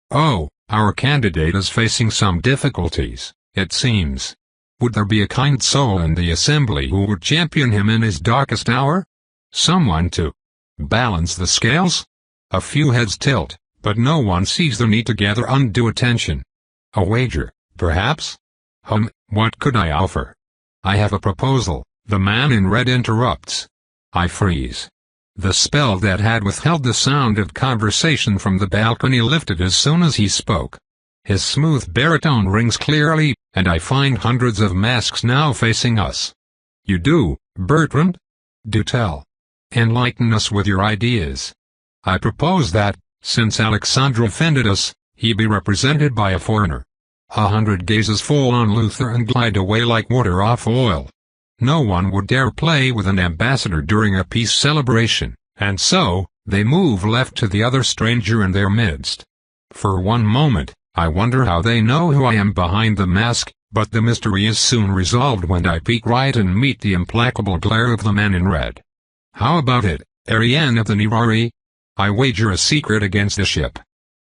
Speaker 1: Oh, our candidate is facing some difficulties, it seems. Would there be a kind soul in the assembly who would champion him in his darkest hour? Someone to balance the scales? A few heads tilt, but no one sees the need to gather undue attention. A wager, perhaps? What could I offer? I have a proposal, the man in red interrupts. I freeze. The spell that had withheld the sound of conversation from the balcony lifted as soon as he spoke. His smooth baritone rings clearly, and I find hundreds of masks now facing us. You do, Bertrand? Do tell. Enlighten us with your ideas. I propose that, since Alexandre offended us, he be represented by a foreigner. 100 gazes fall on Luther and glide away like water off oil. No one would dare play with an ambassador during a peace celebration, and so, they move left to the other stranger in their midst. For one moment, I wonder how they know who I am behind the mask, but the mystery is soon resolved when I peek right and meet the implacable glare of the man in red. How about it, Ariane of the Nerari? I wager a secret against the ship.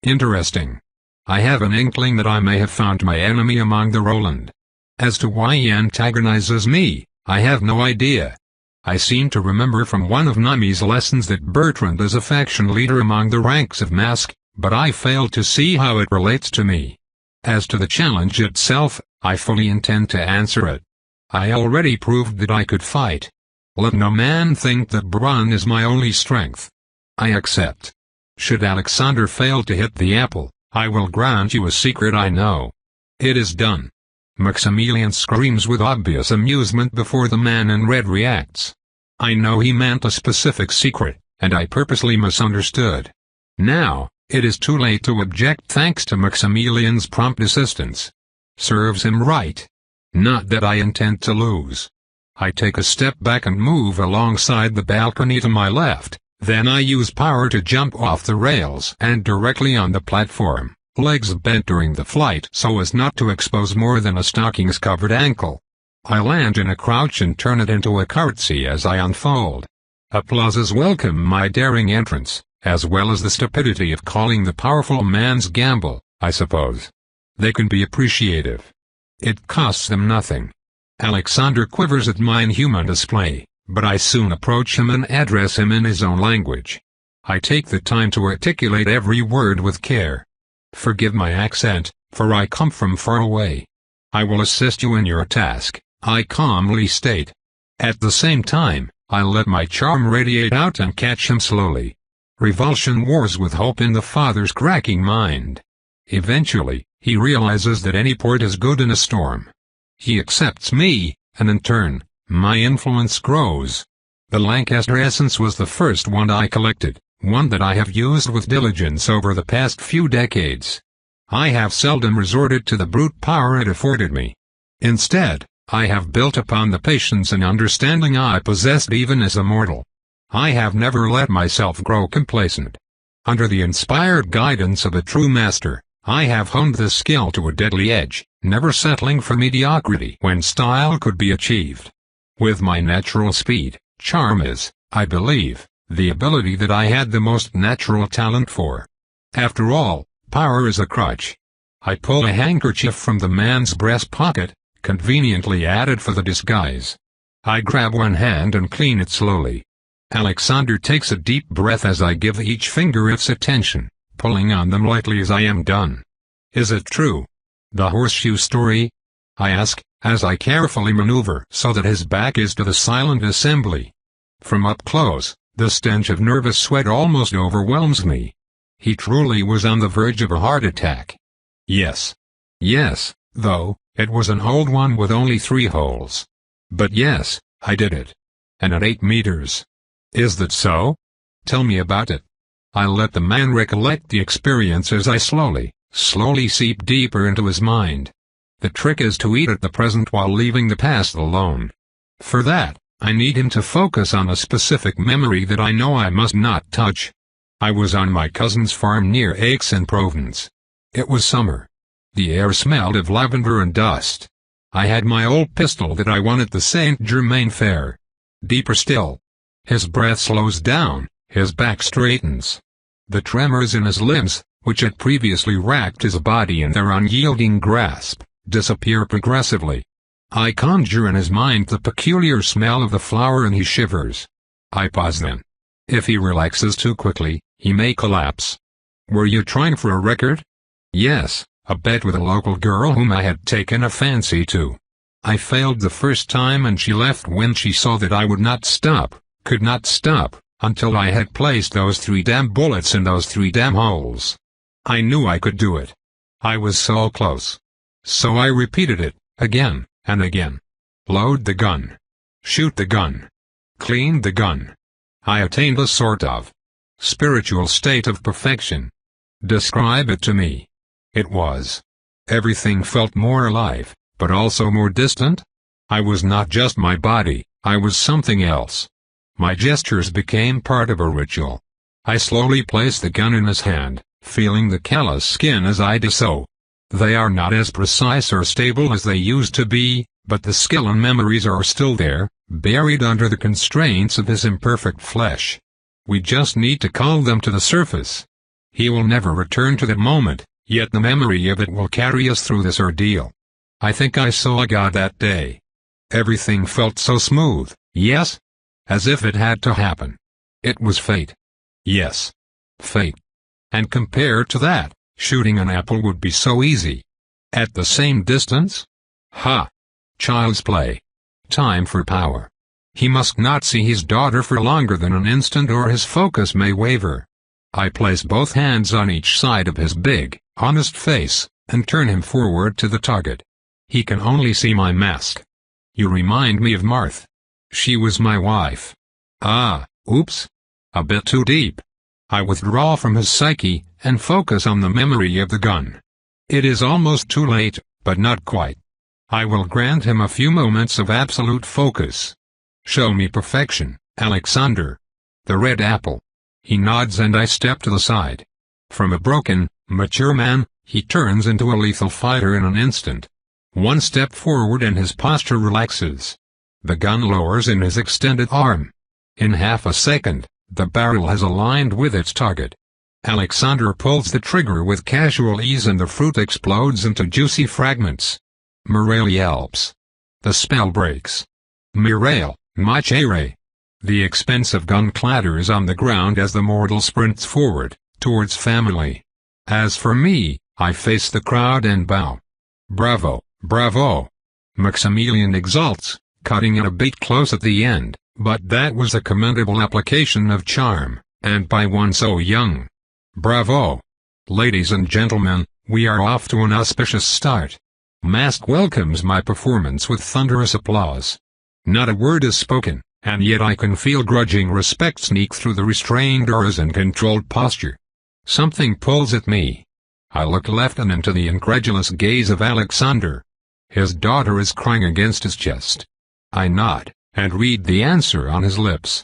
Speaker 1: Interesting. I have an inkling that I may have found my enemy among the Roland. As to why he antagonizes me, I have no idea. I seem to remember from one of Nami's lessons that Bertrand is a faction leader among the ranks of Mask, but I fail to see how it relates to me. As to the challenge itself, I fully intend to answer it. I already proved that I could fight. Let no man think that brawn is my only strength. I accept. Should Alexander fail to hit the apple, I will grant you a secret I know. It is done. Maximilian screams with obvious amusement before the man in red reacts. I know he meant a specific secret, and I purposely misunderstood. Now, it is too late to object thanks to Maximilian's prompt assistance. Serves him right. Not that I intend to lose. I take a step back and move alongside the balcony to my left, then I use power to jump off the rails and directly on the platform, legs bent during the flight so as not to expose more than a stockings-covered ankle. I land in a crouch and turn it into a curtsy as I unfold. Applauses welcome my daring entrance, as well as the stupidity of calling the powerful man's gamble, I suppose. They can be appreciative. It costs them nothing. Alexander quivers at my inhuman display, but I soon approach him and address him in his own language. I take the time to articulate every word with care. Forgive my accent, for I come from far away. I will assist you in your task, I calmly state. At the same time, I let my charm radiate out and catch him slowly. Revulsion wars with hope in the father's cracking mind. Eventually, he realizes that any port is good in a storm. He accepts me, and in turn, my influence grows. The Lancaster essence was the first one I collected, one that I have used with diligence over the past few decades. I have seldom resorted to the brute power it afforded me. Instead, I have built upon the patience and understanding I possessed even as a mortal. I have never let myself grow complacent. Under the inspired guidance of a true master, I have honed this skill to a deadly edge, never settling for mediocrity when style could be achieved. With my natural speed, charm is, I believe, the ability that I had the most natural talent for. After all, power is a crutch. I pull a handkerchief from the man's breast pocket, conveniently added for the disguise. I grab one hand and clean it slowly. Alexander takes a deep breath as I give each finger its attention, pulling on them lightly as I am done. Is it true? The horseshoe story? I ask, as I carefully maneuver so that his back is to the silent assembly. From up close, the stench of nervous sweat almost overwhelms me. He truly was on the verge of a heart attack. Yes. Yes, though, it was an old one with only 3 holes. But yes, I did it. And at 8 meters. Is that so? Tell me about it. I let the man recollect the experience as I slowly seep deeper into his mind. The trick is to eat at the present while leaving the past alone. For that, I need him to focus on a specific memory that I know I must not touch. I was on my cousin's farm near Aix-en-Provence. It was summer. The air smelled of lavender and dust. I had my old pistol that I won at the Saint-Germain fair. Deeper still. His breath slows down, his back straightens. The tremors in his limbs, which had previously racked his body in their unyielding grasp, disappear progressively. I conjure in his mind the peculiar smell of the flower and he shivers. I pause then. If he relaxes too quickly, he may collapse. Were you trying for a record? Yes, a bet with a local girl whom I had taken a fancy to. I failed the first time and she left when she saw that I would not stop, could not stop, until I had placed those 3 damn bullets in those 3 damn holes. I knew I could do it. I was so close. So I repeated it, again, and again. Load the gun. Shoot the gun. Clean the gun. I attained a sort of spiritual state of perfection. Describe it to me. It was. Everything felt more alive, but also more distant. I was not just my body, I was something else. My gestures became part of a ritual. I slowly placed the gun in his hand, feeling the callous skin as I did so. They are not as precise or stable as they used to be, but the skill and memories are still there, buried under the constraints of his imperfect flesh. We just need to call them to the surface. He will never return to that moment, yet the memory of it will carry us through this ordeal. I think I saw God that day. Everything felt so smooth, yes? As if it had to happen. It was fate. Yes. Fate. And compared to that, shooting an apple would be so easy. At the same distance? Ha! Child's play. Time for power. He must not see his daughter for longer than an instant or his focus may waver. I place both hands on each side of his big, honest face, and turn him forward to the target. He can only see my mask. You remind me of Martha. She was my wife. Ah, oops. A bit too deep. I withdraw from his psyche, and focus on the memory of the gun. It is almost too late, but not quite. I will grant him a few moments of absolute focus. Show me perfection, Alexander. The red apple. He nods and I step to the side. From a broken, mature man, he turns into a lethal fighter in an instant. One step forward and his posture relaxes. The gun lowers in his extended arm. In half a second, the barrel has aligned with its target. Alexander pulls the trigger with casual ease and the fruit explodes into juicy fragments. Mireille yelps. The spell breaks. Mireille, my chérie. The expensive gun clatters on the ground as the mortal sprints forward, towards family. As for me, I face the crowd and bow. Bravo, bravo. Maximilian exults, cutting it a bit close at the end, but that was a commendable application of charm, and by one so young. Bravo. Ladies and gentlemen, we are off to an auspicious start. Mask welcomes my performance with thunderous applause. Not a word is spoken, and yet I can feel grudging respect sneak through the restrained auras and controlled posture. Something pulls at me. I look left and into the incredulous gaze of Alexander. His daughter is crying against his chest. I nod, and read the answer on his lips.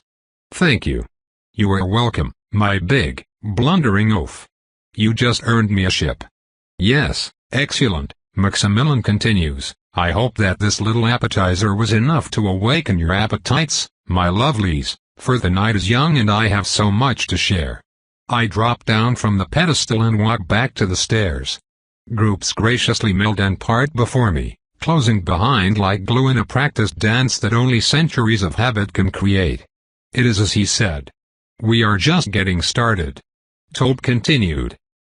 Speaker 1: Thank you. You are welcome, my big, blundering oaf. You just earned me a ship. Yes, excellent, Maximilian continues. I hope that this little appetizer was enough to awaken your appetites, my lovelies, for the night is young and I have so much to share. I drop down from the pedestal and walk back to the stairs. Groups graciously milled and part before me, closing behind like glue in a practiced dance that only centuries of habit can create. It is as he said. We are just getting started. Tope continued.